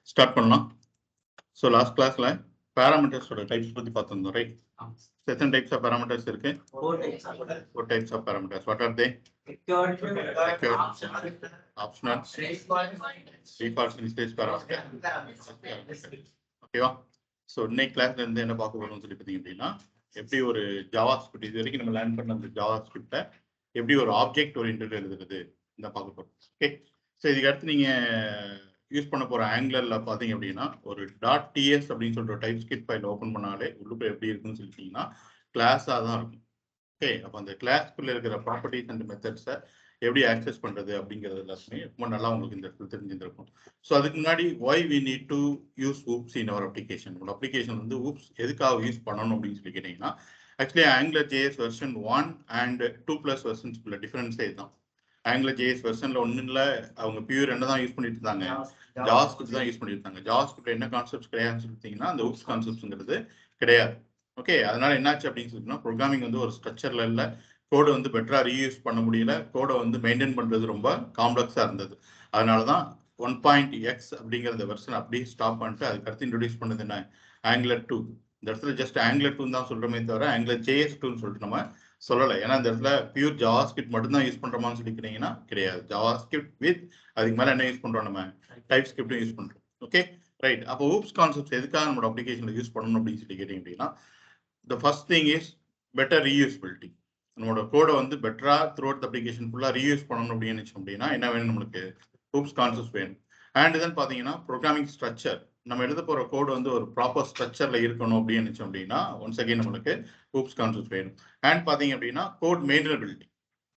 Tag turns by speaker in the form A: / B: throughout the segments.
A: Start பண்ணலாம். So last கிளாஸ்ல பேராமீட்டர்ஸோட types பத்தி பார்த்துருந்தோம், ரைட்? எத்தனை டைப்ஸ் ஆஃப் பேராமீட்டர்ஸ் இருக்கு? 4 types of parameters. What are they? Secured, optional, default instance parameter. ஓகேவா? ஸோ இன்னைக்கு கிளாஸ்ல இருந்து என்ன பார்க்க போறோம்னு சொல்லி பார்த்தீங்க அப்படின்னா, எப்படி ஒரு ஜாவா ஸ்கிரிப்ட் இது வரைக்கும் நம்ம லேர்ன் பண்ண அந்த ஜாவா ஸ்கிரிப்டை எப்படி ஒரு ஆப்ஜெக்ட் ஓரியன்டட் எழுதுறது இந்த பார்க்க போறோம். ஓகே, ஸோ இதுக்கு அடுத்து நீங்க யூஸ் பண்ண போற ஆங்குலர்ல பாத்தீங்க அப்படின்னா ஒரு .ts அப்படின்னு சொல்ற டைப் ஸ்கிரிப்ட் ஃபைல் ஓபன் பண்ணாலே உள்ளுக்குள்ள எப்படி இருக்குன்னு சொல்லிட்டீங்கன்னா கிளாஸா தான் இருக்கும். ஓகே, அப்போ அந்த கிளாஸ்க்குள்ள இருக்கிற ப்ராப்பர்ட்டிஸ் அண்ட் மெத்தட்ஸை எப்படி ஆக்சஸ் பண்றது அப்படிங்கிறது எல்லாமே ரொம்ப நல்லா உங்களுக்கு இந்த இடத்துல தெரிஞ்சிருக்கும். ஸோ அதுக்கு முன்னாடி why we need to use OOPS in our application. ஒரு அப்ளிகேஷன் வந்து ஊப்ஸ் எதுக்காக யூஸ் பண்ணணும் அப்படின்னு சொல்லி கேட்டீங்கன்னா, actually Angular JS version 1 and 2+ வெர்ஷன்ஸ்குள்ள டிஃபரன்ஸே தான். ஆங்குலர் JS வெர்ஷன்ல ஒன்றுல அவங்க பியூர் என்ன தான் யூஸ் பண்ணிட்டு இருந்தாங்க, ஜாவாஸ்கிரிப்ட் தான் யூஸ் பண்ணியிருந்தாங்க. ஜாவாஸ்கிரிப்ட் என்ன கான்செப்ட்ஸ் கிடையாதுன்னு சொல்லிட்டீங்கன்னா அந்த ஊப்ஸ் கான்செப்ட்ஸ்ங்கிறது கிடையாது. ஓகே, அதனால என்னாச்சு அப்படின்னு சொல்லிட்டுனா ப்ரோக்ராமிங் வந்து ஒரு ஸ்ட்ரக்சர்ல இல்லை, கோடை வந்து பெட்டரா ரீயூஸ் பண்ண முடியல, கோடை வந்து மெயின்டைன் பண்றது ரொம்ப காம்ப்ளெக்ஸா இருந்தது. அதனாலதான் 1.x அப்படிங்கிற வெர்ஷன் அப்படியே ஸ்டாப் பண்ணிட்டு அதுக்கு அடுத்து இன்ட்ரோடியூஸ் பண்ணது என்ன, ஆங்குலர் 2. இந்த இடத்துல ஜஸ்ட் ஆங்குலர் 2 தான் சொல்றோமே தவிர ஆங்குலர் JS 2 சொல்லிட்டு நம்ம சொல்லலை. ஏன்னா இந்த இடத்துல பியூர் ஜாவாஸ்கிரிப்ட் மட்டும் தான் யூஸ் பண்றோமான்னு சொல்லிக்கிறீங்கன்னா கிடையாது. ஜாவாஸ்கிரிப்ட் வித் அதுக்கு மேல என்ன யூஸ் பண்றோம், நம்ம டைப் ஸ்கிரிப்டும் யூஸ் பண்றோம். Okay right. அப்போ ஊப்ஸ் கான்செப்ட்ஸ் எதுக்காக நம்மளோட அப்ளிகேஷன்ல யூஸ் பண்ணணும் அப்படின்னு சொல்லி கேட்டீங்க அப்படின்னா, the first thing is better reusability. நம்மளோட கோடை வந்து பெட்டரா த்ரூ அவுட் அப்ளிகேஷன் ஃபுல்லா ரீயூஸ் பண்ணணும் அப்படின்னு நினைச்சோம் அப்படின்னா என்ன வேணும், நம்மளுக்கு ஊப்ஸ் கான்செப்ட்ஸ் வேணும். அண்ட் தென் பாத்தீங்கன்னா ப்ரோக்ராமிங் ஸ்ட்ரக்சர், நம்ம எழுத போற கோடு வந்து ஒரு ப்ராப்பர் ஸ்ட்ரக்சர்ல இருக்கணும் அப்படின்னு நினைச்சோம் அப்படின்னா ஒன்ஸ் அகைன் நம்மளுக்கு ஊப்ஸ் கான்செப்ட்ஸ் வேணும். அண்ட் பாத்தீங்க அப்படின்னா code maintainability.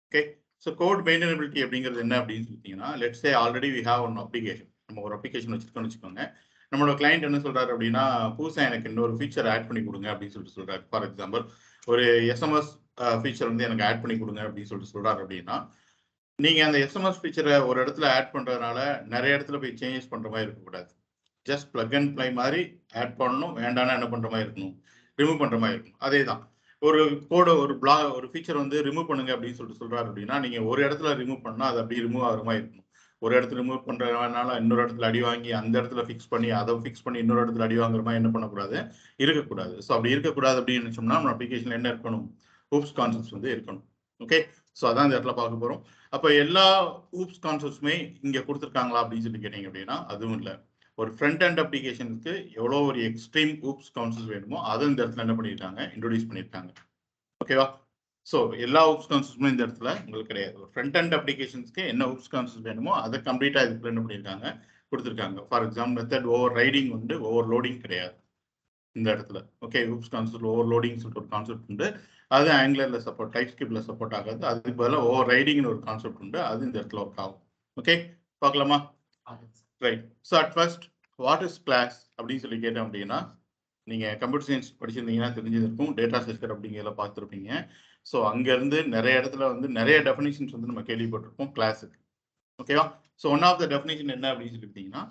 A: Okay, so code maintainability அப்படிங்கிறது என்ன அப்படின்னு சொல்லிட்டீங்கன்னா, let's say already we have one application. நம்ம ஒரு அப்ளிகேஷன் வச்சிருக்கோம்னு வச்சுக்கோங்க. நம்மளோட கிளைண்ட் என்ன சொல்றாரு அப்படின்னா, புதுசா எனக்கு இன்னொரு ஃபீச்சர் ஆட் பண்ணி கொடுங்க அப்படின்னு சொல்லிட்டு சொல்றாரு. ஃபார் எக்ஸாம்பிள் ஒரு SMS ஃபீச்சர் வந்து எனக்கு ஆட் பண்ணி கொடுங்க அப்படின்னு சொல்லிட்டு சொல்றாரு அப்படின்னா, நீங்க அந்த SMS ஃபீச்சரை ஒரு இடத்துல ஆட் பண்றதுனால நிறைய இடத்துல போய் சேஞ்சஸ் பண்ற மாதிரி இருக்கக்கூடாது. ஜஸ்ட் பிளக் அண்ட் ப்ளை மாதிரி ஆட் பண்ணணும், வேண்டாம்னா என்ன பண்ற மாதிரி இருக்கணும், ரிமூவ் பண்ற மாதிரி இருக்கணும். அதே தான் ஒரு கோட ஒரு ஃபீச்சர் வந்து ரிமூவ் பண்ணுங்க அப்படின்னு சொல்லிட்டு சொல்றாரு அப்படின்னா, நீங்க ஒரு இடத்துல ரிமூவ் பண்ணா அது அப்படியே ரிமூவ் ஆகிற மாதிரி இருக்கணும். ஒரு இடத்துல ரிமூவ் பண்றதுனால இன்னொரு இடத்துல அடி வாங்கி அந்த இடத்துல ஃபிக்ஸ் பண்ணி அதை ஃபிக்ஸ் பண்ணி இன்னொரு இடத்துல அடி வாங்குற மாதிரி என்ன பண்ணக்கூடாது, இருக்கக்கூடாது. ஸோ அப்படி இருக்கக்கூடாது அப்படின்னு நினைச்சோம்னா நம்ம அப்ளிகேஷன்ல என்ன இருக்கணும், ஊப்ஸ் கான்செப்ட்ஸ் வந்து இருக்கணும். ஓகே, ஸோ அதான் இந்த இடத்துல பார்க்க போறோம். அப்போ எல்லா ஊப்ஸ் கான்செப்ட்ஸுமே இங்க கொடுத்துருக்காங்களா அப்படின்னு சொல்லி கேட்டீங்க அப்படின்னா அதுவும் இல்லை. ஒரு ஃப்ரண்ட் அண்ட் அப்ளிகேஷனுக்கு எவ்வளோ ஒரு எக்ஸ்ட்ரீம் ஊப்ஸ் கான்செப்ட்ஸ் வேணுமோ அதை இந்த இடத்துல என்ன பண்ணியிருக்காங்க, இன்ட்ரோடியூஸ் பண்ணியிருக்காங்க. ஓகேவா? ஸோ எல்லா ஊப்ஸ் கான்செப்ட்ஸுமே இந்த இடத்துல உங்களுக்கு கிடையாது. ஒரு ஃப்ரண்ட் அண்ட் அப்ளிகேஷன்ஸ்க்கு என்ன ஊப்ஸ் கான்செப்ட் வேணுமோ அதை கம்ப்ளீட்டா இதுக்குள்ள என்ன பண்ணியிருக்காங்க, கொடுத்துருக்காங்க. For example method over riding உண்டு, ஓவர் லோடிங் கிடையாது இந்த இடத்துல. Okay, oops concept over loading சொல்லிட்டு ஒரு கான்செப்ட் உண்டு, அது ஆங்குலர்ல சப்போர்ட், டைப் ஸ்கிரிப்ட்ல சப்போர்ட் ஆகாது. அதுக்கு பதிலாக ஓவர் ரைடிங்னு ஒரு கான்செப்ட் உண்டு, அது இந்த இடத்துல ஒர்க் ஆகும். ஓகே, பார்க்கலாமா? Right. So at first what is class அப்படின்னு சொல்லி கேட்டோம் அப்படின்னா, நீங்க கம்ப்யூட்டர் சயின்ஸ் படிச்சிருந்தீங்கன்னா தெரிஞ்சிருக்கும், டேட்டா ஸ்ட்ரக்சர் அப்படிங்கிறத பார்த்துருப்பீங்க. ஸோ அங்கேருந்து நிறைய இடத்துல வந்து நிறைய டெஃபினிஷன்ஸ் வந்து நம்ம கேள்விப்பட்டிருப்போம் கிளாஸுக்கு. ஓகேவா? So one of the definition என்ன அப்படின்னு சொல்லிட்டீங்கன்னா,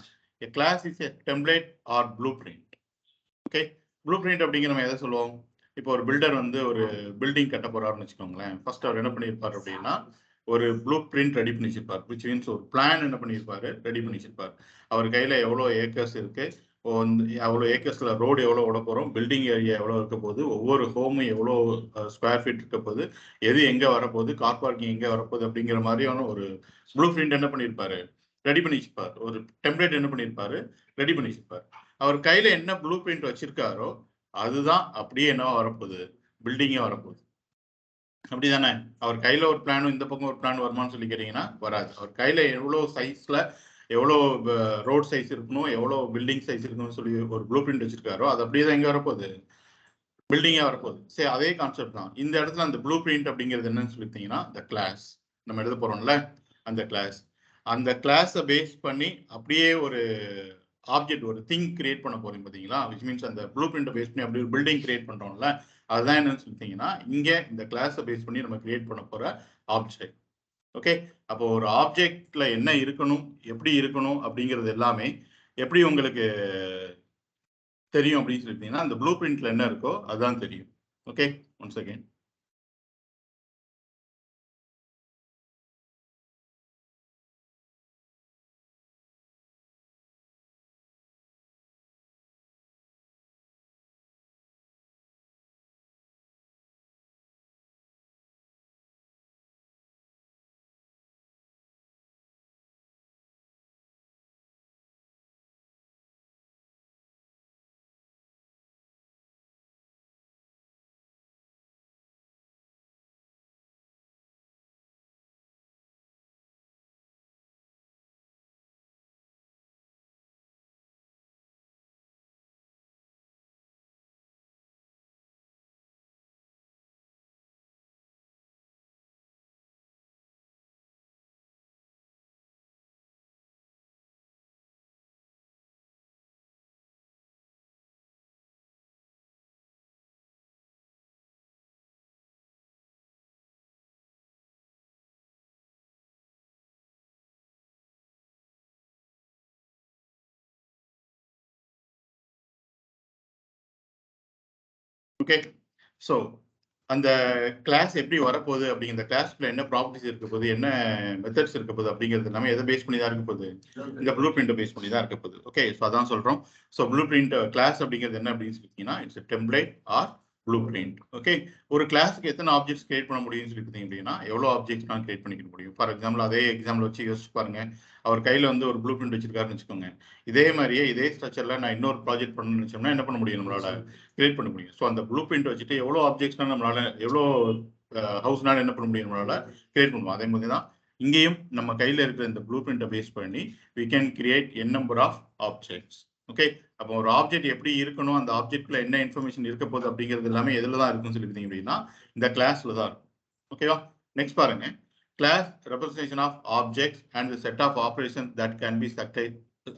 A: a class is a template or blueprint. Okay, blueprint அப்படிங்கிற நம்ம எதை சொல்லுவோம், இப்போ ஒரு பில்டர் வந்து ஒரு பில்டிங் கட்ட போறாருன்னு வச்சுக்கோங்களேன். ஃபர்ஸ்ட் அவர் என்ன பண்ணியிருப்பார் அப்படின்னா ஒரு ப்ளூ பிரிண்ட் ரெடி பண்ணி வச்சிருப்பார். விச் மீன்ஸ் ஒரு பிளான் என்ன பண்ணியிருப்பாரு, ரெடி பண்ணி வச்சிருப்பார். அவர் கையில எவ்வளோ ஏக்கர்ஸ் இருக்கு, அவ்வளோ ஏக்கர்ஸ்ல ரோடு எவ்வளோ விட போறோம், பில்டிங் ஏரியா எவ்வளோ இருக்க போகுது, ஒவ்வொரு ஹோமும் எவ்வளோ ஸ்கொயர் ஃபீட் இருக்க போகுது, எது எங்க வரப்போகுது, கார் பார்க்கிங் எங்க வரப்போகுது அப்படிங்கிற மாதிரியான ஒரு ப்ளூ பிரிண்ட் என்ன பண்ணியிருப்பாரு, ரெடி பண்ணி வச்சிருப்பார். ஒரு டெம்ப்ளேட் என்ன பண்ணியிருப்பாரு, ரெடி பண்ணி வச்சிருப்பார். அவர் கையில என்ன ப்ளூ பிரிண்ட் வச்சிருக்காரோ அதுதான் அப்படியே என்னவா வரப்போகுது, பில்டிங்கே வரப்போகுது. அப்படிதானே? அவர் கையில ஒரு பிளானும் இந்த பக்கம் ஒரு பிளான் வருமானு சொல்லி கேட்டீங்கன்னா வராது. அவர் கையில எவ்வளவு சைஸ்ல எவ்வளவு ரோட் சைஸ் இருக்கணும், எவ்வளவு பில்டிங் சைஸ் இருக்கணும்னு சொல்லி ஒரு ப்ளூ பிரிண்ட் வச்சிருக்காரோ அது அப்படியே தான் எங்க வரப்போகுது, பில்டிங்கே வரப்போகுது. சரி, அதே கான்செப்ட் தான் இந்த இடத்துல. அந்த ப்ளூ பிரிண்ட் அப்படிங்கிறது என்னன்னு சொல்லிட்டீங்கன்னா இந்த கிளாஸ் நம்ம எழுத போறோம்ல, அந்த கிளாஸ். அந்த கிளாஸை பேஸ் பண்ணி அப்படியே ஒரு ஆப்ஜெக்ட், ஒரு திங் கிரியேட் பண்ண போறீங்க பாத்தீங்களா, விச் மீன்ஸ் அந்த ப்ளூ பிரிண்ட் பேஸ் பண்ணி அப்படி ஒரு பில்டிங் கிரியேட் பண்றோம்ல, அதுதான் என்னன்னு சொல்லிட்டீங்கன்னா இங்க இந்த கிளாஸை பேஸ் பண்ணி நம்ம கிரியேட் பண்ண போற ஆப்ஜெக்ட். ஓகே, அப்போ ஒரு ஆப்ஜெக்ட்ல என்ன இருக்கணும், எப்படி இருக்கணும் அப்படிங்கிறது எல்லாமே எப்படி உங்களுக்கு தெரியும் அப்படின்னு சொல்லிட்டீங்கன்னா அந்த ப்ளூ பிரிண்ட்ல என்ன இருக்கோ அதுதான் தெரியும். Okay, once again okay, so அந்த கிளாஸ் எப்படி வரப்போகுது அப்படிங்கிற கிளாஸ்ல என்ன ப்ராப்பர்ட்டிஸ் இருக்க போகுது, என்ன மெத்தட்ஸ் இருக்க போகுது அப்படிங்கிறது எல்லாமே எதை பேஸ் பண்ணி தான் இருக்க போகுது, இந்த ப்ளூ பிரிண்ட் பேஸ் பண்ணி தான் இருக்க போகுது. ஓகே, ஸோ அதான் சொல்றோம். ஸோ ப்ளூ பிரிண்ட் கிளாஸ் அப்படிங்கிறது என்ன அப்படின்னு சொல்லிட்டீங்கன்னா, it's template or blueprint. Okay, ஒரு கிளாஸ்க்கு எத்தனை ஆப்ஜெக்ட்ஸ் கிரியேட் பண்ண முடியும்னு சொல்லி பார்த்தீங்க அப்படின்னா, எவ்வளோ ஆப்ஜெக்ட்ஸ் நான் கிரியேட் பண்ணிக்க முடியும். ஃபார் எக்ஸாம்பிள் அதே எக்ஸாம்பிள் வச்சு யோசிச்சு பாருங்க. அவர் கையில் வந்து ஒரு ப்ளூ பிரிண்ட் வச்சிருக்காருன்னு வச்சுக்கோங்க. இதே மாதிரியே இதே ஸ்ட்ரக்சர்ல நான் இன்னொரு ப்ராஜெக்ட் பண்ணணும்னு வச்சோம்னா என்ன பண்ண முடியும், நம்மளால கிரியேட் பண்ண முடியும். ஸோ அந்த ப்ளூ பிரிண்ட் வச்சுட்டு எவ்வளோ ஆப்ஜெக்ட்ஸ்னா நம்மளால எவ்வளோ ஹவுஸ்னால என்ன பண்ண முடியும், நம்மளால கிரியேட் பண்ணுவோம். அதே மாதிரி தான் இங்கேயும் நம்ம கையில் இருக்கிற இந்த ப்ளூ பிரிண்ட்டை பேஸ் பண்ணி we can create n number of objects. Okay, அப்போ ஒரு ஆப்ஜெக்ட் எப்படி இருக்கணும், அந்த ஆப்ஜெக்ட்ல என்ன இன்ஃபர்மேஷன் இருக்க போகுது அப்படிங்கிறது எல்லாமே எதுல தான் இருக்கும்னு சொல்லியிருந்தீங்க அப்படின்னா, இந்த கிளாஸ்ல தான் இருக்கும். ஓகேவா, நெக்ஸ்ட் பாருங்க. Class representation of objects and the set of operations that can be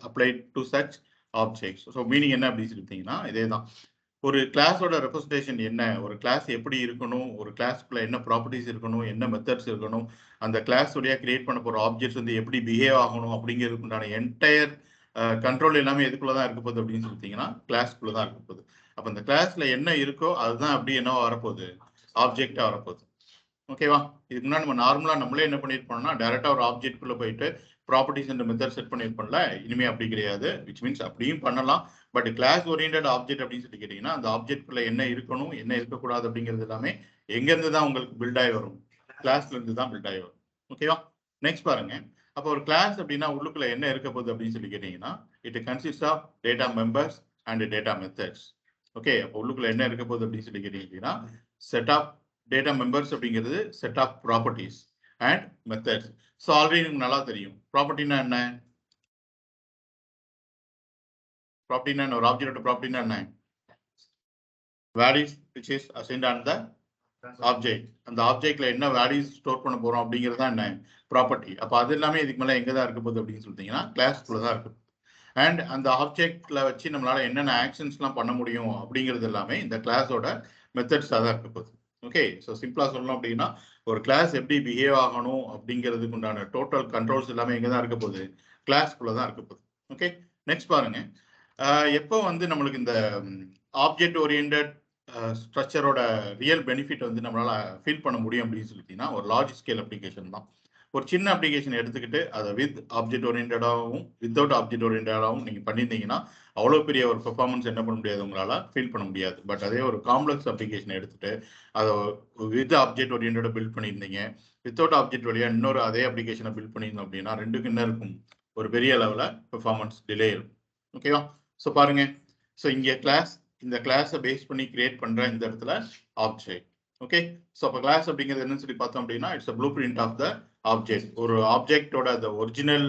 A: applied to such objects. So meaning என்ன அப்படின்னு சொல்லிட்டீங்கன்னா, இதே தான். ஒரு கிளாஸோட ரெப்ரசன்டேஷன் என்ன, ஒரு கிளாஸ் எப்படி இருக்கணும், ஒரு கிளாஸ்க்குள்ள என்ன ப்ராப்பர்ட்டிஸ் இருக்கணும், என்ன மெத்தட்ஸ் இருக்கணும், அந்த கிளாஸ் வழியா கிரியேட் பண்ண போற ஆப்ஜெக்ட்ஸ் வந்து எப்படி பிஹேவ் ஆகணும் அப்படிங்கிறதுக்கு உண்டான என்டையர் கண்ட்ரோல் எல்லாமே எதுக்குள்ள தான் இருக்க போகுது அப்படின்னு சொல்லிட்டீங்கன்னா, கிளாஸ்க்குள்ள தான் இருக்க போகுது. அப்போ அந்த கிளாஸ்ல என்ன இருக்கோ அதுதான் அப்படி என்னவா வரப்போகுது, ஆப்ஜெக்டா வரப்போகுது. ஓகேவா, இதுக்கு முன்னாடி நம்ம நார்மலா நம்மளே என்ன பண்ணிருப்போம்னா, டைரக்டா ஒரு ஆப்ஜெக்ட் குள்ள போயிட்டு ப்ராப்பர்ட்டிஸ் அண்ட் மெத்தட் செட் பண்ணிருப்போம்ல. இனிமே அப்படி கிடையாது. விச் மீன்ஸ் அப்படியும் பண்ணலாம். பட் கிளாஸ் ஓரியன்டட் ஆப்ஜெக்ட் அப்படின்னு சொல்லி கேட்டீங்கன்னா, அந்த ஆப்ஜெக்ட் குள்ள என்ன இருக்கணும், என்ன இருக்கக்கூடாது அப்படிங்கிறது எல்லாமே எங்க இருந்து தான் உங்களுக்கு பில்ட் ஆகி வரும், கிளாஸ்ல இருந்து தான் பில்ட் ஆகி வரும். ஓகேவா, நெக்ஸ்ட் பாருங்க. அப்போ ஒரு கிளாஸ் அப்படின்னா உள்ளுக்குள்ள என்ன இருக்க போகுது அப்படின்னு சொல்லி கேட்டீங்கன்னா, it consist of data members and data methods. Okay, அப்போ உள்ளுக்குள்ள என்ன இருக்க போகுது அப்படின்னு சொல்லி கேட்டீங்கன்னா, செட் ஆஃப் டேட்டா மெம்பர்ஸ் அப்படிங்கிறது set of properties and methods. So already எனக்கு நல்லா தெரியும் ப்ராப்பர்ட்டினா என்ன. ப்ராப்பர்ட்டினா என்ன, ஒரு ஆப்ஜெக்டோட ப்ராப்பர்ட்டினா என்ன, values which is assigned on the object. அந்த ஆப்ஜெக்ட்ல என்ன வேல்யூஸ் ஸ்டோர் பண்ண போறோம் அப்படிங்கிறது தான் என்ன, ப்ராப்பர்ட்டி. அப்போ அது எல்லாமே இதுக்கு மேலே எங்க தான் இருக்க போகுது அப்படின்னு சொல்லிட்டீங்கன்னா, கிளாஸ்க்குள்ள தான் இருக்கு. அண்ட் அந்த ஆப்ஜெக்ட்ல வச்சு நம்மளால என்னென்ன ஆக்ஷன்ஸ்லாம் பண்ண முடியும் அப்படிங்கிறது எல்லாமே இந்த கிளாஸோட மெத்தட்ஸாக தான் இருக்க போகுது. ஓகே, ஸோ சிம்பிளா சொல்லணும் அப்படின்னா, ஒரு கிளாஸ் எப்படி பிஹேவ் ஆகணும் அப்படிங்கிறதுக்கு உண்டான டோட்டல் கண்ட்ரோல்ஸ் எல்லாமே எங்க தான் இருக்க போகுது, கிளாஸ்க்குள்ள தான் இருக்க போகுது. ஓகே, நெக்ஸ்ட் பாருங்க. எப்போ வந்து நம்மளுக்கு இந்த ஆப்ஜெக்ட் ஓரியன்டட் ஸ்ட்ரக்சரோட ரியல் பெனிஃபிட் வந்து நம்மளால ஃபீல் பண்ண முடியும் அப்படின்னு சொல்லிட்டீங்கன்னா, ஒரு லார்ஜ் ஸ்கேல் அப்ளிகேஷன் தான். ஒரு சின்ன அப்ளிகேஷன் எடுத்துக்கிட்டு அதை வித் ஆப்ஜெக்ட் ஓரியன்டாகவும் வித்தவுட் ஆப்ஜெக்ட் ஓரியன்டாகவும் நீங்க பண்ணியிருந்தீங்கன்னா, அவ்வளோ பெரிய ஒரு பெர்ஃபார்மன்ஸ் என்ன பண்ண முடியாது, உங்களால ஃபீல் பண்ண முடியாது. பட் அதே ஒரு காம்ப்ளெக்ஸ் அப்ளிகேஷன் எடுத்துட்டு அதை வித் ஆப்ஜெக்ட் ஓரியன்டா பில்ட் பண்ணியிருந்தீங்க, வித்தவுட் ஆப்ஜெக்ட் வழியா இன்னொரு அதே அப்ளிகேஷனை பில்ட் பண்ணியிருந்தோம் அப்படின்னா, ரெண்டுக்கும் என்ன இருக்கும், ஒரு பெரிய லெவலில் பெர்ஃபார்மன்ஸ் டிலே இருக்கும். ஓகேவா, ஸோ பாருங்க. ஸோ இங்கே கிளாஸ், இந்த கிளாஸை பேஸ் பண்ணி கிரியேட் பண்ற இந்த இடத்துல ஆப்ஜெக்ட். ஓகே, ஸோ அப்போ கிளாஸ் அப்படிங்கிறது என்னன்னு சொல்லி பார்த்தோம் அப்படின்னா, it's a blueprint of the object. ஒரு ஆப்ஜெக்டோட அந்த ஒரிஜினல்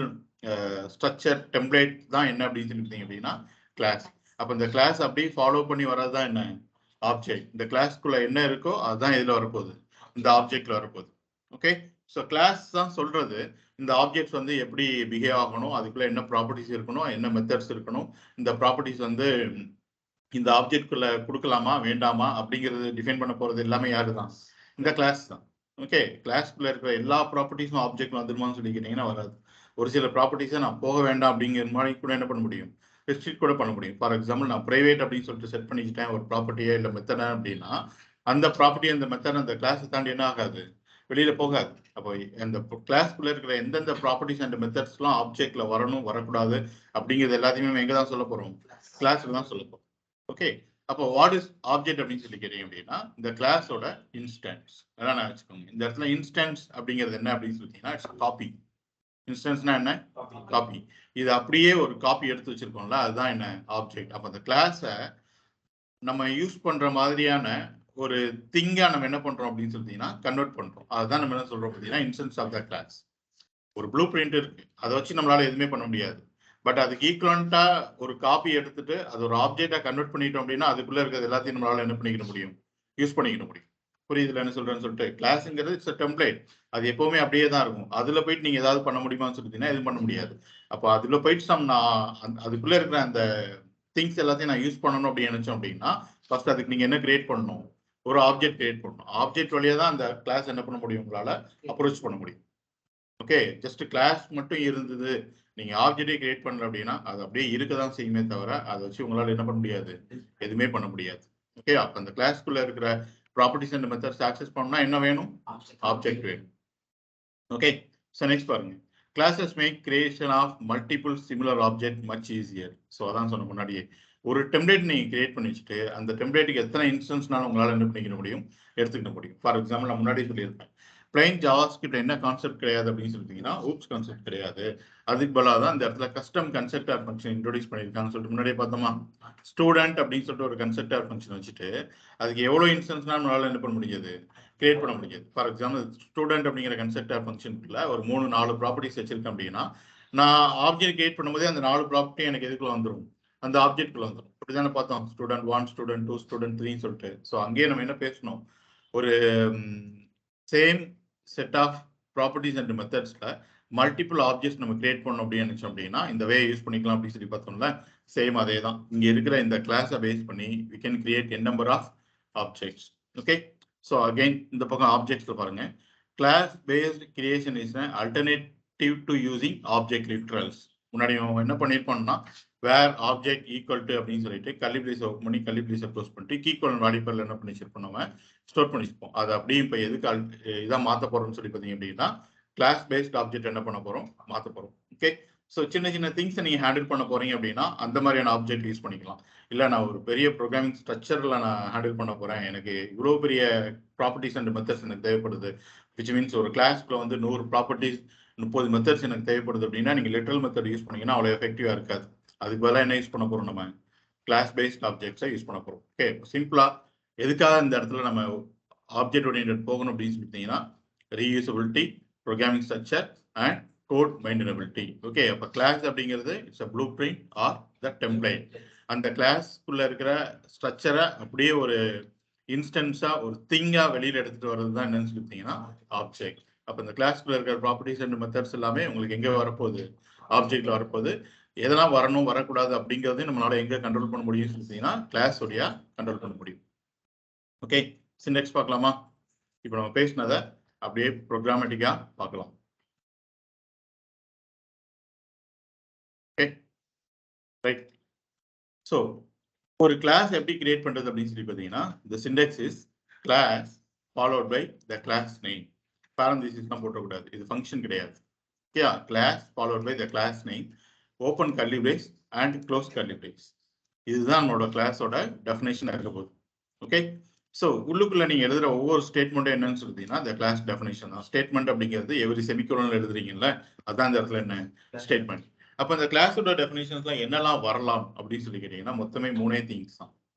A: ஸ்ட்ரக்சர் டெம்ப்ளேட் தான் என்ன அப்படின்னு சொல்லிட்டீங்க அப்படின்னா கிளாஸ். அப்போ இந்த கிளாஸ் அப்படியே ஃபாலோ பண்ணி வர்றது தான் என்ன, ஆப்ஜெக்ட். இந்த கிளாஸ்க்குள்ள என்ன இருக்கோ அதுதான் இதுல வரப்போகுது, இந்த ஆப்ஜெக்ட்ல வரப்போகுது. ஓகே, ஸோ கிளாஸ் தான் சொல்றது இந்த ஆப்ஜெக்ட்ஸ் வந்து எப்படி பிஹேவ் ஆகணும், அதுக்குள்ள என்ன ப்ராப்பர்ட்டிஸ் இருக்கணும், என்ன மெத்தட்ஸ் இருக்கணும், இந்த ப்ராப்பர்ட்டிஸ் வந்து இந்த ஆப்ஜெக்ட்குள்ள கொடுக்கலாமா வேண்டாமா அப்படிங்கிறது டிஃபைன் பண்ண போறது எல்லாமே யாரு தான், இந்த கிளாஸ் தான். ஓகே, கிளாஸ்க்குள்ள இருக்கிற எல்லா ப்ராப்பர்ட்டிஸும் ஆப்ஜெக்ட் வந்துருமான்னு சொல்லி கேட்டீங்கன்னா வராது. ஒரு சில ப்ராப்பர்ட்டிஸை நான் போக வேண்டாம் அப்படிங்கிற மாதிரி கூட என்ன பண்ண முடியும், ரெஸ்ட்ரிக்ட் கூட பண்ண முடியும். ஃபார் எக்ஸாம்பிள் நான் பிரைவேட் அப்படின்னு சொல்லிட்டு செட் பண்ணிக்கிட்டேன் ஒரு ப்ராப்பர்ட்டியே இல்லை மெத்தட அப்படின்னா, அந்த ப்ராப்பர்ட்டி அந்த மெத்தட் அந்த கிளாஸை தாண்டி என்ன ஆகாது, வெளியில போகாது. அப்போ அந்த கிளாஸ்க்குள்ள இருக்கிற எந்தெந்த ப்ராப்பர்ட்டிஸ் அண்ட் மெத்தட்ஸ்லாம் ஆப்ஜெக்ட்ல வரணும் வரக்கூடாது அப்படிங்கிறது எல்லாத்தையுமே எங்க தான் சொல்ல போறோம், கிளாஸ்ல தான் சொல்ல போறோம். ஓகே, அப்போ வாட் இஸ் ஆப்ஜெக்ட் அப்படின்னு சொல்லி கேட்டீங்க அப்படின்னா, இந்த கிளாஸோட இன்ஸ்டன்ஸ் அதான் நான் வச்சுக்கோங்க. இந்த இடத்துல இன்ஸ்டன்ஸ் அப்படிங்கிறது என்ன அப்படின்னு சொல்லிட்டீங்கன்னா, இட்ஸ் காப்பி. இன்ஸ்டன்ஸ்னா என்ன, காப்பி. இது அப்படியே ஒரு காப்பி எடுத்து வச்சிருக்கோம்ல, அதுதான் என்ன, ஆப்ஜெக்ட். அப்போ அந்த கிளாஸை நம்ம யூஸ் பண்ற மாதிரியான ஒரு திங்கா நம்ம என்ன பண்றோம் அப்படின்னு சொல்லிட்டீங்கன்னா கன்வெர்ட் பண்றோம். அதுதான் நம்ம என்ன சொல்றோம் பார்த்தீங்கன்னா இன்ஸ்டன்ஸ் ஆஃப் த கிளாஸ். ஒரு ப்ளூ பிரிண்ட் இருக்கு, அதை வச்சு நம்மளால எதுவுமே பண்ண முடியாது. பட் அதுக்கு ஈக்குவலண்டா ஒரு காப்பி எடுத்துட்டு அது ஒரு ஆப்ஜெக்டா கன்வெர்ட் பண்ணிட்டோம் அப்படின்னா, அதுக்குள்ள இருக்கிறது எல்லாத்தையும் நம்மளால என்ன பண்ணிக்க முடியும், யூஸ் பண்ணிக்க முடியும். புரியுதுல என்ன சொல்றேன்னு சொல்லிட்டு, கிளாஸ்ங்கிறது இட்ஸ் டெம்ப்ளேட். அது எப்பவுமே அப்படியே தான் இருக்கும். அதுல போயிட்டு நீங்க ஏதாவது பண்ண முடியுமான்னு சொல்லிட்டீங்கன்னா எதுவும் பண்ண முடியாது. அப்போ அதுல போயிட்டு நான் அதுக்குள்ள இருக்கிற அந்த திங்ஸ் எல்லாத்தையும் நான் யூஸ் பண்ணணும் அப்படின்னு நினைச்சோம் அப்படின்னா, ஃபர்ஸ்ட் அதுக்கு நீங்க என்ன கிரியேட் பண்ணணும், ஒரு ஆப்ஜெக்ட் கிரியேட் பண்ணணும். ஆப்ஜெக்ட் வழியா தான் அந்த கிளாஸ் என்ன பண்ண முடியும், உங்களால அப்ரோச் பண்ண முடியும். ஓகே, ஜஸ்ட் கிளாஸ் மட்டும் இருந்தது, நீங்க ஆப்ஜெக்டே கிரியேட் பண்ணல அப்படின்னா அது அப்படியே இருக்க தான் செய்யுமே தவிர அதை வச்சு உங்களால என்ன பண்ண முடியாது, எதுவுமே பண்ண முடியாது. ஓகே, அப்ப அந்த கிளாஸ்க்குள்ள இருக்கிற ப்ராப்பர்ட்டிஸ் அண்ட் மெத்தட்ஸ் ஆக்சஸ் பண்ணா என்ன வேணும்? ஆப்ஜெக்ட் வேணும். ஓகே, ஸோ நெக்ஸ்ட் பாருங்க, classes make creation of multiple similar object much easier. So அதான் சொன்ன முன்னாடியே, ஒரு டெம்ப்ளேட் நீங்க கிரியேட் பண்ணி வச்சுட்டு அந்த டெம்ப்ளேட்டுக்கு எத்தனை இன்ஸ்டன்ஸ்னாலும் உங்களால் என்ன பண்ணிக்க முடியும்? எடுத்துக்க முடியும். ஃபார் எக்ஸாம்பிள் நான் முன்னாடி சொல்லியிருப்பேன், பிளைன் ஜாவாஸ்கிரிப்ட் என்ன கான்செப்ட் கிடையாது அப்படின்னு சொல்லிட்டீங்கன்னா, ஊப்ஸ் கான்செப்ட் கிடையாது. அதுக்கு பதிலாக தான் இந்த இடத்துல கஸ்டம் கன்ஸ்ட்ரக்டர் ஃபங்க்ஷன் இன்ட்ரோடியூஸ் பண்ணியிருக்காங்கன்னு சொல்லிட்டு முன்னாடியே பார்த்தோமா. ஸ்டூடெண்ட் அப்படின்னு சொல்லிட்டு ஒரு கன்ஸ்ட்ரக்டர் ஃபங்க்ஷன் வச்சுட்டு அதுக்கு எவ்வளோ இன்ஸ்டன்ஸ்னா நம்மளால என்ன பண்ண முடியாது? கிரியேட் பண்ண முடியாது. ஃபார் எக்ஸாம்பிள் ஸ்டூடெண்ட் அப்படிங்கிற கன்ஸ்ட்ரக்டர் ஃபங்க்ஷனுக்குள்ள ஒரு 3-4 ப்ராப்பர்ட்டிஸ் வச்சிருக்கேன் அப்படின்னா, நான் ஆப்ஜெக்ட் கிரியேட் பண்ணும்போதே அந்த 4 ப்ராப்பர்ட்டி எனக்கு எதுக்குள்ள வந்துடும்? அந்த ஆப்ஜெக்ட்குள்ள வந்துடும். அப்படிதானே பார்த்தோம், ஸ்டூடெண்ட் 1, ஸ்டூடெண்ட் 2, ஸ்டூடெண்ட் 3 சொல்லிட்டு. ஸோ அங்கேயே நம்ம என்ன பேசணும்? ஒரு same set of properties and மெத்தட்ஸ்ல மல்டிபிள் ஆப்ஜெக்ட்ஸ் நம்ம கிரியேட் பண்ணோம் அப்படின்னு நினைச்சோம் அப்படின்னா இந்த வே யூஸ் பண்ணிக்கலாம் அப்படின்னு சொல்லி பார்த்தோம்ல. சேம் அதே தான் இங்க இருக்கிற இந்த கிளாஸை பேஸ் பண்ணி we can create n number of objects. Okay, so again இந்த பக்கம் ஆப்ஜெக்ட்ஸ்ல பாருங்க, class based creation is alternative to using object literals. முன்னாடி என்ன பண்ணிருப்போம்னா, வேர் ஆப்ஜெக்ட் ஈக்குவல் டு அப்படின்னு சொல்லிட்டு கர்லி பிரேஸ் ஓப்பன் பண்ணி கர்லி பிரேஸை க்ளோஸ் பண்ணிட்டு கீக்குவல் வேல்யூல என்ன பண்ணி வச்சிருப்போம்? நம்ம ஸ்டோர் பண்ணிருப்போம். அது அப்படியே இப்போ எதுக்கு இதான் மாற்ற போறோம்னு சொல்லி பார்த்தீங்க அப்படின்னா, கிளாஸ் பேஸ்ட் ஆப்ஜெக்ட் என்ன பண்ண போறோம்? மாற்ற போறோம். ஓகே, ஸோ சின்ன சின்ன திங்ஸ் நீங்க ஹேண்டில் பண்ண போறீங்க அப்படின்னா அந்த மாதிரியான ஆப்ஜெக்ட் யூஸ் பண்ணிக்கலாம். இல்லை நான் ஒரு பெரிய ப்ரோக்ராமிங் ஸ்ட்ரக்சர்ல நான் ஹேண்டில் பண்ண போறேன், எனக்கு இவ்வளோ பெரிய ப்ராப்பர்ட்டிஸ் அண்ட் மெத்தட்ஸ் எனக்கு தேவைப்படுது, விச் மீன்ஸ் ஒரு கிளாஸ்க்குள்ள வந்து 100 ப்ராப்பர்ட்டிஸ் 30 மெத்தட்ஸ் எனக்கு தேவைப்படுது அப்படின்னா நீங்க லிட்டரல் மெத்தட் யூஸ் பண்ணீங்கன்னா அவ்வளோ எஃபெக்டிவா இருக்காது. அதுக்கு பதிலாக என்ன யூஸ் பண்ண போறோம்? நம்ம கிளாஸ் பேஸ்ட் ஆப்ஜெக்ட்ஸை யூஸ் பண்ண போறோம். ஓகே, சிம்பிளா எதுக்காக இந்த இடத்துல நம்ம ஆப்ஜெக்ட் ஓரியன்டட் போகணும் அப்படின்னு சொல்லிட்டீங்கன்னா, reusability, programming structure and code maintainability. Okay, அப்போ கிளாஸ் அப்படிங்கிறது it's a blueprint or the template. அந்த கிளாஸ்க்குள்ள இருக்கிற ஸ்ட்ரக்சரை அப்படியே ஒரு இன்ஸ்டன்ஸா ஒரு திங்கா வெளியில எடுத்துட்டு வர்றது தான் என்னன்னு சொல்லிட்டீங்கன்னா ஆப்ஜெக்ட். அப்போ இந்த கிளாஸ்க்குள்ள இருக்கிற ப்ராப்பர்ட்டிஸ் அண்ட் மெத்தட்ஸ் எல்லாமே உங்களுக்கு எங்க வரப்போகுது? ஆப்ஜெக்ட்ல வரப்போகுது. எதெல்லாம் வரணும் வரக்கூடாது அப்படிங்கிறதையும் நம்மளால எங்க கண்ட்ரோல் பண்ண முடியும்னு சொல்லிட்டீங்கன்னா கிளாஸ் வழியா கண்ட்ரோல் பண்ண முடியும். ஓகே, சின்டெக்ஸ் பார்க்கலாமா? இப்போ நம்ம பேசினதை அப்படியே ப்ரோக்ராமேட்டிக்கா பார்க்கலாம். Okay, right. ஸோ ஒரு கிளாஸ் எப்படி கிரியேட் பண்றது அப்படின்னு சொல்லி பார்த்தீங்கன்னா, the syntax is class followed by the class name. parenthesisலாம் போட்டக்கூடாது, இது ஃபங்க்ஷன் கிடையாது. Okay, class followed by the class name, open curly brace and close curly brace. இதுதான் நம்மளோட கிளாஸோட டெஃபினேஷன் இருக்க போகுது. ஓகே, ஸோ உள்ளுக்குள்ள நீங்க எழுதுற ஒவ்வொரு ஸ்டேட்மெண்ட்டும் என்னன்னு சொல்லிட்டீங்கன்னா இந்த கிளாஸ் டெஃபினேஷன் தான். ஸ்டேட்மெண்ட் அப்படிங்கிறது எவ்ரி செமிகோலன்ல எழுதுறீங்கல்ல, அதான் இந்த இடத்துல என்ன ஸ்டேட்மெண்ட். அப்ப இந்த கிளாஸோட டெஃபினேஷன்ஸ்லாம் என்னெல்லாம் வரலாம் அப்படின்னு சொல்லி கேட்டீங்கன்னா மொத்தமே 3 திங்ஸ் தான்.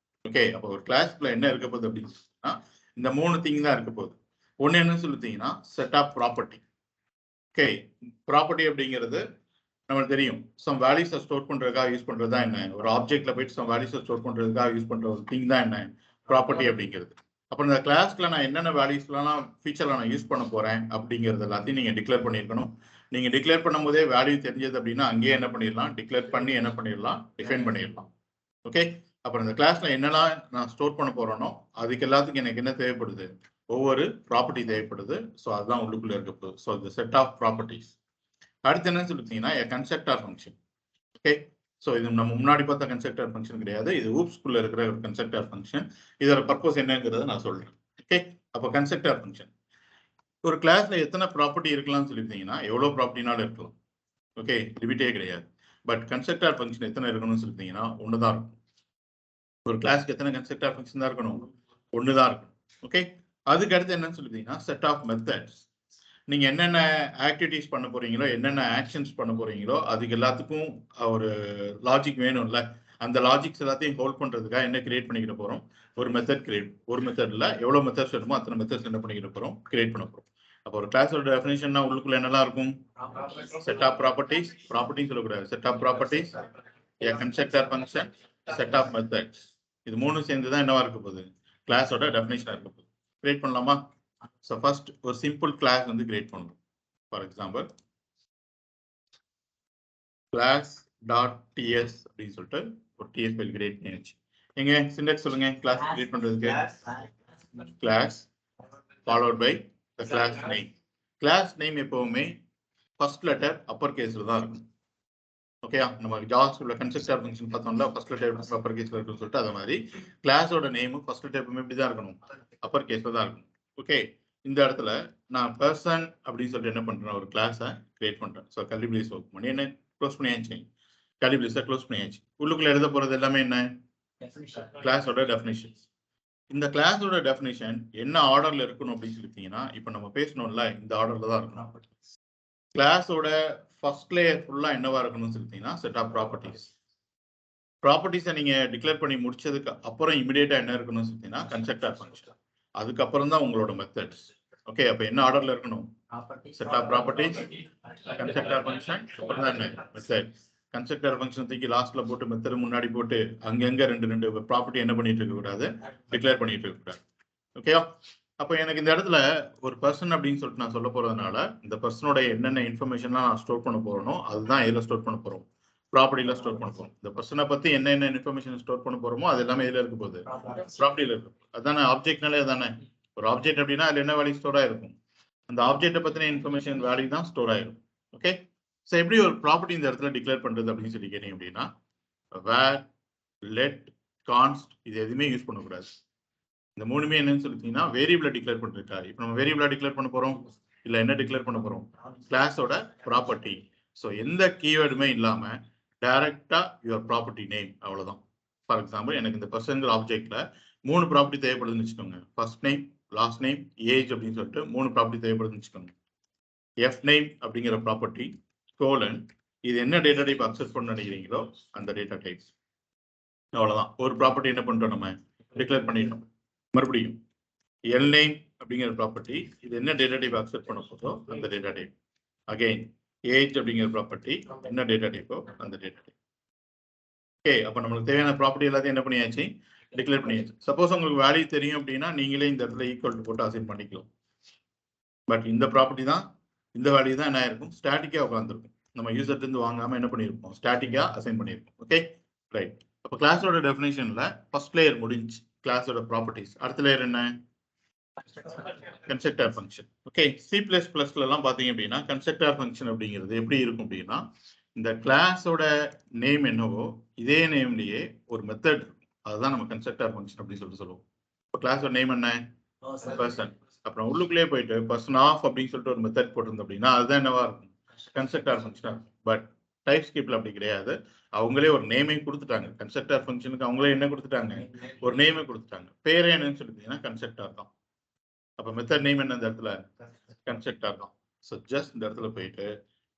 A: ஓகே, அப்போ ஒரு கிளாஸ்க்குள்ள என்ன இருக்க போகுது அப்படின்னு சொன்னா இந்த 3 திங் தான் இருக்க போகுது. ஒன்னு என்னன்னு சொல்லிட்டீங்கன்னா set of property. Okay, property அப்படிங்கிறது நமக்கு தெரியும், சம் வேல்யூஸை ஸ்டோர் பண்றதுக்காக யூஸ் பண்றது தான் என்ன, ஒரு ஆப்ஜெக்ட்ல போயிட்டு சம் வேல்யூஸை ஸ்டோர் பண்றதுக்காக யூஸ் பண்ற ஒரு திங் தான் என்ன ப்ராப்பர்ட்டி அப்படிங்கிறது. அப்போ இந்த கிளாஸ்ல நான் என்னென்ன வேல்யூஸ்லாம் ஃபீச்சர்ல நான் யூஸ் பண்ண போறேன் அப்படிங்கிறது எல்லாத்தையும் நீங்க டிக்ளேர் பண்ணியிருக்கணும். நீங்க டிக்ளேர் பண்ணும்போதே வேல்யூ தெரிஞ்சது அப்படின்னா அங்கேயே என்ன பண்ணிடலாம்? டிக்ளேர் பண்ணி என்ன பண்ணிடலாம்? டிஃபைன் பண்ணிடலாம். ஓகே, அப்புறம் இந்த கிளாஸ்ல என்னெல்லாம் நான் ஸ்டோர் பண்ண போறேனோ அதுக்கு எல்லாத்துக்கும் எனக்கு என்ன தேவைப்படுது? ஒவ்வொரு ப்ராப்பர்ட்டி தேவைப்படுது. ஸோ அதுதான் உள்ளுக்குள்ள இருக்க போகுது. ஸோ இந்த செட் ஆஃப் ப்ராப்பர்ட்டிஸ். அடுத்து என்னன்னு சொல்லிட்டீங்கன்னா கன்ஸ்ட்ரக்டர் ஃபங்க்ஷன். ஓகே, ஸோ இது நம்ம முன்னாடி பார்த்த கன்ஸ்ட்ரக்டர் ஃபங்க்ஷன் கிடையாது, இது ஊப்ஸ்குள்ள இருக்கிற ஒரு கன்ஸ்ட்ரக்டர் ஃபங்க்ஷன். இதோட பர்பஸ் என்னங்கிறத நான் சொல்றேன். ஓகே, அப்போ கன்ஸ்ட்ரக்டர் ஃபங்க்ஷன் ஒரு கிளாஸ்ல எத்தனை ப்ராப்பர்ட்டி இருக்கலாம்னு சொல்லிட்டீங்கன்னா எவ்வளவு ப்ராப்பர்ட்டினாலும் இருக்கலாம். ஓகே, லிமிட்டே கிடையாது. பட் கன்ஸ்ட்ரக்டர் ஃபங்க்ஷன் எத்தனை இருக்கணும்னு சொல்லிட்டீங்கன்னா ஒன்று தான் இருக்கும். ஒரு கிளாஸ்க்கு எத்தனை கன்ஸ்ட்ரக்டர் ஃபங்க்ஷன் தான் இருக்கணும்? ஒன்று தான் இருக்கணும். ஓகே, அதுக்கு அடுத்து என்னன்னு சொல்லிட்டீங்கன்னா செட் ஆஃப் மெத்தட்ஸ். நீங்க என்னென்ன ஆக்டிவிட்டிஸ் பண்ண போறீங்களோ, என்னென்ன ஆக்ஷன்ஸ் பண்ண போறீங்களோ அதுக்கு எல்லாத்துக்கும் ஒரு லாஜிக் வேணும்ல. அந்த லாஜிக்ஸ் எல்லாத்தையும் ஹோல்ட் பண்றதுக்காக என்ன கிரியேட் பண்ணிக்கிற போறோம்? ஒரு மெத்தட் கிரியேட். ஒரு மெத்தட்ல எவ்வளவு மெத்தட்ஸ் வேணுமோ அத்தனை மெத்தட்ஸ் என்ன பண்ணிக்கிற போறோம்? கிரியேட் பண்ண போறோம். அப்போ ஒரு கிளாஸோட டெஃபினேஷன்னா உள்ளுக்குள்ள என்னெல்லாம் இருக்கும்? செட் ஆஃப் ப்ராப்பர்ட்டிஸ், ப்ராப்பர்ட்டிஸ் சொல்லக்கூடாது, set of properties, a constructor function, set of methods. இது மூணும் சேர்ந்து தான் என்னவா இருக்க போகுது? கிளாஸோட டெஃபினேஷனா இருக்க போகுது. கிரியேட் பண்ணலாமா? ஸோ ஃபர்ஸ்ட் ஒரு சிம்பிள் கிளாஸ் வந்து கிரியேட் பண்ணுவோம். For example class dot TS அப்படின்னு சொல்லிட்டு ஒரு டிஎஸ் ஃபைல் கிரியேட் பண்ணியாச்சு. எங்க சின்டெக்ஸ் சொல்லுங்க கிளாஸ் கிரியேட் பண்றதுக்கு? Class followed by the class name. Class name எப்பவுமே ஃபர்ஸ்ட் லெட்டர் அப்பர் கேஸ்ல தான் இருக்கும். ஓகேயா? நம்ம ஜாவாஸ்கிரிப்ட்ல கன்ஸ்ட்ரக்டர் ஃபங்க்ஷன் பார்த்தோம்ல, ஃபர்ஸ்ட் லெட்டர் அப்பர் கேஸ்ல இருக்குன்னு சொல்லிட்டு அது மாதிரி கிளாஸோட நேம் ஃபர்ஸ்ட் லெட்டர் எப்பவுமே இப்படி தான் இருக்கணும், அப்பர் கேஸ்ல தான் இருக்கணும். ஓகே, இந்த இடத்துல நான் பர்சன் அப்படின்னு சொல்லிட்டு என்ன பண்றேன், ஒரு கிளாஸை கிரியேட் பண்றேன். ஸோ கலிபிலிஸ் ஒர்க் பண்ணி என்ன க்ளோஸ் பண்ணியாச்சு, கலிபிலிஸை க்ளோஸ் பண்ணியாச்சு. உள்ளுக்குள்ள எழுத போறது எல்லாமே என்ன, கிளாஸோட டெஃபினிஷன்ஸ். இந்த கிளாஸோட டெஃபினிஷன் என்ன ஆர்டர்ல இருக்கணும் அப்படின்னு சொல்லிட்டீங்கன்னா, இப்போ நம்ம பேசணும்ல இந்த ஆர்டர்ல தான் இருக்கணும். கிளாஸோட ஃபர்ஸ்ட் லேயர் ஃபுல்லா என்னவா இருக்கணும்னு சொல்லிட்டீங்கன்னா செட் ஆஃப் ப்ராப்பர்ட்டிஸ். ப்ராப்பர்ட்டிஸை நீங்க டிக்ளேர் பண்ணி முடிச்சதுக்கு அப்புறம் இமிடியேட்டா என்ன இருக்கணும்னு சொல்லிட்டீங்கன்னா கன்ஸ்ட்ரக்டர் ஃபங்க்ஷன். அதுக்கப்புறம் தான் உங்களோட மெத்தட்ஸ். ஓகே, அப்ப என்ன ஆர்டர்ல இருக்கணும், set of properties, constructor function, அப்புறம் தான் என்ன மெத்தட். கன்ஸ்ட்ரக்டர் ஃபங்க்ஷன் தூக்கி லாஸ்ட்ல போட்டு மெத்தட் முன்னாடி போட்டு அங்கங்க ரெண்டு ப்ராப்பர்ட்டி என்ன பண்ணிட்டு இருக்க கூடாது, டிக்ளேர் பண்ணிட்டு இருக்க கூடாது. ஓகேவா? அப்போ எனக்கு இந்த இடத்துல ஒரு பர்சன் அப்படின்னு சொல்லிட்டு நான் சொல்ல போறதுனால இந்த பர்சனோட என்னென்ன இன்ஃபர்மேஷன்லாம் நான் ஸ்டோர் பண்ண போறேனோ அதுதான் எதில் ஸ்டோர் பண்ண போறோம், ப்ராப்பர்ட்டியில ஸ்டோர் பண்ண போறோம். இந்த பர்சனை பத்தி என்னென்ன இன்ஃபர்மேஷன் ஸ்டோர் பண்ண போறோமோ அது எல்லாமே எதுல இருக்க போகுது, ப்ராப்பர்ட்டியில இருக்கும். அதானே ஆப்ஜெக்ட்னாலே அதானே. ஒரு ஆப்ஜெக்ட் அப்படின்னா அதுல என்ன வேல்யூ ஸ்டோர் ஆயிருக்கும், அந்த ஆப்ஜெக்ட்டை பத்தின இன்ஃபர்மேஷன் வேல்யூ தான் ஸ்டோர் ஆயிருக்கும். ஓகே, ஸோ எப்படி ஒரு ப்ராப்பர்ட்டி இந்த இடத்துல டிக்ளேர் பண்றது அப்படின்னு சொல்லி கேட்டீங்க அப்படின்னா, வேர், லெட், கான்ஸ்ட் இது எதுவுமே யூஸ் பண்ணக்கூடாது. இந்த மூணுமே என்னன்னு சொல்லிட்டீங்கன்னா வேரியபிளை டிக்ளேர் பண்ணிருக்கா. இப்போ நம்ம வேரியபிளா டிக்ளேர் பண்ண போறோம், இல்ல என்ன டிக்ளேர் பண்ண போறோம், கிளாஸோட ப்ராப்பர்ட்டி. ஸோ எந்த கீவேர்டுமே இல்லாம டைரக்டா யுவர் ப்ராப்பர்ட்டி நேம், அவ்வளவுதான். ஃபார் எக்ஸாம்பிள் எனக்கு இந்த பர்சன்ங்கிற ஆப்ஜெக்ட்ல 3 ப்ராப்பர்ட்டி தேவைப்படுதுன்னு வச்சுக்கோங்க. First name, last name, age அப்படின்னு சொல்லிட்டு 3 ப்ராப்பர்ட்டி தேவைப்படுதுன்னு வச்சுக்கோங்க. எஃப் நேம் அப்படிங்கிற ப்ராப்பர்ட்டி, கோலன், இது என்ன டேட்டா டைப் அக்சஸ் பண்ண நினைக்கிறீங்களோ அந்த டேட்டா டைப். அவ்வளவுதான். ஒரு ப்ராப்பர்ட்டி என்ன பண்ணிட்டோம், நம்ம டிக்ளேர் பண்ணிட்டோம். மறுபடியும் எல் நேம் அப்படிங்கிற ப்ராப்பர்ட்டி, இது என்ன டேட்டா டைப் அக்செப்ட் பண்ண போதோ அந்த டேட்டா டைப். அகைன் ஏஜ் அப்படிங்கிற ப்ராப்பர்ட்டி, என்ன டேட்டா டைப்போ அந்த டேட்டா டைப். ஓகே, அப்போ நம்மளுக்கு தேவையான ப்ராப்பர்ட்டி எல்லாத்தையும் என்ன பண்ணியாச்சு, டிக்ளேர் பண்ணியாச்சு. சப்போஸ் உங்களுக்கு வேல்யூ தெரியும் அப்படின்னா நீங்களே இந்த இடத்துல ஈக்குவல் டு போட்டு அசைன் பண்ணிக்கலாம். பட் இந்த ப்ராப்பர்ட்டி தான், இந்த வேல்யூ தான் என்ன இருக்கும், ஸ்டாட்டிக்கா உட்காந்துருக்கும். நம்ம யூசர்ல இருந்து வாங்காம என்ன பண்ணியிருப்போம், ஸ்டாட்டிக்கா அசைன் பண்ணியிருப்போம். Okay right. அப்போ கிளாஸோட டெஃபினேஷன்ல ஃபர்ஸ்ட் லேயர் முடிஞ்சு, கிளாஸோட ப்ராப்பர்ட்டிஸ். அடுத்த லேயர் என்ன, கன்ஸ்ட்ரக்டர் ஃபங்க்ஷன். ஓகே, C++ல எல்லாம் பாத்தீங்க அப்படின்னா கன்ஸ்ட்ரக்டர் ஃபங்க்ஷன் அப்படிங்கிறது எப்படி இருக்கும் அப்படின்னா, இந்த கிளாஸோட நேம் என்னவோ இதே நேம்லயே ஒரு மெத்தட் இருக்கும். அதுதான் நம்ம கன்ஸ்ட்ரக்டர் ஃபங்க்ஷன் அப்படின்னு சொல்லுவோம். இப்போ கிளாஸோட நேம் என்ன, பர்சன். அப்புறம் உள்ளுக்குள்ளே போயிட்டு பர்சன் ஆஃப் அப்படின்னு சொல்லிட்டு ஒரு மெத்தட் போட்டிருந்தோம் அப்படின்னா அதுதான் என்னவா இருக்கும், கன்ஸ்ட்ரக்டர் ஃபங்க்ஷன். பட் டைப் ஸ்கிரிப்ட்ல அப்படி கிடையாது. அவங்களே ஒரு நேமே கொடுத்துட்டாங்க கன்ஸ்ட்ரக்டர் ஃபங்க்ஷனுக்கு. அவங்களே என்ன கொடுத்துட்டாங்க, ஒரு நேமே கொடுத்துட்டாங்க. பேரே என்னன்னு சொல்லிட்டீங்கன்னா கன்ஸ்ட்ரக்டர் தான். அப்ப மெத்தட் நேம் என்ன இந்த இடத்துல, கன்ஸ்ட்ரக்டர் தான். ஸோ ஜஸ்ட் இந்த இடத்துல போயிட்டு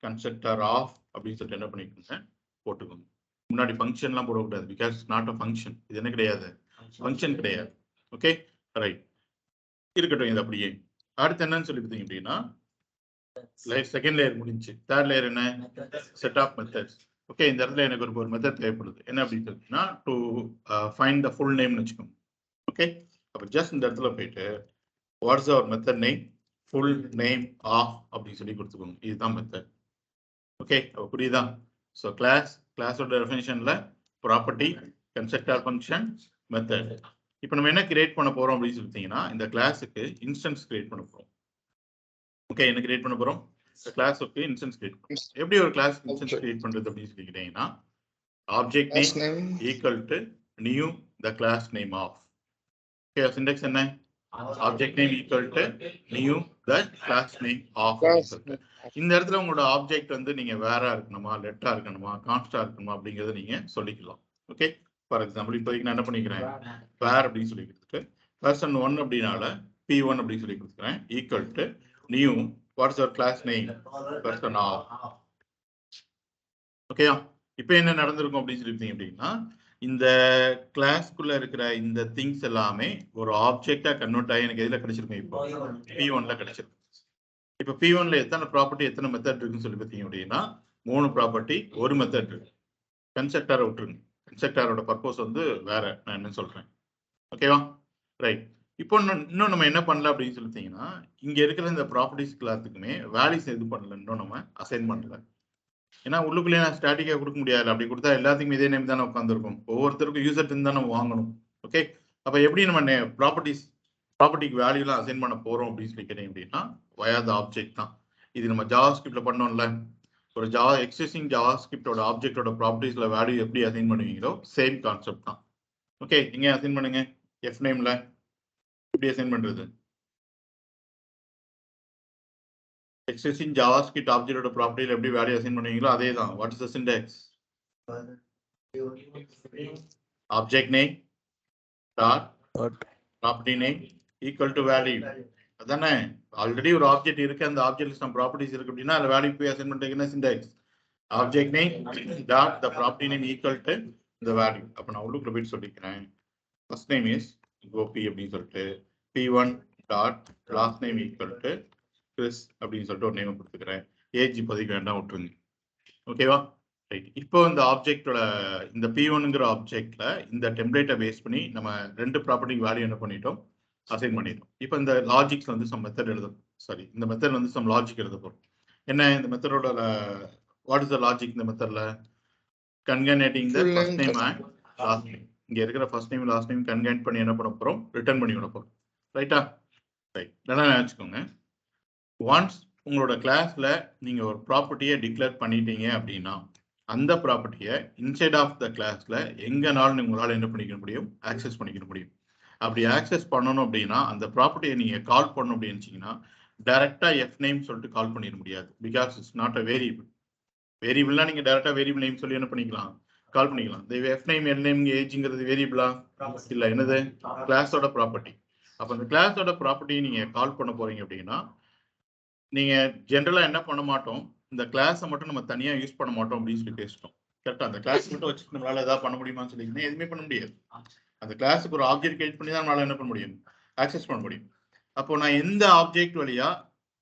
A: கன்ஸ்ட்ரக்டர் ஆஃப் அப்படின்னு சொல்லிட்டு என்ன பண்ணிக்கோங்க, போட்டுக்கோங்க. முன்னாடி ஃபங்க்ஷன்லாம் போடக்கூடாது, பிகாஸ் நாட் அ ஃபங்க்ஷன். இது என்ன கிடையாது, ஃபங்க்ஷன் கிடையாது. ஓகே ரைட், இருக்கட்டும் இது அப்படியே. அடுத்து என்னன்னு சொல்லி பார்த்தீங்க அப்படின்னா, செகண்ட் லேயர் முடிஞ்சு. தேர்ட் லேயர் என்ன, செட் ஆஃப் மெத்தட்ஸ். ஓகே, இந்த இடத்துல எனக்கு ஒரு மெத்தட் தேவைப்படுது. என்ன அப்படின்னு சொல்லிட்டீங்கன்னா டு ஃபைண்ட் த ஃபுல் நேம்னு வச்சுக்கோங்க. ஓகே, அப்போ ஜஸ்ட் இந்த இடத்துல போயிட்டு what's our method name, full name of அப்படின்னு சொல்லி கொடுத்துக்கோங்க. இதுதான் மெத்தட். ஓகே, அப்போ புரியுதா? ஸோ கிளாஸோட டெஃபினிஷன்ல ப்ராப்பர்ட்டி, கன்ஸ்ட்ரக்டர் ஃபங்க்ஷன், மெத்தட். இப்போ நம்ம என்ன கிரியேட் பண்ண போறோம் அப்படின்னு சொல்லிட்டீங்கன்னா, இந்த கிளாஸுக்கு இன்ஸ்டன்ஸ் கிரியேட் பண்ண போறோம். ஓகே, என்ன கிரியேட் பண்ண போறோம், கிளாஸுக்கு இன்ஸ்டன்ஸ் கிரியேட் பண்ணுறோம். எப்படி ஒரு கிளாஸ் இன்ஸ்டன்ஸ் கிரியேட் பண்றது அப்படின்னு சொல்லிக்கிட்டீங்கன்னா, object name equal to new the class name of. Okay, syntax என்ன, object name equal to new the class name of. இந்த இடத்துல உங்களோட ஆப்ஜெக்ட் வந்து நீங்க வேரா இருக்கணுமா, லெட்டா இருக்கணுமா, கான்ஸ்டா இருக்கணுமா அப்படிங்கறத நீங்க சொல்லிக்கலாம். ஓகே, ஃபார் எக்ஸாம்பிள் இப்போதைக்கு நான் என்ன பண்ணிக்கிறேன், வேர் அப்படின்னு சொல்லி கொடுத்துட்டு பர்சன் 1 அப்படின்னால P1 அப்படின்னு சொல்லி கொடுத்துக்கிறேன், equal to new what's your class name, person of. ஓகேயா? இப்போ என்ன நடந்திருக்கும் அப்படின்னு சொல்லிட்டீங்க அப்படின்னா, இந்த கிளாஸ்க்குள்ள இருக்கிற இந்த திங்ஸ் எல்லாமே ஒரு ஆப்ஜெக்டா கன்வெர்ட் ஆகி எனக்கு எதுல கிடைச்சிருக்கும், இப்போ P1ல கிடைச்சிருக்கும். இப்போ P1ல எத்தனை ப்ராப்பர்ட்டி, எத்தனை மெத்தட் இருக்குன்னு சொல்லி பார்த்தீங்க அப்படின்னா 3 ப்ராப்பர்ட்டி, ஒரு மெத்தட் இருக்கு. கன்ஸ்ட்ரக்டரை விட்டுருங்க, கன்ஸ்ட்ரக்டரோட பர்பஸ் வந்து வேற, நான் என்ன சொல்றேன். ஓகேவா ரைட். இப்போ இன்னும் நம்ம என்ன பண்ணல அப்படின்னு சொல்லிட்டீங்கன்னா, இங்க இருக்கிற இந்த ப்ராப்பர்ட்டிஸ் எல்லாத்துக்குமே வேல்யூஸ் எது பண்ணல, இன்னும் நம்ம அசைன் பண்ணல. ஏன்னா உள்ளுக்குள்ளே நான் ஸ்டாட்டிக்கா கொடுக்க முடியாது. அப்படி கொடுத்தா எல்லாத்துக்கும் இதே நேம் தானே உட்காந்துருக்கும். ஒவ்வொருத்தருக்கும் யூசர் தான் நம்ம வாங்கணும். ஓகே, அப்ப எப்படி நம்ம ப்ராப்பர்ட்டிக்கு வேல்யூலாம் அசைன் பண்ண போறோம் அப்படின்னு சொல்லி கேட்டீங்க அப்படின்னா, வயா த ஆப்ஜெக்ட் தான். இது நம்ம ஜாவா ஸ்கிரிப்ட்ல பண்ணோம்ல, ஒரு எக்ஸிஸ்டிங் ஜாவாஸ்கிரிப்டோட ஆப்ஜெக்டோட ப்ராப்பர்ட்டிஸ்ல வேல்யூ எப்படி அசைன் பண்ணுவீங்களோ சேம் கான்செப்ட் தான். ஓகே, இங்க அசைன் பண்ணுங்க. எஃப் நேம்ல எப்படி அசைன் பண்றது? எக்ஸிஸ்டிங் ஜாவாஸ்கிரிப்ட் ஆப்ஜெக்டோட ப்ராப்பர்ட்டில எப்படி வேல்யூ அசைன் பண்ணுவீங்களோ அதே தான். What is the syntax? Object name dot property name equal to value. அதானே? ஆல்ரெடி ஒரு ஆப்ஜெக்ட் இருக்கு, அந்த ஆப்ஜெக்ட்ல சம் ப்ராப்பர்ட்டிஸ் இருக்கு அப்படின்னா அந்த வேல்யூ போய் அசைன் பண்றீங்கன்னா syntax object name dot the property name equal to the value. அப்ப நான் உள்ளுக்குள்ள போய் சொல்லிக்கிறேன். ஃபர்ஸ்ட் நேம் இஸ் கோபி அப்படின்னு சொல்லிட்டு p1 dot last name equal to Chris அப்படின்னு சொல்லிட்டு ஒரு நேம் கொடுத்துக்கிறேன். ஏஜ் இப்போதைக்கு வேண்டாம், விட்டுருங்க. ஓகேவா? ரைட். இப்போ இந்த ஆப்ஜெக்டோட இந்த p1ங்கிற ஆப்ஜெக்ட்ல இந்த டெம்ப்ளேட்டை பேஸ் பண்ணி நம்ம ரெண்டு ப்ராப்பர்ட்டி வேல்யூ என்ன பண்ணிட்டோம்? அசைன் பண்ணிட்டோம். இப்போ இந்த லாஜிக்ஸ் வந்து சம் மெத்தட் எழுதும். சாரி, இந்த மெத்தட் வந்து சம் லாஜிக் எழுத போறோம். என்ன இந்த மெத்தடோட வாட் இஸ் த லாஜிக்? இந்த மெத்தட்ல concatenating the first name and last name. இங்க இருக்கிற first name last name concat பண்ணி என்ன பண்ண போறோம்? ரிட்டர்ன் பண்ணி விட போறோம். ரைட்டா? ரைட். நல்லா நினைச்சுக்கோங்க. ஒன்ஸ் உங்களோட கிளாஸ்ல நீங்க ஒரு ப்ராப்பர்ட்டியை டிக்ளேர் பண்ணிட்டீங்க அப்படின்னா அந்த ப்ராப்பர்ட்டியை இன்சைட் ஆஃப் த கிளாஸ்ல எங்கனாலும் உங்களால் என்ன பண்ணிக்க முடியும்? ஆக்சஸ் பண்ணிக்க முடியும். அப்படி ஆக்சஸ் பண்ணணும் அப்படின்னா அந்த ப்ராப்பர்ட்டியை நீங்க கால் பண்ணணும் அப்படின்னா டைரக்டா எஃப் நேம் சொல்லிட்டு கால் பண்ணிட முடியாது. Because it's not a variable. வேரியபிள்னா நீங்க டைரக்டா வேரியபிள் நேம் சொல்லி என்ன பண்ணிக்கலாம்? கால் பண்ணிக்கலாம். இந்த எஃப் நேம் எல் நேம் ஏஜ்ங்கிறது வேரியபிளா? இல்ல, என்னது? கிளாஸோட ப்ராப்பர்ட்டி. அப்ப அந்த கிளாஸோட ப்ராப்பர்ட்டியை நீங்க கால் பண்ண போறீங்க அப்படின்னா நீங்க ஜென்ரலா என்ன பண்ண மாட்டோம், இந்த கிளாஸை மட்டும் நம்ம தனியா யூஸ் பண்ண மாட்டோம் அப்படின்னு சொல்லி பேசிட்டோம். கரெக்டா? அந்த கிளாஸ் மட்டும் வச்சு நம்மளால ஏதாவது பண்ண முடியுமான்னு சொல்லிங்கன்னா எதுவுமே பண்ண முடியாது. அந்த கிளாஸுக்கு ஒரு ஆப்ஜெக்ட் கிரியேட் பண்ணி தான் நம்மளால என்ன பண்ண முடியும்? ஆக்சஸ் பண்ண முடியும். அப்போ நான் எந்த ஆப்ஜெக்ட் வழியா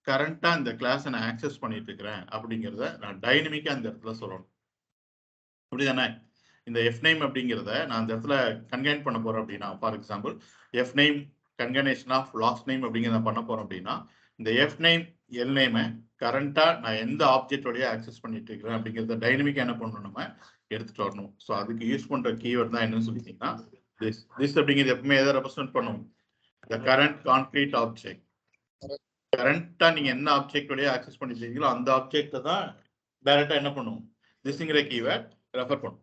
A: கரண்டா இந்த கிளாஸை நான் ஆக்சஸ் பண்ணிட்டு இருக்கிறேன் அப்படிங்கிறத நான் டைனமிக்கா அந்த இடத்துல சொல்லணும். அப்படிதானே? இந்த எஃப் நேம் அப்படிங்கிறத நான் அந்த இடத்துல கன்கைன் பண்ண போறேன் அப்படின்னா, for example F name concatenation of last name அப்படிங்கிறத பண்ண போறோம் அப்படின்னா இந்த எஃப் நேம் எல் நேமை கரண்டா நான் எந்த ஆப்ஜெக்ட் வழியா ஆக்சஸ் பண்ணிட்டு இருக்கிறேன் அப்படிங்கிறத டைனமிக்கா என்ன பண்ணணும்? நம்ம எடுத்துட்டு வரணும். ஸோ அதுக்கு யூஸ் பண்ற கீவேர்ட் தான் என்னன்னு சொல்லிட்டீங்கன்னா this அப்படிங்கிறது எப்பவுமே எதை ரெப்ரசென்ட் பண்ணும்? the current concrete object. கரண்டா நீங்க என்ன ஆப்ஜெக்ட் வழியா ஆக்சஸ் பண்ணிட்டீங்களோ அந்த ஆப்ஜெக்ட் தான் டைரக்டா என்ன பண்ணும்? திஸ்ங்கிற கீவேர்ட் ரெஃபர் பண்ணும்.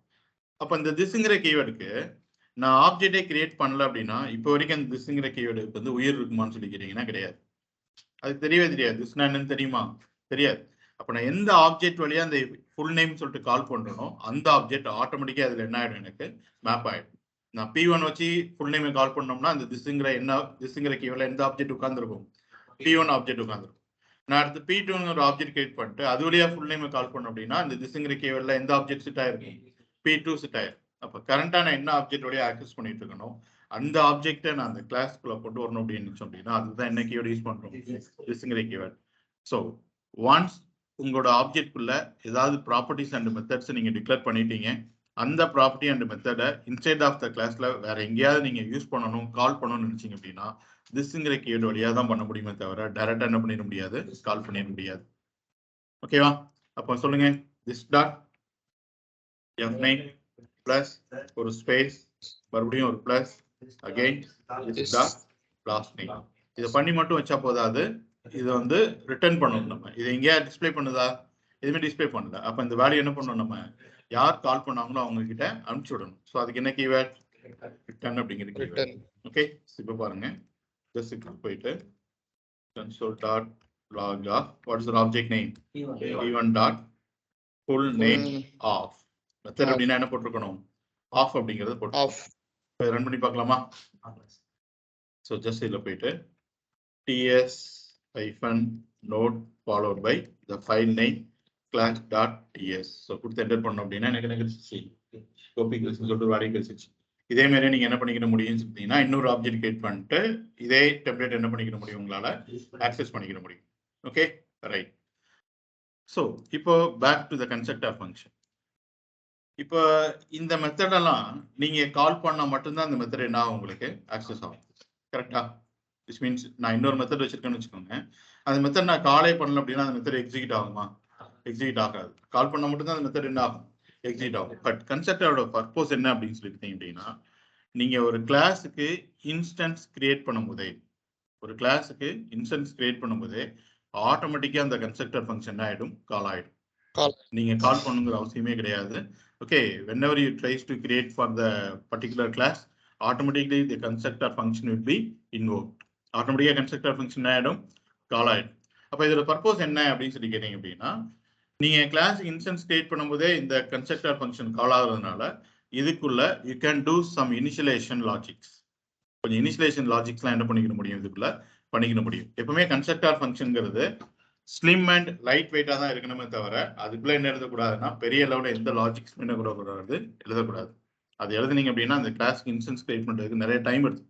A: அப்ப இந்த திஸ்ங்கிற கீவேர்டுக்கு நான் ஆப்ஜெக்டே கிரியேட் பண்ணல அப்படின்னா இப்போ வரைக்கும் அந்த திஸ்ங்கிற கீவேர்டுக்கு வந்து உயிர் இருக்குமான்னு சொல்லி கேட்டீங்கன்னா கிடையாது. அது தெரியவே தெரியாது. திஸ்னா என்னன்னு தெரியுமா? தெரியாது. அப்ப நான் எந்த ஆப்ஜெக்ட் வழியா அந்த ஃபுல் நேம் சொல்லிட்டு கால் பண்றேனோ அந்த ஆப்ஜெக்ட் ஆட்டோமேட்டிக்கா அதுல என்ன ஆயிடும்? எனக்கு மேப் ஆயிடும். நான் p1 வச்சு ஃபுல் நேம் கால் பண்ணோம்னா அந்த திஸ்ங்கிற கீவேர்ட்ல எந்த ஆப்ஜெக்ட் உட்கார்ந்துருக்கும்? p1 object உட்கார்ந்துருக்கும். நான் அடுத்து p2 ஒரு ஆப்ஜெக்ட் கிரியேட் பண்ணிட்டு அது வழியா ஃபுல் நேம் கால் பண்ணோம் அப்படின்னா அந்த திஸ்ங்கிற கீவேர்ட்ல எந்த ஆப்ஜெக்ட் செட் ஆயிருக்கும்? p2 செட் ஆயிருக்கும். அப்ப கரண்டா நான் என்ன ஆப்ஜெக்ட் வழியா ஆக்சஸ் பண்ணிட்டு இருக்கணும் அந்த ஆப்ஜெக்ட்டை நான் அந்த கிளாஸ்க்குள்ள கொண்டு வரணும் அப்படின்னு சொன்னீங்கன்னா அதுதான் என்ன கீவேர்ட் யூஸ் பண்றோம்? திஸ்ங்கிற கீவேர்ட். ஸோ ஒன்ஸ் உங்களோட ஆப்ஜெக்ட்குள்ள ஏதாவது ப்ராப்பர்ட்டிஸ் அண்ட் மெத்தட்ஸ் நீங்க டிக்ளேர் பண்ணிட்டீங்க, அந்த ப்ராப்பர்ட்டி அண்ட் மெத்தடை இன்சைட் ஆஃப் த கிளாஸ்ல வேற எங்கேயாவது நீங்க யூஸ் பண்ணணும், கால் பண்ணணும்னு நினைச்சீங்க அப்படின்னா திஸ்ங்கிற கீவேர்ட் வழியா தான் பண்ண முடியுமே தவிர டைரக்டா என்ன பண்ணிட முடியாது? கால் பண்ணிட முடியாது. ஓகேவா? அப்போ சொல்லுங்க. This dot F name plus ஒரு ஸ்பேஸ் மறுபடியும் ஒரு plus again this dot last name. இதை பண்ணி மட்டும் வச்சா போதாது, இதை வந்து ரிட்டர்ன் பண்ணணும். நம்ம இதை எங்கேயா டிஸ்பிளே பண்ணுதா? எதுவுமே டிஸ்பிளே பண்ணல. அப்ப இந்த வேல்யூ என்ன பண்ணணும்? நம்ம யார் கால் பண்ணாங்களோ அவங்க கிட்ட அனுப்பிச்சு விடணும். ஸோ அதுக்கு என்ன கீவேர்ட்? ரிட்டர்ன் அப்படிங்கிற கீவேர்ட். ஓகே, இப்போ பாருங்க. ஜஸ்ட் போயிட்டு console dot log of what is the object name? p1 dot full name of method அப்படின்னா என்ன போட்டுருக்கணும்? ஆஃப் அப்படிங்கறது போட்டு ரன் பண்ணி பார்க்கலாமா? ஸோ ஜஸ்ட் இதில் போயிட்டு ts hyphen node followed by the file name class.ts. So கொடுத்து என்டர் பண்ணோம் அப்படின்னா எனக்கு கோபி சொல்லிட்டு வாடி கிடைச்சிச்சு. இதே மாதிரி நீங்க என்ன பண்ணிக்கிற முடியும்னு சொல்லிட்டீங்கன்னா இன்னொரு ஆப்ஜெக்ட் கிரியேட் பண்ணிட்டு இதே டெம்ப்ளேட் என்ன பண்ணிக்கிற முடியும்? உங்களால ஆக்சஸ் பண்ணிக்கிற முடியும். Okay, right. ஸோ இப்போ back to the constructor function. இப்போ இந்த மெத்தடெல்லாம் நீங்க கால் பண்ணா மட்டும்தான் அந்த மெத்தட் என்ன உங்களுக்கு ஆக்சஸ் ஆகும். கரெக்டா? விச் மீன்ஸ் நான் இன்னொரு மெத்தட் வச்சிருக்கேன்னு வச்சுக்கோங்க, அந்த மெத்தட் நான் காலே பண்ணல அப்படின்னா அந்த மெத்தட் எக்ஸிக்யூட் ஆகுமா? எக்ஸிக்யூட் ஆகாது. கால் பண்ண மட்டும் தான் அந்த மெத்தட் என்ன ஆகும்? எக்ஸிக்யூட் ஆகும். பட் கன்ஸ்ட்ரக்டரோட பர்பஸ் என்ன அப்படின்னு சொல்லிட்டீங்க அப்படின்னா நீங்க ஒரு கிளாஸுக்கு இன்ஸ்டன்ஸ் கிரியேட் பண்ணும்போதே ஆட்டோமேட்டிக்கா அந்த கன்ஸ்ட்ரக்டர் ஃபங்க்ஷன் ஆயிடும், கால் ஆயிடும். நீங்க கால் பண்ணுங்கிற அவசியமே கிடையாது. Okay, whenever you tries to create for the particular class, automatically the constructor function will be invoked. ஆட்டோமேட்டிக்கா கன்ஸ்ட்ரக்டர் ஃபங்க்ஷன் ஆயிடும், கால் ஆயிடும். அப்ப இதோட பர்பஸ் என்ன அப்படின்னு சொல்லி கேட்டீங்க அப்படின்னா, நீங்க கிளாஸ் இன்ஸ்டன்ஸ் கிரியேட் பண்ணும்போதே இந்த கன்ஸ்ட்ரக்டர் ஃபங்க்ஷன் கால் ஆகுறதுனால இதுக்குள்ள you can do some initialisation logics. கொஞ்சம் இனிஷியலேஷன் லாஜிக்ஸ்லாம் என்ன பண்ணிக்க முடியும், இதுக்குள்ள பண்ணிக்க முடியும். எப்பவுமே கன்ஸ்ட்ரக்டர் ஃபங்க்ஷன்ங்கிறது ஸ்லிம் அண்ட் லைட் வெயிட்டா தான் இருக்கணுமே தவிர அதுக்குள்ள என்ன எழுதக்கூடாதுன்னா பெரிய லெவலில் எந்த லாஜிக்ஸ் என்ன கூடாது, எழுதக்கூடாது. அது எழுதுனீங்க அப்படின்னா அந்த கிளாஸ்க்கு இன்ஸ்டன்ஸ் கிரியேட் பண்றதுக்கு நிறைய டைம் எடுத்து.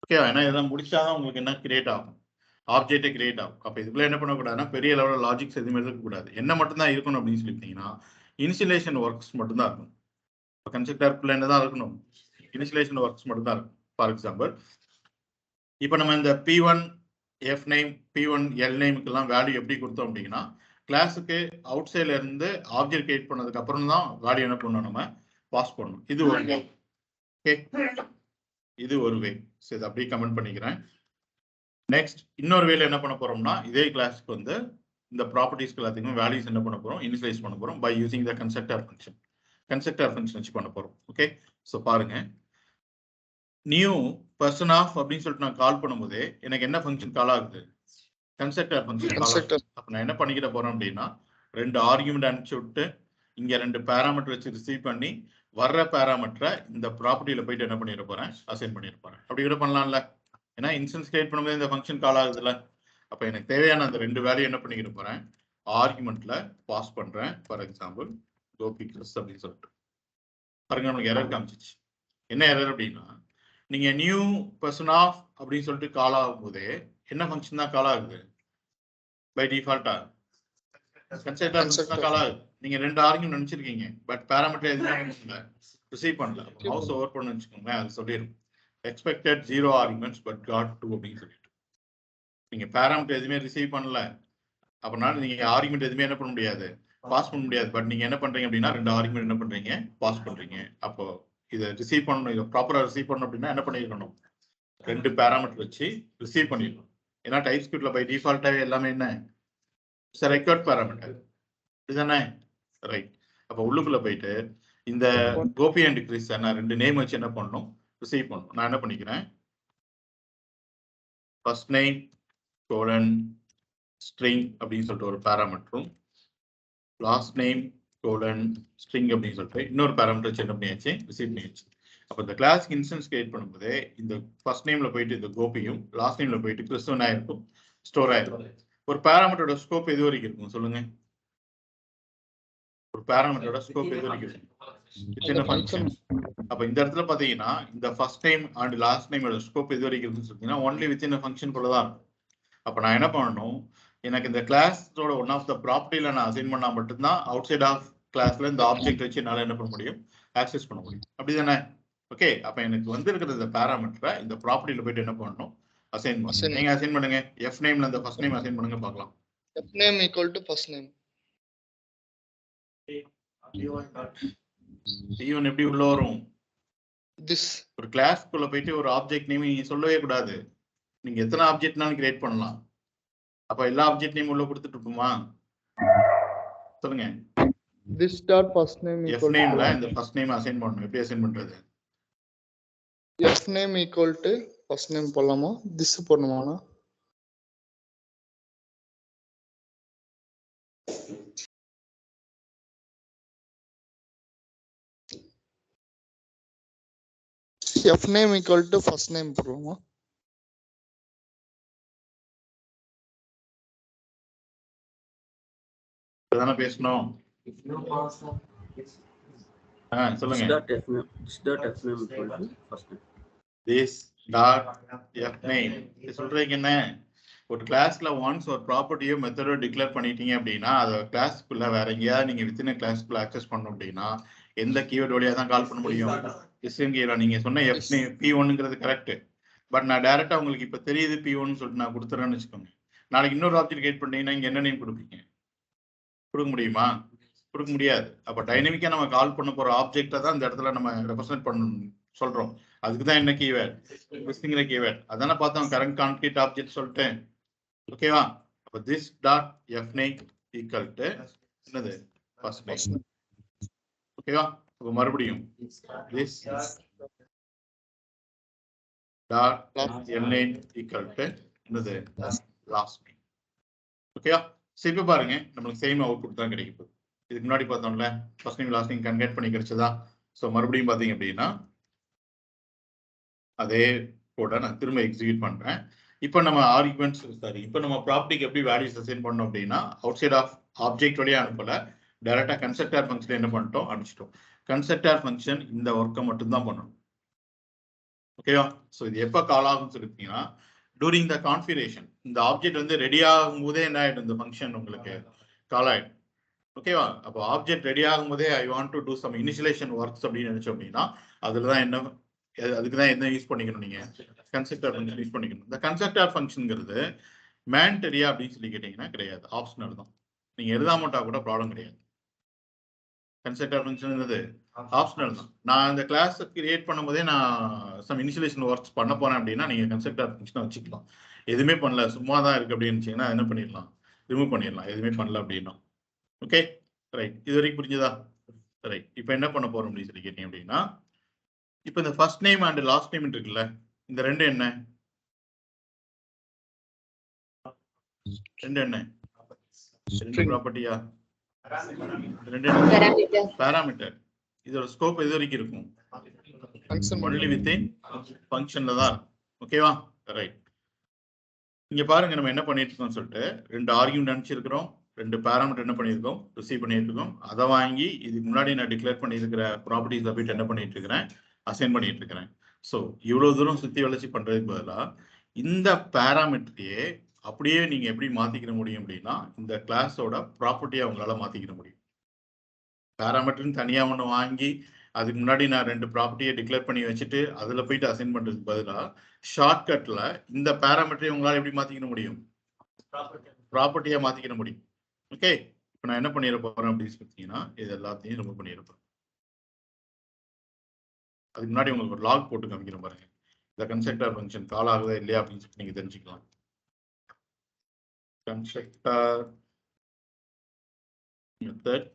A: ஓகே, ஏன்னா இதெல்லாம் முடிச்சாதான் உங்களுக்கு என்ன கிரியேட் ஆகும், ஆப்ஜெக்டே கிரியேட் ஆகும். அப்போ இதுக்குள்ள என்ன பண்ணக்கூடாதுன்னா பெரிய லெவலில் லாஜிக்ஸ் எதுவுமே எழுதக்கூடாது. என்ன மட்டும்தான் இருக்கணும் அப்படின்னு சொல்லிட்டீங்கன்னா இனிஷியலேஷன் ஒர்க்ஸ் மட்டும்தான் இருக்கும். கன்ஸ்ட்ரக்டருக்குள்ள என்னதான் இருக்கணும், இனிஷியலேஷன் ஒர்க்ஸ் மட்டும்தான் இருக்கும். ஃபார் எக்ஸாம்பிள், இப்போ நம்ம இந்த P1 F name P1 L நேமுக்கெல்லாம் வேல்யூ எப்படி கொடுத்தோம் அப்படின்னா, கிளாஸுக்கு அவுட் சைட்ல இருந்து ஆப்ஜெக்ட் கிரியேட் பண்ணதுக்கு அப்புறம் தான் வேல்யூ என்ன பண்ணணும், நம்ம பாஸ் பண்ணணும். இது ஒரு வே. ஓகே, இது ஒரு வே. சரி, இதை அப்படியே கமெண்ட் பண்ணிக்கிறேன். நெக்ஸ்ட் இன்னொரு வேல என்ன பண்ண போறோம்னா, இதே கிளாஸ்க்கு வந்து இந்த ப்ராப்பர்ட்டிஸ்க்கு எல்லாத்துக்குமே வேல்யூஸ் என்ன பண்ண போறோம், இனிஷியலைஸ் பண்ண போறோம் by using the constructor function. Constructor function வச்சு பண்ண போறோம். ஓகே, ஸோ பாருங்க, நியூ பர்சன் ஆஃப் அப்படின்னு சொல்லிட்டு நான் கால் பண்ணும்போது எனக்கு என்ன ஃபங்க்ஷன் கால் ஆகுது, கன்ஸ்ட்ரக்டர் ஃபங்க்ஷன் கால் ஆகுது. அப்ப நான் என்ன பண்ணிக்கிட்ட போறேன் அப்படின்னா, 2 ஆர்குமெண்ட் அனுப்பிச்சு விட்டு இங்க 2 பேராமீட்டர் வச்சு ரிசீவ் பண்ணி வர்ற பேராமீட்டரை இந்த ப்ராப்பர்ட்டியில போயிட்டு என்ன பண்ணிட போறேன், அசைன் பண்ணிட போறேன். அப்படி கூட பண்ணலாம்ல, ஏன்னா இன்ஸ்டன்ஸ் கிரியேட் பண்ணும்போது இந்த ஃபங்க்ஷன் கால் ஆகுதுல்ல. அப்ப எனக்கு தேவையான அந்த 2 வேல்யூ என்ன பண்ணிக்கிட்டு போறேன், ஆர்குமெண்ட்ல பாஸ் பண்றேன். ஃபார் எக்ஸாம்பிள் கோபி கிறிஸ் அப்படின்னு சொல்லிட்டு பாருங்க, நமக்கு எரர் காமிச்சிச்சு. என்ன எரர் அப்படின்னா, நீங்க நியூ பர்சன் ஆஃப் அப்படின்னு சொல்லிட்டு கால் ஆகும் போதே என்ன ஃபங்க்ஷன் தான் கால் ஆகுது, பை டிஃபால்ட்டா கன்ஸ்ட்ரக்டர் ஃபங்க்ஷன் தான் கால் ஆகுது. நீங்க 2 ஆர்குமெண்ட் நினைச்சிருக்கீங்க, பட் பேராமீட்டர் எதுவுமே ரிசீவ் பண்ணல. ஹவுஸ் ஓவர் பண்ணு வச்சுக்கோங்க, அது சொல்லிடும் எக்ஸ்பெக்டட் 0 ஆர்குமெண்ட்ஸ் பட் காட் 2 அப்படின்னு சொல்லிட்டு. நீங்க பேராமீட்டர் எதுவுமே ரிசீவ் பண்ணல, அப்படினால நீங்க ஆர்குமெண்ட் எதுவுமே என்ன பண்ண முடியாது, பாஸ் பண்ண முடியாது. பட் நீங்க என்ன பண்றீங்க அப்படின்னா 2 ஆர்குமெண்ட் என்ன பண்றீங்க, பாஸ் பண்றீங்க. அப்போ இதை ரிசீவ் பண்ணணும், இதை ப்ராப்பரா ரிசீவ் பண்ணணும் அப்படின்னா என்ன பண்ணிருக்கணும், 2 பேராமீட்டர் வச்சு ரிசீவ் பண்ணிடணும். ஏன்னா டைப் ஸ்கிரிப்ட்ல பை டிஃபால்ட்டாவே எல்லாமே என்ன, ரெக்கார்ட் பேராமீட்டர் இதுதானே, ரைட். அப்போ உள்ளுக்குள்ள போயிட்டு இந்த கோபி அண்ட் கிறிஸ் நான் 2 நேம் வச்சு என்ன பண்ணணும், ரிசீவ் பண்ணணும். நான் என்ன பண்ணிக்கிறேன், ஃபர்ஸ்ட் நேம் கோலன் ஸ்ட்ரிங் அப்படின்னு சொல்லிட்டு ஒரு பேராமீட்டரும், லாஸ்ட் நேம் கோலன் ஸ்ட்ரிங் அப்படின்னு சொல்லிட்டு இன்னொரு பேராமீட்டர் வச்சு என்ன பண்ணியாச்சு, ரிசீவ் பண்ணியாச்சு. அப்போ இந்த கிளாஸ் இன்ஸ்டன்ஸ் கிரியேட் பண்ணும்போது இந்த ஃபர்ஸ்ட் நேம்ல போயிட்டு இந்த கோபியும் லாஸ்ட் நேம்ல போயிட்டு கிறிஸ்துவன் ஆயிருக்கும், ஸ்டோர் ஆயிருக்கும். ஒரு பேராமீட்டரோட ஸ்கோப் எது வரைக்கும் இருக்கும் சொல்லுங்க, ஒரு பேராமீட்டரோட ஸ்கோப் எது வரைக்கும் இருக்கும், இத்தனை ஃபங்க்ஷன். அப்ப இந்த இடத்துல பாத்தீங்கன்னா இந்த ஃபர்ஸ்ட் டைம் அண்ட் லாஸ்ட் டைமோட ஸ்கோப் எது வரைக்கும் இருக்குன்னு சொல்லிட்டீங்கன்னா ஒன்லி வித்தின் ஃபங்க்ஷன் குள்ள தான் இருக்கும். அப்ப நான் என்ன பண்ணணும், எனக்கு இந்த கிளாஸோட ஒன் ஆஃப் த ப்ராப்பர்ட்டில நான் அசைன் பண்ணா மட்டும்தான் அவுட் சைட் ஆஃப் கிளாஸ்ல இந்த ஆப்ஜெக்ட் வச்சு என்னால என்ன பண்ண முடியும், ஆக்சஸ் பண்ண முடியும். அப்படிதானே? ஓகே, அப்ப எனக்கு வந்து இருக்கிற இந்த பேராமீட்டரை இந்த ப்ராப்பர்ட்டில போயிட்டு என்ன பண்ணணும், அசைன் பண்ணணும். நீங்க அசைன் பண்ணுங்க, எஃப் நேம்ல இந்த ஃபர்ஸ்ட் நேம் அசைன் பண்ணுங்க பார்க்கலாம்.
B: F name equal to first name.
A: P1 எப்படி உள்ள வரும்,
B: திஸ்
A: ஒரு கிளாஸ்க்குள்ள போயிட்டு ஒரு ஆப்ஜெக்ட் நேம் நீங்க சொல்லவே கூடாது. நீங்க எத்தனை ஆப்ஜெக்ட்னாலும் கிரியேட் பண்ணலாம். அப்ப எல்லா ஆப்ஜெக்ட் நேம் உள்ள கொடுத்துட்டு இருக்குமா சொல்லுங்க.
B: This dot first name
A: F நேம்ல இந்த ஃபர்ஸ்ட் நேம் அசைன் பண்ணனும். எப்படி அசைன் பண்றது,
B: F name equal to first name போடலாமா, திஸ் போடணுமானா, F name equal to first name போடலாமா,
A: தான பேசணும். சொல்லுங்க. this dot f name சொல்றீங்க என்ன, ஒரு கிளாஸ்ல ஒன்ஸ் ஒரு ப்ராப்பர்ட்டியோ மெத்தடோ டிக்ளேர் பண்ணிட்டீங்க அப்படின்னா அதை கிளாஸ்க்குள்ள வேற எங்கேயாவது நீங்க வித்தின் கிளாஸ்க்குள்ள ஆக்சஸ் பண்ணணும் அப்படின்னா எந்த கீவேர்ட் வழியா தான் கால் பண்ண முடியும், டிஸ்டிங்ல. நீங்க சொன்ன எஃப் நேம் P1ங்கிறது கரெக்ட். பட் நான் டைரக்டா உங்களுக்கு இப்ப தெரியுது P1 சொல்லிட்டு நான் கொடுத்துறேன்னு வச்சுக்கோங்க. நாளைக்கு இன்னொரு ஆப்ஜெக்ட் கிரியேட் பண்ணீங்கன்னா இங்க என்ன நேம் கொடுப்பீங்க, கொடுக்க முடியுமா, கொடுக்க முடியாது. அப்ப டைனமிக்கா நம்ம கால் பண்ண போற ஆப்ஜெக்ட்டை தான் இந்த இடத்துல நம்ம ரெப்ரசென்ட் பண்ணணும் சொல்றோம். அதுக்கு தான் என்ன கீவேர்ட், லிஸ்டிங்கிற கீவேர்ட். அதானே பார்த்தோம் கரண்ட் கான்கிரீட் ஆப்ஜெக்ட் சொல்லிட்டு. ஓகேவா? அப்ப this dot F name equal to என்னது ஃபர்ஸ்ட்
B: first
A: நேம்.
B: name.
A: ஓகேவா? அப்ப மறுபடியும் this dot name equal to என்னது லாஸ்ட் நேம். ஓகேவா? சரி இப்ப பாருங்க நமக்கு சேம் அவுட்புட் தான் கிடைக்கும். இதுக்கு முன்னாடி பார்த்தோம்ல first name last name convert பண்ணி கிடைச்சதா? ஸோ மறுபடியும் பார்த்தீங்க அப்படின்னா அதே கோட நான் திரும்ப எக்ஸிக்யூட் பண்றேன். இப்போ நம்ம ஆர்குமெண்ட்ஸ் சாரி இப்போ நம்ம ப்ராப்பர்ட்டிக்கு எப்படி வேல்யூஸ் அசைன் பண்ணோம் அப்படின்னா அவுட் சைட் ஆஃப் ஆப்ஜெக்ட் வழியா அனுப்பல, டைரக்டா கன்ஸ்ட்ரக்டர் ஃபங்க்ஷன் என்ன பண்ணிட்டோம் அனுப்பிச்சிட்டோம். கன்ஸ்ட்ரக்டர் ஃபங்க்ஷன் இந்த ஒர்க்கை மட்டும் தான் பண்ணணும். ஓகேவா? ஸோ இது எப்போ கால் ஆகும்னு சொல்லிட்டீங்கன்னா டூரிங் த கான்ஃபிகரேஷன் இந்த ஆப்ஜெக்ட் வந்து ரெடி ஆகும் போதே என்ன ஆயிடும், இந்த ஃபங்க்ஷன் உங்களுக்கு கால் ஆயிடும். ஓகேவா? அப்போ ஆப்ஜெக்ட் ரெடி ஆகும் போதே I want to do some initialisation works அப்படின்னு நினைச்சோம் அப்படின்னா அதுல தான் என்ன அதுக்கு தான் என்ன யூஸ் பண்ணிக்கணும், நீங்க கன்ஸ்ட்ரக்டர் ஃபங்க்ஷன் யூஸ் பண்ணிக்கணும். இந்த கன்ஸ்ட்ரக்டர் ஃபங்க்ஷன்ங்கிறது மேண்டரியா அப்படின்னு சொல்லி கேட்டீங்கன்னா கிடையாது, ஆப்ஷனல் தான். நீங்க எழுதாமட்டா கூட ப்ராப்ளம் கிடையாது. கன்ஸ்ட்ரக்டர் ஃபங்க்ஷன்ங்கிறது ஆப்ஷனல் தான். நான் இந்த கிளாஸ் கிரியேட் பண்ணும்போதே நான் சம் இனிஷியலேஷன் ஒர்க்ஸ் பண்ண போறேன் அப்படின்னா நீங்க கன்ஸ்ட்ரக்டர் ஃபங்க்ஷனை வச்சுக்கலாம். எதுவுமே பண்ணல சும்மா தான் இருக்கு அப்படின்னு நினைச்சீங்கன்னா என்ன பண்ணிடலாம், ரிமூவ் பண்ணிடலாம் எதுவுமே பண்ணல அப்படின்னா. ஓகே ரைட், இது வரைக்கும் புரிஞ்சதா? ரைட், இப்போ என்ன பண்ண போறோம் அப்படின்னு சொல்லி கேட்டீங்க அப்படின்னா இப்போ இந்த first name and last name இருக்குல்ல, இந்த ரெண்டு என்ன ரெண்டு ப்ராப்பர்ட்டியா? ரெண்டு பாராமீட்டர். இதோட ஸ்கோப் எது வரைக்கும் இருக்கும்? ஒன்லி வித்தின் ஃபங்க்ஷன்ல தான். ஓகேவா? ரைட், இங்க பாருங்க நம்ம என்ன பண்ணிட்டு இருக்கோம்னு சொல்லிட்டு ரெண்டு ஆர்கியூமெண்ட் அனுப்பிச்சிருக்கிறோம், ரெண்டு பாராமீட்டர் என்ன பண்ணியிருக்கோம் ரிசீவ் பண்ணிட்டு இருக்கோம். அதை வாங்கி இதுக்கு முன்னாடி நான் டிக்ளேர் பண்ணியிருக்கிற ப்ராப்பர்ட்டிஸ் போயிட்டு என்ன பண்ணிட்டு இருக்கிறேன், அசைன் பண்ணிட்டு இருக்கிறேன். ஸோ இவ்வளவு தூரம் சுத்தி வளர்ச்சி பண்றதுக்கு பதிலாக இந்த பாராமீட்டரையே அப்படியே நீங்க எப்படி மாத்திக்கிற முடியும் அப்படின்னா இந்த கிளாஸோட ப்ராப்பர்ட்டியை உங்களால மாத்திக்கிற முடியும். பாராமீட்டர்னு தனியா ஒன்று வாங்கி அதுக்கு முன்னாடி நான் ரெண்டு ப்ராப்பர்ட்டியை டிக்ளேர் பண்ணி வச்சுட்டு அதுல போயிட்டு அசைன் பண்றதுக்கு பதிலாக ஷார்ட்கட்ல இந்த பாராமீட்டரை உங்களால எப்படி மாத்திக்கிற முடியும், ப்ராப்பர்ட்டியா மாத்திக்கிற முடியும். ஓகே, இப்போ நான் என்ன பண்ணிட போறேன் அப்படின்னு பார்த்தீங்கன்னா இது எல்லாத்தையும் ரிமூவ் பண்ணியிருப்பேன். அதுக்கு முன்னாடி உங்களுக்கு ஒரு லாக் போட்டு காமிக்கிற பாருங்க, இந்த கன்ஸ்ட்ரக்டர் ஃபங்க்ஷன் கால் ஆகுதா இல்லையா அப்படின்னு சொல்லி நீங்க தெரிஞ்சுக்கலாம். கன்ஸ்ட்ரக்டர் மெத்தட்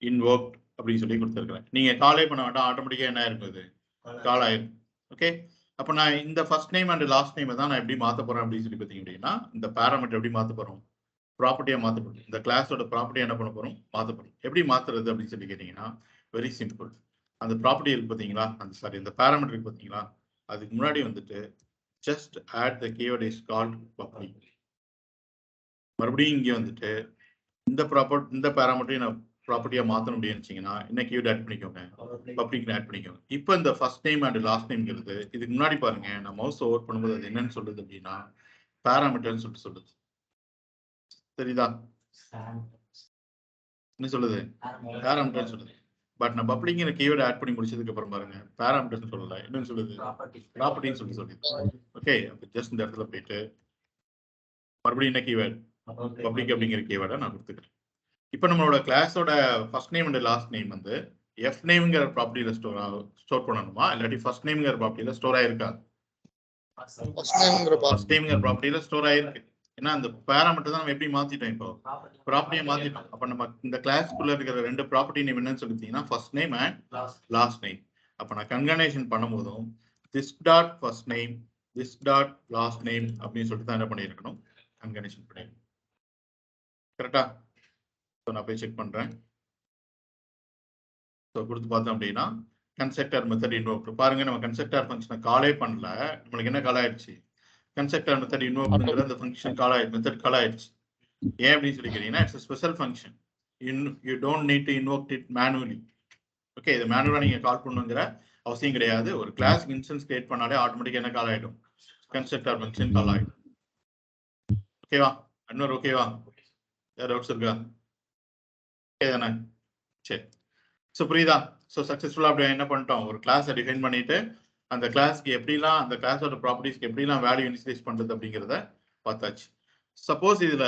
A: இன்வோக்ட் அப்படின்னு சொல்லி கொடுத்துருக்கேன். நீங்க காலே பண்ண வேண்டாம், ஆட்டோமேட்டிக்கா என்ன இருக்குது கால் ஆயிரும். ஓகே, அப்போ நான் இந்த first name and last name தான் நான் எப்படி மாத்த போறேன் அப்படின்னு சொல்லி பார்த்தீங்க அப்படின்னா இந்த பாராமீட்டர் எப்படி மாத்த போறோம், ப்ராப்பர்ட்டியா மாத்த போறோம். இந்த கிளாஸோட ப்ராப்பர்ட்டி என்ன பண்ண போறோம், மாத்த போறோம். எப்படி மாத்துறது அப்படின்னு சொல்லி கேட்டீங்கன்னா வெரி சிம்பிள். அந்த ப்ராப்பர்ட்டி இருக்கு பார்த்தீங்களா, அந்த சாரி இந்த பாராமீட்டர் இருக்கு பார்த்தீங்களா, அதுக்கு முன்னாடி வந்துட்டு just add the keyword is called public. மறுபடியும் இங்கே வந்துட்டு இந்த பாராமீட்டரையும் நான் ப்ராப்பர்ட்டியா மாத்தணும் அப்படின்னு நினைச்சீங்கன்னா என்ன கீவேர்ட் ஆட் பண்ணிக்கோங்க, பப்ளிக் ஆட் பண்ணிக்கோங்க. இப்போ இந்த ஃபர்ஸ்ட் நேம் அண்ட் லாஸ்ட் நேம்ங்கிறது இதுக்கு முன்னாடி பாருங்க நான் மவுஸ் ஓவர் பண்ணும்போது அது என்னன்னு சொல்லுது அப்படின்னா பாராமீட்டர்னு சொல்லிட்டு சொல்லுது. தெரியுதா என்ன சொல்லுது, பாராமீட்டர்னு சொல்லுது. பட் நான் பப்ளிக்ங்கிற கீவேர்ட் ஆட் பண்ணி முடிச்சதுக்கு அப்புறம் பாருங்க பாராமீட்டர்ஸ் சொல்லல, என்னன்னு சொல்லுது, ப்ராப்பர்ட்டின்னு சொல்லுது. ஓகே, அப்ப ஜஸ்ட் இந்த இடத்துல போயிட்டு மறுபடியும் என்ன கீவேர்ட் பப்ளிக் அப்படிங்கிற கீவேர்டை நான் கொடுத்துக்கிறேன். இப்போ நம்மளோட கிளாஸோட first name and last name வந்து எஃப் நேம்ங்கிற ப்ராப்பர்ட்டியில ஸ்டோர் பண்ணணுமா இல்லாட்டி ஃபர்ஸ்ட் நேம்ங்கிற ப்ராப்பர்ட்டியில ஸ்டோர் ஆயிருக்கா? ஃபர்ஸ்ட் நேம்ங்கிற ப்ராப்பர்ட்டியில ஸ்டோர் ஆயிருக்கு. ஏன்னா அந்த பாராமீட்டர் தான் நம்ம எப்படி மாத்திட்டோம், இப்போ ப்ராப்பர்ட்டியை மாத்திட்டோம். அப்ப நம்ம இந்த கிளாஸ்க்குள்ள இருக்கிற ரெண்டு ப்ராப்பர்ட்டி நேம் என்னன்னு சொல்லிட்டீங்கன்னா first name and last name. அப்ப நான் கன்கனேஷன் பண்ணும்போதும் this dot first name this dot last name அப்படின்னு சொல்லிட்டு தான் என்ன பண்ணியிருக்கணும், கன்கனேஷன் பண்ணிருக்கணும். கரெக்டா? நான் போய் செக் பண்றேன். ஸோ கொடுத்து பார்த்தோம் அப்படின்னா கன்ஸ்ட்ரக்டர் மெத்தட் இன்வோக் பாருங்க, நம்ம கன்ஸ்ட்ரக்டர் ஃபங்க்ஷனை காலே பண்ணல, நம்மளுக்கு என்ன கால் ஆயிடுச்சு, கன்ஸ்ட்ரக்டர் மெத்தட் இன்வோக்ங்கிற அந்த ஃபங்க்ஷன் கால் ஆயிடுச்சு, மெத்தட் கால் ஆயிடுச்சு. ஏன் அப்படின்னு சொல்லி கேட்டீங்கன்னா it's special function, you don't need to invoke it manually. Okay, இது மேனுவலா நீங்க கால் பண்ணுங்கிற அவசியம் கிடையாது. ஒரு கிளாஸ் இன்ஸ்டன்ஸ் கிரியேட் பண்ணாலே ஆட்டோமேட்டிக்கா என்ன கால் ஆயிடும், கன்ஸ்ட்ரக்டர் ஃபங்க்ஷன் கால் ஆயிடும். ஓகேவா? இன்னொரு ஓகேவா? ஏதாவது டவுட்ஸ் இருக்கா? ஓகே தானே? சரி, ஸோ புரியுதா? ஸோ சக்ஸஸ்ஃபுல்லாக அப்படி என்ன பண்ணிட்டோம், ஒரு கிளாஸை டிஃபைன் பண்ணிட்டு அந்த கிளாஸ்க்கு எப்படிலாம் அந்த கிளாஸோட ப்ராப்பர்ட்டிஸ்க்கு எப்படிலாம் வேல்யூ இனிஷியலைஸ் பண்றது அப்படிங்கிறத பார்த்தாச்சு. சப்போஸ் இதுல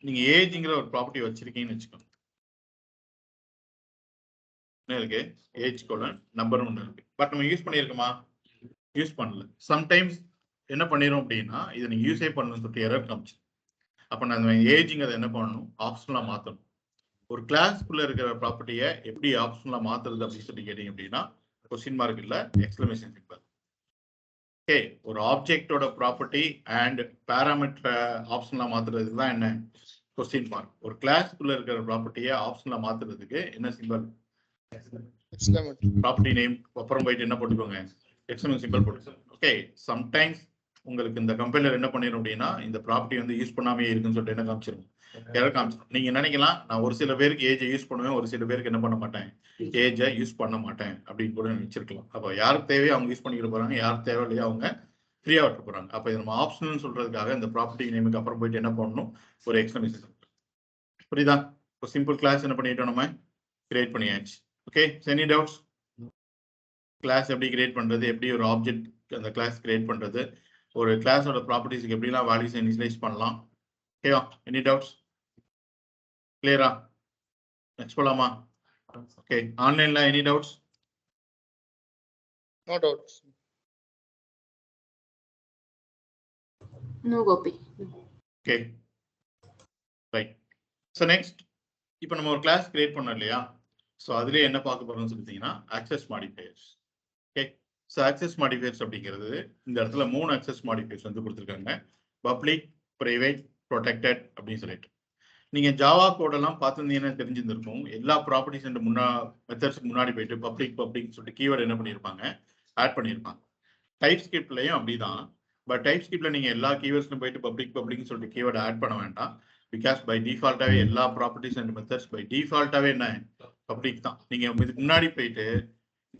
A: நீங்க ஏஜ்ங்கிற ஒரு ப்ராப்பர்ட்டி வச்சிருக்கீங்கன்னு வச்சுக்கோங்க, என்ன இருக்கு, ஏஜ் கோலன் நம்பர் ஒன்று இருக்கு. பட் நம்ம யூஸ் பண்ணியிருக்கோமா, யூஸ் பண்ணல. சம்டைம்ஸ் என்ன பண்ணிடும் அப்படின்னா இதை நீங்க யூஸே பண்ணணும்னு சொல்லிட்டு எரர் காமிச்சு, அப்போ நான் ஏஜ்ங்கிறத என்ன பண்ணணும், ஆப்ஷனலா மாற்றணும். ஒரு கிளாஸ்க்குள்ள இருக்கிற ப்ராப்பர்ட்டியை எப்படி ஆப்ஷனலா மாத்துறது அப்படின்னு சொல்லி கேட்டீங்க அப்படின்னா கொஸ்டின் மார்க் இல்ல எக்ஸ்கிளமேஷன் சிம்பல். ஓகே, ஒரு ஆப்ஜெக்டோட ப்ராப்பர்ட்டி அண்ட் பாராமீட்டர் ஆப்ஷனலா மாத்துறதுக்கு தான் என்ன கொஸ்டின் மார்க். ஒரு கிளாஸ்க்குள்ள இருக்கிற ப்ராப்பர்ட்டியை ஆப்ஷனலா மாத்துறதுக்கு என்ன சிம்பல்? ப்ராப்பர்ட்டி நேம் அப்புறம் போயிட்டு என்ன போட்டுக்கோங்க, எக்ஸ்கிளமேஷன் சிம்பல் போட்டுக்கோங்க. ஓகே, சம்டைம்ஸ் உங்களுக்கு இந்த கம்பைலர் என்ன பண்ணிடும் அப்படின்னா இந்த ப்ராப்பர்ட்டி வந்து யூஸ் பண்ணாமே இருக்குன்னு சொல்லிட்டு என்ன காமிச்சிடும், எரர் காமிச்சிடும். நீங்க நினைக்கலாம் நான் ஒரு சில பேருக்கு ஏஜை யூஸ் பண்ணுவேன், ஒரு சில பேருக்கு என்ன பண்ண மாட்டேன், ஏஜை யூஸ் பண்ண மாட்டேன் அப்படின்னு கூட நினைச்சிருக்கலாம். அப்போ யாருக்கு தேவையோ அவங்க யூஸ் பண்ணிக்கிட்டு போறாங்க, யாருக்கு தேவை இல்லையோ அவங்க ஃப்ரீயா விட்டு போறாங்க. அப்போ இது நம்ம ஆப்ஷனல் சொல்றதுக்காக இந்த ப்ராப்பர்ட்டி நேமுக்கு அப்புறம் போயிட்டு என்ன பண்ணணும், ஒரு எக்ஸ்கிளமேஷன். புரியுதா? இப்போ சிம்பிள் கிளாஸ் என்ன பண்ணிட்டோம், நம்ம கிரியேட் பண்ணியாச்சு. Okay, any doubts? கிளாஸ் எப்படி கிரியேட் பண்றது, எப்படி ஒரு ஆப்ஜெக்ட் அந்த கிளாஸ் கிரியேட் பண்றது, ஒரு கிளாஸோட ப்ராப்பர்ட்டிஸ்க்கு எப்படிலாம் வேல்யூஸ் இனிஷியலைஸ் பண்ணலாம். ஓகேவா? Any doubts? கிளியரா? நெக்ஸ்ட் போலாமா? ஓகே, ஆன்லைன்ல any doubts?
B: No doubts.
C: No, Gopi.
A: Okay, right. So next இப்போ நம்ம ஒரு கிளாஸ் கிரியேட் பண்ணோம் இல்லையா, ஸோ அதுலேயே என்ன பார்க்க போறோம்னு சொல்லிட்டீங்கன்னா access modifiers. Okay, so access modifiers அப்படிங்கிறது இந்த இடத்துல 3 ஆக்சஸ் மாடிஃபையர்ஸ் வந்து கொடுத்துருக்காங்க. பப்ளிக், பிரைவேட், ப்ரொடெக்டட் அப்படின்னு சொல்லிட்டு. நீங்க ஜாவா கோடெல்லாம் பார்த்துருந்தீங்கன்னா தெரிஞ்சிருந்திருக்கும். எல்லா ப்ராப்பர்ட்டிஸ் அண்ட் மெத்தட்ஸ்க்கு முன்னாடி போயிட்டு பப்ளிக் சொல்லிட்டு கீவேர்டு என்ன பண்ணியிருப்பாங்க, ஆட் பண்ணியிருப்பாங்க. டைப் ஸ்கிரிப்ட்லையும் அப்படிதான். பட் டைப் ஸ்கிரிப்ட்ல நீங்க எல்லா கீவேர்ட்ஸ்லும் போயிட்டு பப்ளிக் சொல்லிட்டு கீவேர்டு ஆட் பண்ண வேண்டாம். பிகாஸ் பை டிஃபால்ட்டாவே எல்லா ப்ராப்பர்ட்டிஸ் அண்ட் மெத்தட்ஸ் பை டிஃபால்ட்டாவே என்ன பப்ளிக் தான். நீங்க இதுக்கு முன்னாடி போயிட்டு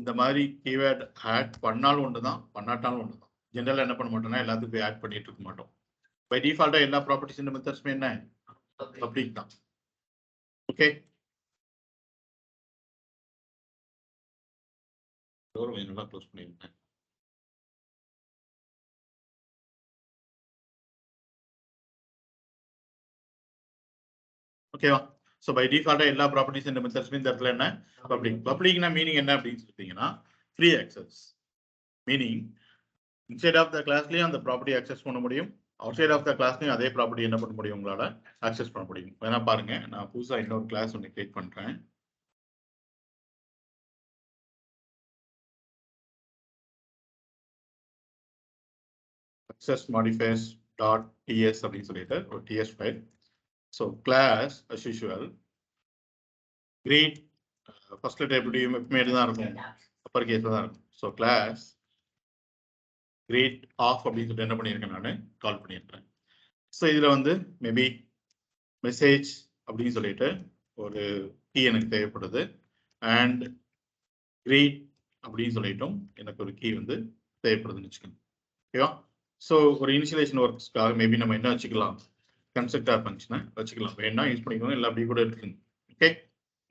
A: இந்த மாதிரி கீவேர்டு ஆட் பண்ணாலும் ஒன்று தான், பண்ணாட்டாலும் ஒன்று தான். ஜென்ரலாக என்ன பண்ண மாட்டோம்னா எல்லாத்துக்கும் போய் ஆட் பண்ணிட்டு இருக்க மாட்டோம். பை டிஃபால்ட்டா எல்லா ப்ராப்பர்ட்டிஸ் அண்ட் மெத்தட்ஸுமே என்ன பப்ளிக் தான். ஓகே, நல்லா க்ளோஸ் பண்ணிருக்கேன். ஓகேவா? ஸோ பை டிஃபால்ட்டா எல்லா ப்ராப்பர்ட்டிஸ் அண்ட் மெத்தட்ஸுமே இந்த இடத்துல என்ன பப்ளிக். பப்ளிக்னா மீனிங் என்ன அப்படின்னு சொல்லிட்டீங்கன்னா free access. Meaning inside of the கிளாஸ்லயும் அந்த ப்ராப்பர்ட்டி ஆக்சஸ் பண்ண முடியும், அவுட் சைட் ஆஃப் த கிளாஸ்லயும் அதே ப்ராப்பர்ட்டி என்ன பண்ண முடியும், உங்களால ஆக்சஸ் பண்ண முடியும். வேணா பாருங்க, நான் புதுசா இன்னொரு கிளாஸ் ஒன்று கிரியேட் பண்றேன். access modifiers dot ts அப்படின்னு சொல்லிட்டு ஒரு ts file. So class as usual greet first letter எப்படியும் எப்பவுமே தான் இருக்கும், அப்பர் கேஸ்ல தான் இருக்கும். ஸோ கிளாஸ் கிரீட் ஆஃப் அப்படின்னு சொல்லிட்டு என்ன பண்ணியிருக்கேன், நான் கால் பண்ணியிருக்கேன். ஸோ இதுல வந்து மேபி மெசேஜ் அப்படின்னு சொல்லிட்டு ஒரு கீ எனக்கு தேவைப்படுது, அண்ட் கிரீட் அப்படின்னு சொல்லிட்டும் எனக்கு ஒரு கீ வந்து தேவைப்படுதுன்னு வச்சுக்கோங்க. ஓகேவா? ஸோ ஒரு இனிஷியலைசேஷன் ஒர்க்ஸ்க்காக மேபி நம்ம என்ன வச்சுக்கலாம், கன்ஸ்ட்ரக்டர் ஃபங்க்ஷனை வச்சுக்கலாம். வேணா யூஸ் பண்ணிக்கோங்க, இல்லை அப்படி கூட இருக்குங்க. ஓகே,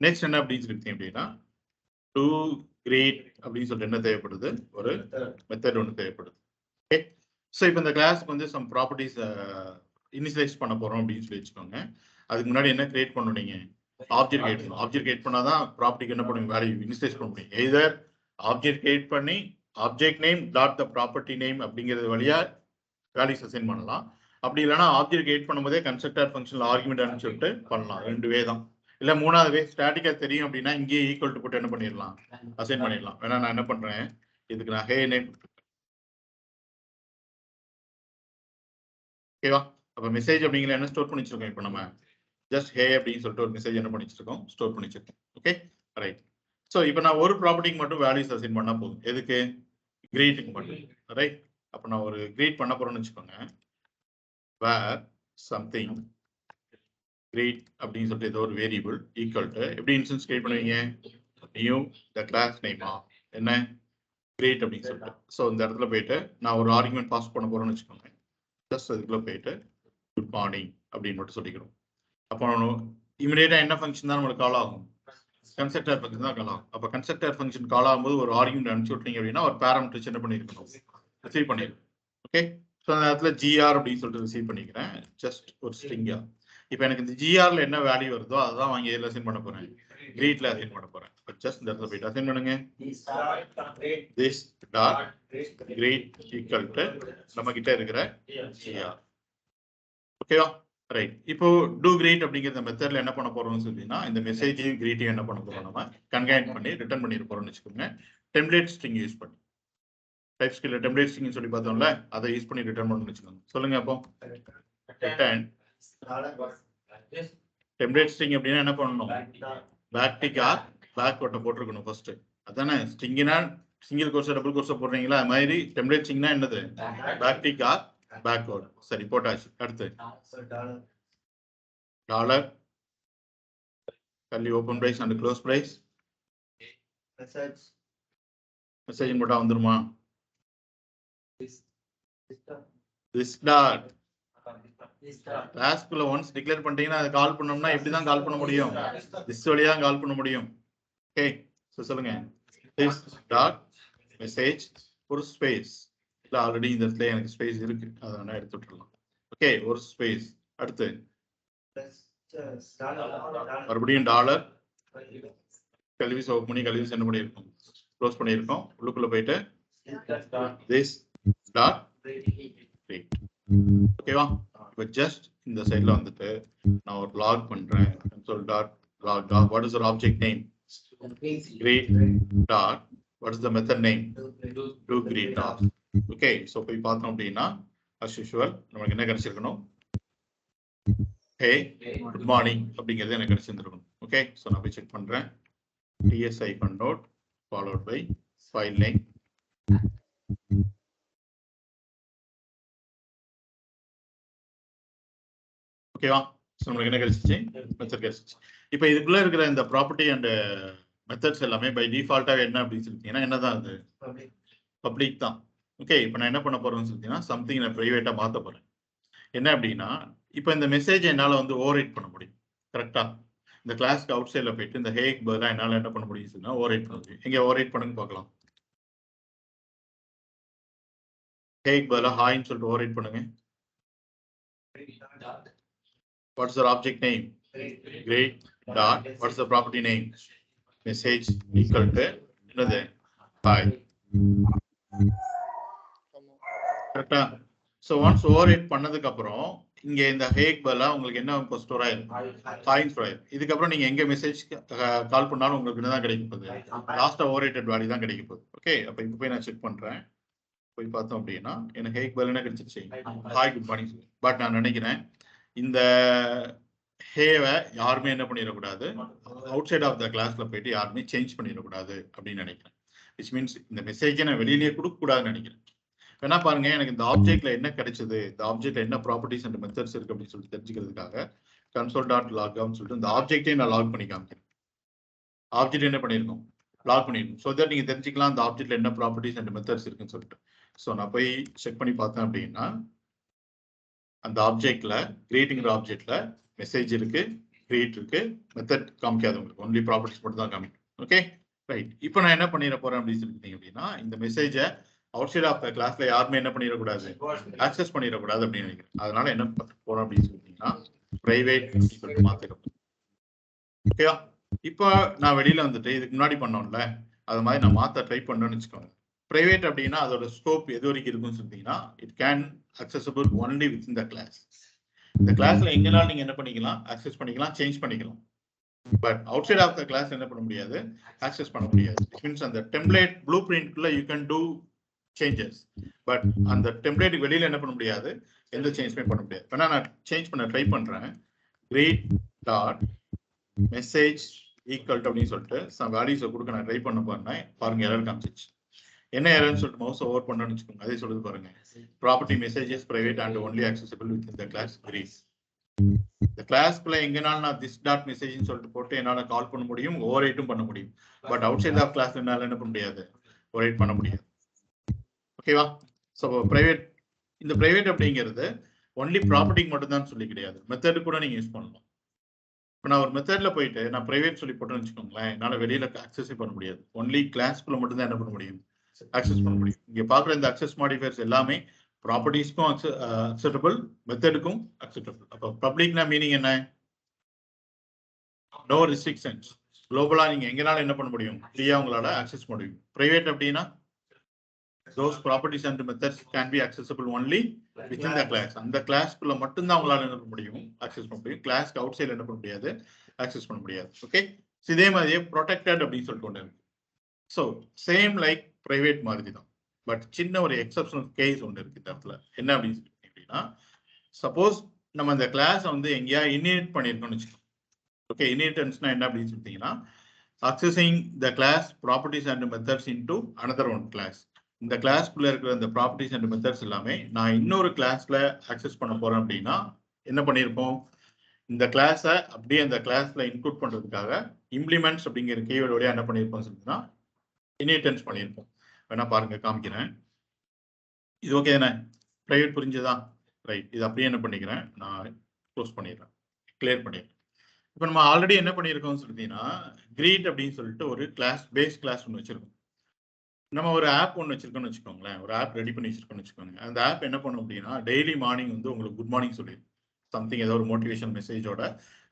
A: நெக்ஸ்ட் என்ன அப்படின்னு சொல்லிட்டீங்க அப்படின்னா டு கிரேட் அப்படின்னு சொல்லிட்டு என்ன தேவைப்படுது, ஒரு மெத்தட் ஒன்று தேவைப்படுது. ஓகே, ஸோ இப்போ இந்த கிளாஸ்க்கு வந்து சம் ப்ராப்பர்ட்டிஸ் இனிஷியலைஸ் பண்ண போறோம் அப்படின்னு சொல்லி வச்சுக்கோங்க. அதுக்கு முன்னாடி என்ன கிரியேட் பண்ணணும், நீங்க ஆப்ஜெக்ட் கிரியேட் பண்ணணும். ஆப்ஜெக்ட் கிரியேட் பண்ணாதான் ப்ராப்பர்ட்டிக்கு என்ன பண்ணுங்க, வேல்யூ இனிஷியலைஸ் பண்ண முடியும். எய்தர் ஆப்ஜெக்ட் கிரியேட் பண்ணி object name dot the property name அப்படிங்கிறது வழியா வேல்யூஸ் அசைன் பண்ணலாம். அப்படி இல்லைன்னா ஆப்ஜெக்ட் கிரியேட் பண்ணும்போதே கன்ஸ்ட்ரக்டர் ஃபங்க்ஷன்ல ஆர்குமெண்ட் அனுப்பிச்சுட்டு பண்ணலாம். 2 வே தான். இல்ல 3வது வே ஸ்டாட்டிக்கா தெரியும் அப்படின்னா இங்கே ஈக்குவல் டு போட்டு என்ன பண்ணிடலாம், அசைன் பண்ணிடலாம். வேணா நான் என்ன பண்றேன், இதுக்கு நான் ஹே நேம். ஓகேவா? அப்ப மெசேஜ் அப்படிங்கிற என்ன ஸ்டோர் பண்ணி வச்சிருக்கோம், இப்போ நம்ம ஜஸ்ட் ஹே அப்படின்னு சொல்லிட்டு ஒரு மெசேஜ் என்ன பண்ணி வச்சிருக்கோம், ஸ்டோர் பண்ணி வச்சிருக்கோம். Okay, right. ஸோ இப்போ நான் ஒரு ப்ராப்பர்ட்டிக்கு மட்டும் வேல்யூஸ் அசைன் பண்ணா போதும். எதுக்கு, கிரீட்டுக்கு மட்டும். ரைட், அப்போ நான் ஒரு கிரீட் பண்ண போறேன்னு வச்சுக்கோங்க. where something greet அப்படின்னு சொல்லிட்டு ஏதோ ஒரு வேரியபிள் ஈக்குவல் டு எப்படி இன்ஸ்டன்ஸ் கிரியேட் பண்ணுவீங்க, நியூ த கிளாஸ் நேமா என்ன கிரேட் அப்படின்னு சொல்லிட்டு. ஸோ இந்த இடத்துல போயிட்டு நான் ஒரு ஆர்குமெண்ட் பாஸ் பண்ண போறேன்னு வச்சுக்கோங்க. ஜஸ்ட் அதுக்குள்ள போயிட்டு குட் மார்னிங் அப்படின்னு மட்டும் சொல்லிக்கிறோம். அப்போ இமிடியேட்டா என்ன ஃபங்க்ஷன் தான் நம்மளுக்கு கால் ஆகும், கன்ஸ்ட்ரக்டர் ஃபங்க்ஷன் தான் கால் ஆகும். அப்போ கன்ஸ்ட்ரக்டர் ஃபங்க்ஷன் கால் ஆகும்போது ஒரு ஆர்குமெண்ட் அனுப்பிச்சு விட்டீங்க அப்படின்னா ஒரு பேராமீட்டர் என்ன பண்ணிருக்கணும், ரிசீவ் பண்ணிருக்கணும். ஓகே, ஸோ அந்த இடத்துல ஜிஆர் அப்படின்னு சொல்லிட்டு ரிசீவ் பண்ணிக்கிறேன், ஜஸ்ட் ஒரு ஸ்ட்ரிங்கா. இப்போ எனக்கு இந்த ஜிஆர்ல என்ன வேல்யூ வருதோ அதுதான் வாங்கி எதில் அசைன் பண்ண போறேன், கிரீட்ல அசைன் பண்ண போறேன். ஜஸ்ட் இந்த இடத்துல போயிட்டு அசைன் பண்ணுங்க. This dot greet equal to நம்ம கிட்ட இருக்கிற ஜிஆர். ஓகேவா? ரைட். இப்போ டூ கிரீட் அப்படிங்கிற மெத்தட்ல என்ன பண்ண போறோம்னு சொல்லினா இந்த மெசேஜையும் கிரீட்டையும் என்ன பண்ண போறோம் நம்ம கன்கைன் பண்ணி ரிட்டர்ன் பண்ணிட போறோம்னு வச்சுக்கோங்க. டெம்ப்ளேட் ஸ்ட்ரிங் யூஸ் பண்ணி டைப் ஸ்கில்ல டெம்ப்ளேட் ஸ்ட்ரிங் சொல்லி பார்த்தோம்ல அதை யூஸ் பண்ணி ரிட்டர்ன் பண்ணணும்னு வச்சுக்கோங்க. சொல்லுங்க அப்போ ரிட்டர்ன் டெம்ப்ளேட் ஸ்ட்ரிங் அப்படின்னா என்ன பண்ணணும்? பேக்டிக் ஆர் பேக்வர்ட்டை போட்டிருக்கணும் ஃபர்ஸ்ட். அதானே ஸ்ட்ரிங்னா சிங்கிள் கோர்ஸ் டபுள் கோர்ஸ் போடுறீங்களா அது மாதிரி டெம்ப்ளேட் ஸ்ட்ரிங்னா என்னது? Backtick or backward. சரி போட்டாச்சு. அடுத்து dollar curly open brace and close brace message போட்டா வந்துருமா? திஸ் டாட் கிளாஸ்க்குள்ள ஒன்ஸ் டிக்ளேர் பண்ணிட்டீங்கன்னா அதை கால் பண்ணோம்னா எப்படி தான் கால் பண்ண முடியும்? திஸ் வழியா தான் கால் பண்ண முடியும். ஓகே ஸோ சொல்லுங்க திஸ் டாட் மெசேஜ் ஒரு ஸ்பேஸ் இல்லை ஆல்ரெடி இந்த இடத்துல எனக்கு ஸ்பேஸ் இருக்கு அதை வேணா எடுத்து விட்டுறலாம். ஓகே ஒரு ஸ்பேஸ். அடுத்து மறுபடியும் டாலர் கல்விஸ் ஓப்பன் பண்ணி கல்விஸ் என்ன பண்ணியிருக்கோம்? க்ளோஸ் பண்ணியிருக்கோம். உள்ளுக்குள்ள போயிட்டு திஸ் டாட் கிரீட். ஓகேவா? இப்போ ஜஸ்ட் இந்த சைட்ல வந்துட்டு நான் ஒரு லாக் பண்றேன். console dot log dot what is the object name? Greet dot what is the method name? Do greet dot. Okay, so போய் பார்த்தோம் அப்படின்னா as usual நமக்கு என்ன கிடைச்சிருக்கணும்? Hey good morning அப்படிங்கிறது எனக்கு கிடைச்சிருக்கணும். ஓகே ஸோ நான் போய் செக் பண்றேன். ts-node followed by file name. ஓகேவா? ஸோ நம்மளுக்கு என்ன கிடைச்சிச்சு? மெத்தட் கிடைச்சிச்சு. இப்போ இதுக்குள்ள இருக்கிற இந்த ப்ராப்பர்ட்டி அண்ட் மெத்தட்ஸ் எல்லாமே பை டிஃபால்ட்டாக என்ன அப்படின்னு சொல்லிட்டீங்கன்னா என்னதான் அது? பப்ளிக் தான். ஓகே இப்போ நான் என்ன பண்ண போறேன்னு சொல்லிட்டீங்கன்னா சம்திங் நான் ப்ரைவேட்டாக மாற்ற போறேன். என்ன அப்படின்னா இப்போ இந்த மெசேஜ் என்னால் வந்து ஓவர் ரைட் பண்ண முடியும். கரெக்டா? இந்த கிளாஸ்க்கு அவுட் சைடில் போயிட்டு இந்த ஹேக் பதிலாக என்னால் என்ன பண்ண முடியும் சொன்னா ஓவர் ரைட் பண்ண முடியும். எங்கே ஓவர் ரைட் பண்ணுங்க பார்க்கலாம். ஹேக் பதிலாக ஹாய்ன்னு சொல்லிட்டு ஓவர் ரைட் பண்ணுங்க. What's the object name? Great dot. What's the property name? Message equal to என்னது? Hi. கரெக்டா? ஸோ ஒன்ஸ் ஓவர் ரைட் பண்ணதுக்கு அப்புறம் இங்க இந்த ஹேக் பதிலா உங்களுக்கு என்ன ஸ்டோர் ஆயிரும்? ஹாய் ஸ்டோர் ஆயிரும். இதுக்கப்புறம் நீங்க எங்க மெசேஜ் கால் பண்ணாலும் உங்களுக்கு என்னதான் கிடைக்க போகுது? லாஸ்டா ஓவர் ரைட்டட் வேல்யூ தான் கிடைக்க போகுது. ஓகே அப்ப இப்போ போய் நான் செக் பண்றேன். போய் பார்த்தோம் அப்படின்னா எனக்கு ஹேக் பதில் என்ன கிடைச்சிச்சு? Hi good morning. பட் நான் நினைக்கிறேன் இந்த ஹேவை யாருமே என்ன பண்ணிடக்கூடாது? அவுட் சைட் ஆஃப் த கிளாஸ்ல போயிட்டு யாருமே சேஞ்ச் பண்ணிடக்கூடாது அப்படின்னு நினைக்கிறேன். விச் மீன்ஸ் இந்த மெசேஜை நான் வெளியிலேயே கொடுக்க கூடாதுன்னு நினைக்கிறேன். வேணா பாருங்க எனக்கு இந்த ஆப்ஜெக்ட்ல என்ன கிடைச்சது, இந்த ஆப்ஜெக்ட்ல என்ன ப்ராப்பர்ட்டிஸ் அண்ட் மெத்தட்ஸ் இருக்கு அப்படின்னு சொல்லிட்டு தெரிஞ்சுக்கிறதுக்காக console dot log சொல்லிட்டு இந்த ஆப்ஜெக்டே நான் லாக் பண்ணி காமிக்கிறேன். ஆப்ஜெக்ட் என்ன பண்ணிருக்கோம்? லாக் பண்ணிருக்கோம். ஸோ தட் நீங்க தெரிஞ்சுக்கலாம் அந்த ஆப்ஜெக்ட்ல என்ன ப்ராப்பர்ட்டிஸ் அண்ட் மெத்தட்ஸ் இருக்குன்னு சொல்லிட்டு. ஸோ நான் போய் செக் பண்ணி பார்த்தேன் அப்படின்னா அந்த ஆப்ஜெக்ட்ல கிரியேட்டிங்கிற ஆப்ஜெக்ட்ல மெசேஜ் இருக்கு, கிரியேட் இருக்கு, மெத்தட் காமிக்காது உங்களுக்கு. ஒன்லி ப்ராப்பர்ட்டிஸ் மட்டும் தான் காமிக்கும். Okay right. இப்போ நான் என்ன பண்ணிட போறேன் அப்படின்னு சொல்லிட்டீங்க அப்படின்னா இந்த மெசேஜை அவுட் சைட் ஆஃப் த கிளாஸ்ல யாருமே என்ன பண்ணிடக்கூடாது? ஆக்சஸ் பண்ணிடக்கூடாது அப்படின்னு நினைக்கிறேன். அதனால என்ன போறோம் அப்படின்னு சொல்லிட்டீங்கன்னா பிரைவேட் மாத்திடும். ஓகேவா? இப்போ நான் வெளியில வந்துட்டு இதுக்கு முன்னாடி பண்ணோம்ல அது மாதிரி நான் மாத்த ட்ரை பண்ணணும்னு வச்சுக்கோங்க. பிரைவேட் அப்படின்னா அதோட ஸ்கோப் எது வரைக்கும் இருக்குன்னு சொல்லிட்டீங்கன்னா it can accessible only within the class. இந்த கிளாஸ்ல எங்கனாலும் நீங்க என்ன பண்ணிக்கலாம்? அக்சஸ் பண்ணிக்கலாம், சேஞ்ச் பண்ணிக்கலாம். But outside of the class என்ன பண்ண முடியாது? ஆக்சஸ் பண்ண முடியாது. இட் மீன்ஸ் அந்த டெம்ப்ளேட் ப்ளூ பிரிண்ட்குள்ள you can do changes. But அந்த டெம்ப்ளேட்டுக்கு வெளியில என்ன பண்ண முடியாது? எந்த சேஞ்சுமே பண்ண முடியாது. வேணா நான் சேஞ்ச் பண்ண ட்ரை பண்றேன். greet dot message equal to அப்படின்னு சொல்லிட்டு some values கொடுக்க நான் ட்ரை பண்ண போறேன். பாருங்க எரர் காமிச்சிச்சு. என்ன எரர்னு சொல்லிட்டு மவுஸ் ஓவர் பண்ணணும்னு வச்சுக்கோங்க. அதே சொல்லுது பாருங்க. Property messages private and only accessible within the class greet. இந்த கிளாஸ்க்குள்ள எங்கனாலும் நான் திஸ் டாட் மெசேஜ்னு சொல்லிட்டு போட்டு என்னால கால் பண்ண முடியும், ஓவர் ரைட்டும் பண்ண முடியும். But outside of class என்னால என்ன பண்ண முடியாது? ஓவர் ரைட் பண்ண முடியாது. ஓகேவா? ஸோ பிரைவேட் இந்த பிரைவேட் அப்படிங்கிறது ஒன்லி ப்ராப்பர்ட்டிக்கு மட்டும் தான் சொல்லி கிடையாது, மெத்தடு கூட நீங்க யூஸ் பண்ணலாம். இப்போ நான் ஒரு மெத்தட்ல போயிட்டு நான் பிரைவேட் சொல்லி போட்டேன்னு வச்சுக்கோங்களேன், என்னால் வெளியில அக்சஸ் பண்ண முடியாது. ஒன்லி கிளாஸ்க்குள்ள மட்டும் தான் என்ன பண்ண முடியும்? அக்சஸ் பண்ண முடியும். இங்க பாக்குற இந்த அக்சஸ் மாடிஃபயர்ஸ் எல்லாமே ப்ராப்பர்ட்டிஸ்க்கும் அக்செப்டபிள், மெத்தடுக்கும் அக்செப்டபிள். அப்போ பப்ளிக்னா மீனிங் என்ன? No restrictions. குளோபலா நீங்க எங்கனாலும் என்ன பண்ண முடியும்? ஃப்ரீயா உங்களால அக்சஸ் பண்ண முடியும். பிரைவேட் அப்படின்னா those properties and methods can be accessible only within the class. அந்த கிளாஸ்க்குள்ள மட்டும்தான் உங்களால என்ன பண்ண முடியும், அக்சஸ் பண்ண முடியும். கிளாஸ்க்கு அவுட் சைடு என்ன பண்ண முடியாது, அக்சஸ் பண்ண முடியாது. ஓகே, இதே மாதிரியே ப்ரொடெக்டட் அப்படின்னு சொல்லிட்டு ஒன்று இருக்கு. ஸோ சேம் லைக் பிரைவேட் மாதிரி தான், பட் சின்ன ஒரு எக்ஸப்ஷனல் கேஸ் ஒன்று இருக்கு இந்த இடத்துல. என்ன அப்படின்னு சொல்லி அப்படின்னா, சப்போஸ் நம்ம இந்த கிளாஸை வந்து எங்கேயா இனிட் பண்ணியிருக்கோம்னு வச்சுக்கோங்க. ஓகே, இனிட்டன்ஸ்னா என்ன அப்படின்னு சொல்லிட்டீங்கன்னா, accessing the class properties and methods into another one class. இந்த கிளாஸ்க்குள்ள இருக்கிற இந்த ப்ராப்பர்ட்டிஸ் அண்ட் மெத்தட்ஸ் எல்லாமே நான் இன்னொரு கிளாஸ்ல அக்சஸ் பண்ண போறேன் அப்படின்னா என்ன பண்ணியிருப்போம், இந்த கிளாஸை அப்படியே இந்த கிளாஸ்ல இன்க்ளூட் பண்றதுக்காக இம்ப்ளிமெண்ட்ஸ் அப்படிங்கிற கீவேர்டோட என்ன பண்ணியிருப்போம் சொல்லிங்கன்னா இன்ஹெரிட்டன்ஸ் பண்ணியிருப்போம். வேணா பாருங்க, காமிக்கிறேன். இது ஓகே தானே, பிரைவேட் புரிஞ்சதா? ரைட், இது அப்படியே என்ன பண்ணிக்கிறேன், நான் க்ளோஸ் பண்ணிடுறேன், கிளியர் பண்ணிடுறேன். இப்போ நம்ம ஆல்ரெடி என்ன பண்ணியிருக்கோம் சொல்லிட்டீங்கன்னா, கிரீட் அப்படின்னு சொல்லிட்டு ஒரு கிளாஸ் பேஸ் கிளாஸ் ஒன்று வச்சிருக்கோம். நம்ம ஒரு ஆப் ஒன்று வச்சிருக்கோம்னு வச்சுக்கோங்களேன், ஒரு ஆப் ரெடி பண்ணி வச்சிருக்கோம்னு வச்சுக்கோங்க. அந்த ஆப் என்ன பண்ணும் அப்படின்னா, டெய்லி மார்னிங் வந்து உங்களுக்கு குட் மார்னிங் சொல்லிடும். சம்திங் ஏதோ ஒரு மோட்டிவேஷன் மெசேஜோட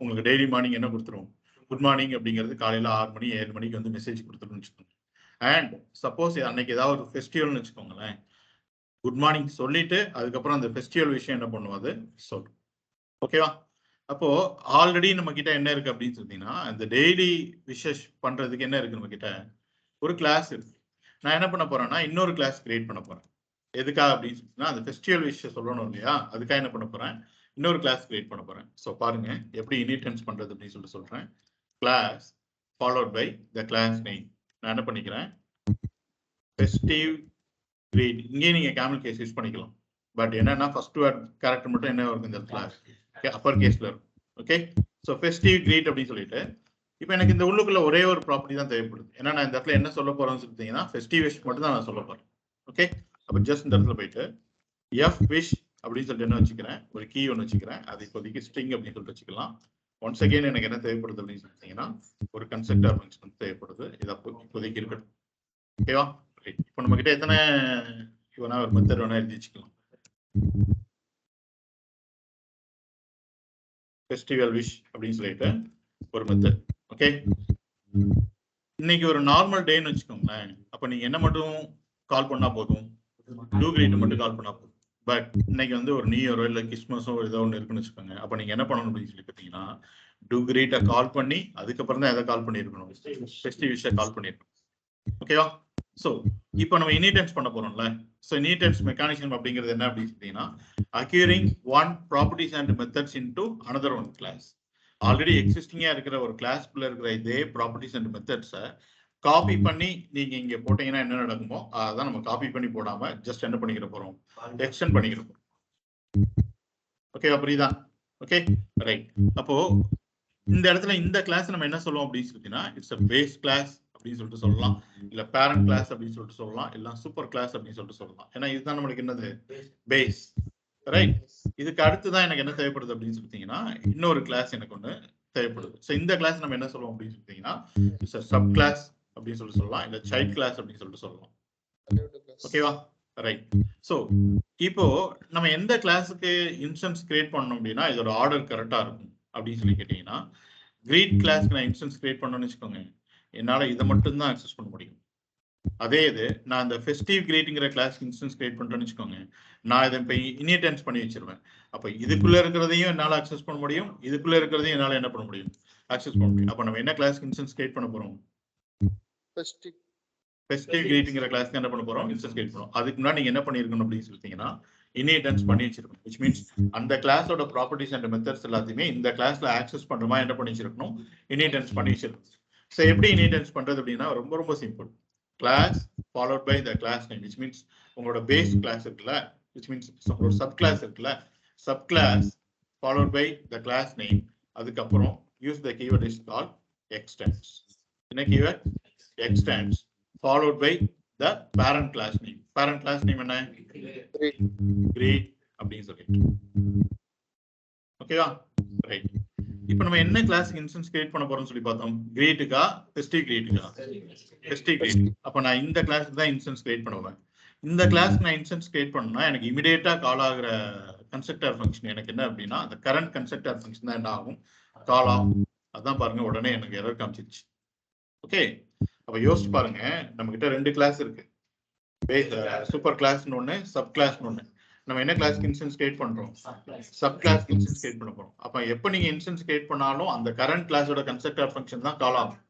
A: உங்களுக்கு டெய்லி மார்னிங் என்ன கொடுத்துரும், குட் மார்னிங் அப்படிங்கிறது காலையில் 6 மணி 7 மணிக்கு வந்து மெசேஜ் கொடுத்துருன்னு வச்சுக்கோங்க. அண்ட் சப்போஸ் அன்னைக்கு ஏதாவது ஒரு ஃபெஸ்டிவல்னு வச்சுக்கோங்களேன், குட் மார்னிங் சொல்லிட்டு அதுக்கப்புறம் அந்த ஃபெஸ்டிவல் விஷயம் என்ன பண்ணும், அது சொல்லும். ஓகேவா? அப்போ ஆல்ரெடி நம்ம கிட்ட என்ன இருக்கு அப்படின்னு சொல்லிட்டீங்கன்னா, இந்த டெய்லி விஷஸ் பண்றதுக்கு என்ன இருக்கு, நம்ம கிட்ட ஒரு கிளாஸ் இருக்கு. நான் என்ன பண்ண போறேன்னா இன்னொரு கிளாஸ் கிரியேட் பண்ண போறேன். எதுக்காக அப்படின்னு சொல்லிட்டுனா, அந்த ஃபெஸ்டிவல் விஷயம் சொல்லணும் இல்லையா, அதுக்காக என்ன பண்ண போறேன், இன்னொரு கிளாஸ் கிரியேட் பண்ண போறேன். ஸோ பாருங்க எப்படி இன்ஹெரிட்டன்ஸ் பண்றது அப்படின்னு சொல்லிட்டு சொல்றேன். Class followed by the class name. நான் என்ன பண்ணிக்கிறேன், ஃபெஸ்டிவ் கிரீட். இங்கே நீங்க கேமல் கேஸ் யூஸ் பண்ணிக்கலாம், பட் என்னன்னா ஃபர்ஸ்ட் வேர்ட் கேரக்டர் மட்டும் என்ன இருக்கும் இந்த இடத்துல, அப்பர் கேஸ்ல இருக்கும். ஓகே, ஸோ ஃபெஸ்டிவ் கிரீட் அப்படின்னு சொல்லிட்டு இப்போ எனக்கு இந்த உள்ளுக்குள்ள ஒரே ஒரு ப்ராப்பர்ட்டி தான் தேவைப்படுது. ஏன்னா நான் இந்த இடத்துல என்ன சொல்ல போறேன்னு சொல்லிட்டீங்கன்னா, ஃபெஸ்டிவ் விஷ் மட்டும் தான் நான் சொல்ல போறேன். ஓகே, அப்போ ஜஸ்ட் இந்த இடத்துல போயிட்டு எஃப் விஷ் அப்படின்னு சொல்லிட்டு என்ன வச்சுக்கிறேன், ஒரு கீ ஒன்று வச்சுக்கிறேன். அது இப்போதைக்கு ஸ்ட்ரிங் அப்படின்னு சொல்லிட்டு வச்சுக்கலாம். ஒன்ஸ் அகெயின் எனக்கு என்ன தேவைப்படுது அப்படின்னு சொல்லிட்டீங்கன்னா, ஒரு கன்ஸ்ட்ரக்டர் ஃபங்க்ஷன் தேவைப்படுது. இது அப்போ இப்போதைக்கு இருக்கட்டும். ஓகேவா? இப்போ நம்ம கிட்ட எத்தனை வேணா ஒரு மெத்தட் வேணா எழுதி வச்சுக்கலாம். ஃபெஸ்டிவல் விஷ் அப்படின்னு சொல்லிட்டு ஒரு மெத்தட். ஓகே, இன்னைக்கு ஒரு நார்மல் டேன்னு வச்சுக்கோங்களேன். அப்ப நீங்க என்ன மட்டும் கால் பண்ணா போதும், டூ கிரீட் மட்டும் கால் பண்ணா போதும். பட் இன்னைக்கு வந்து ஒரு நியூ இயரோ இல்ல கிறிஸ்மஸோ ஏதோ ஒன்று இருக்குன்னு வச்சுக்கோங்க. அப்ப நீங்க என்ன பண்ணணும் அப்படின்னு சொல்லி பார்த்தீங்கன்னா, டூ கிரீட்டை கால் பண்ணி அதுக்கப்புறம் தான் எதை கால் பண்ணிருக்கணும், ஃபெஸ்டிவ் விஷை கால் பண்ணிருக்கணும். ஓகேவா? ஸோ இப்போ நம்ம இன்ஹெரிட்டன்ஸ் பண்ண போறோம்ல. ஸோ இன்ஹெரிட்டன்ஸ் மெக்கானிசம் அப்படிங்கிறது என்ன அப்படின்னு பார்த்தீங்கன்னா, acquiring one properties and methods into another one class. Already எக்ஸிஸ்டிங்கா இருக்கிற ஒரு கிளாஸ்க்குள்ள இருக்கிற இதே ப்ராப்பர்ட்டிஸ் அண்ட் மெத்தட்ஸை காப்பி பண்ணி நீங்க இங்க போட்டீங்கன்னா என்ன நடக்குமோ அதான் நம்ம காப்பி பண்ணி போடாம ஜஸ்ட் என்ன பண்ணிக்கிற போறோம், எக்ஸ்டெண்ட் பண்ணிக்கிற போறோம். ஓகேவா? புரியுதா? Okay, right. அப்போ இந்த இடத்துல இந்த கிளாஸ் நம்ம என்ன சொல்லுவோம் அப்படின்னு சொல்லிட்டீங்கன்னா, இட்ஸ் அ பேஸ் கிளாஸ் அப்படின்னு சொல்லிட்டு சொல்லலாம், இல்ல பேரண்ட் கிளாஸ் அப்படின்னு சொல்லிட்டு சொல்லலாம், இல்ல சூப்பர் கிளாஸ் அப்படின்னு சொல்லிட்டு சொல்லலாம். ஏன்னா இதுதான் நம்மளுக்கு என்னது, பேஸ். ரைட். இதுக்கு அடுத்துதான் எனக்கு என்ன தேவைப்படுது அப்படின்னு சொல்லிட்டீங்கன்னா, இன்னொரு கிளாஸ் எனக்கு ஒன்று தேவைப்படுது. ஸோ இந்த கிளாஸ் நம்ம என்ன சொல்லுவோம் அப்படின்னு சொல்லிட்டீங்கன்னா, இட்ஸ் அ சப் கிளாஸ் அப்படின்னு சொல்லிட்டு சொல்லலாம், இல்ல சைல்ட் கிளாஸ் அப்படின்னு சொல்லிட்டு சொல்லலாம். ஓகேவா? ரைட். ஸோ இப்போ நம்ம எந்த கிளாஸுக்கு இன்ஸ்டன்ஸ் கிரியேட் பண்ணணும் அப்படின்னா இதோட ஆர்டர் கரெக்டா இருக்கும் அப்படின்னு சொல்லி கேட்டீங்கன்னா, கிரீட் கிளாஸ்க்கு நான் இன்ஸ்டன்ஸ் கிரியேட் பண்ணணும்னு வச்சுக்கோங்க, என்னால இதை மட்டும் தான் அக்சஸ் பண்ண முடியும். அதே இது நான் இந்த ஃபெஸ்டிவ் கிரியேட்ங்கிற கிளாஸ் இன்ஸ்டன்ஸ் கிரியேட் பண்றேன்னு வச்சுக்கோங்க, நான் இதை இப்போ இன்ஹெரிட்டன்ஸ் பண்ணி வச்சிருவேன். அப்ப இதுக்குள்ள இருக்கிறதையும் என்னால அக்சஸ் பண்ண முடியும், இதுக்குள்ள இருக்கிறதையும் என்னால என்ன பண்ண முடியும், அக்சஸ் பண்ண முடியும். அப்ப நம்ம என்ன கிளாஸ் இன்ஸ்டன்ஸ் கிரியேட் பண்ண போறோம், ஃபெஸ்டிவ் கிரியேட்ங்கிற கிளாஸ்க்கு என்ன பண்ண போறோம், இன்ஸ்டன்ஸ் கிரியேட் பண்ணுவோம். அதுக்கு முன்னாடி நீங்க என்ன பண்ணிருக்கணும் அப்படின்னு சொல்லிட்டீங்கன்னா, இன்ஹெரிட்டன்ஸ் பண்ணி வச்சிருக்கணும். which means அந்த கிளாஸோட ப்ராப்பர்ட்டிஸ் அண்ட் மெத்தட்ஸ் எல்லாத்தையுமே இந்த கிளாஸ்ல ஆக்சஸ் பண்ற மாதிரி என்ன பண்ணி வச்சிருக்கணும், இன்ஹெரிட்டன்ஸ் பண்ணி வச்சிருக்கணும். ஸோ எப்படி இன்ஹெரிட்டன்ஸ் பண்றது அப்படின்னா ரொம்ப ரொம்ப simple. Class followed by the class name, which means உங்களோட பேஸ் கிளாஸ் இருக்குல்ல, which means உங்களோட சப் கிளாஸ் இருக்குல்ல, sub class followed by the class name, அதுக்கப்புறம் use the keyword is called extends. என்ன keyword, extends followed by the parent class name. Parent class name என்ன, greet அப்படின்னு சொல்லிட்டு. ஓகேவா? Right. இப்போ நம்ம என்ன கிளாஸ் இன்ஸ்டன்ஸ் கிரியேட் பண்ண போறோம்னு சொல்லி பார்த்தோம், கிரீட்டுக்கா ஃபெஸ்டிவ் கிரீட்டுக்கா, ஃபெஸ்டிவ் கிரீட். அப்ப நான் இந்த கிளாஸ்க்கு தான் இன்ஸ்டன்ஸ் கிரியேட் பண்ணுவேன். இந்த கிளாஸ்க்கு நான் இன்ஸ்டன்ஸ் கிரியேட் பண்ணா எனக்கு இமிடியேட்டா கால் ஆகுற கன்ஸ்ட்ரக்டர் ஃபங்க்ஷன் எனக்கு என்ன அப்படின்னா, அந்த கரண்ட் கன்ஸ்ட்ரக்டர் ஃபங்க்ஷன் தான் என்ன ஆகும், கால் ஆகும். அதான் பாருங்க உடனே எனக்கு எரர் காமிச்சிருச்சு. ஓகே, அப்ப யோசிச்சு பாருங்க, நம்ம கிட்ட 2 கிளாஸ் இருக்கு. சூப்பர் கிளாஸ்னு ஒன்று, சப் கிளாஸ்னு ஒன்று. நம்ம என்ன கிளாஸ்க்கு இன்ஸ்டன்ஸ் கிரியேட் பண்றோம்? சப் கிளாஸ்க்கு இன்ஸ்டன்ஸ் கிரியேட் பண்ண போறோம். அப்ப எப்ப நீங்க இன்ஸ்டன்ஸ் கிரியேட் பண்ணாலும் அந்த கரண்ட் கிளாஸோட கன்ஸ்ட்ரக்டர் ஃபங்க்ஷன் தான் கால் ஆகும்.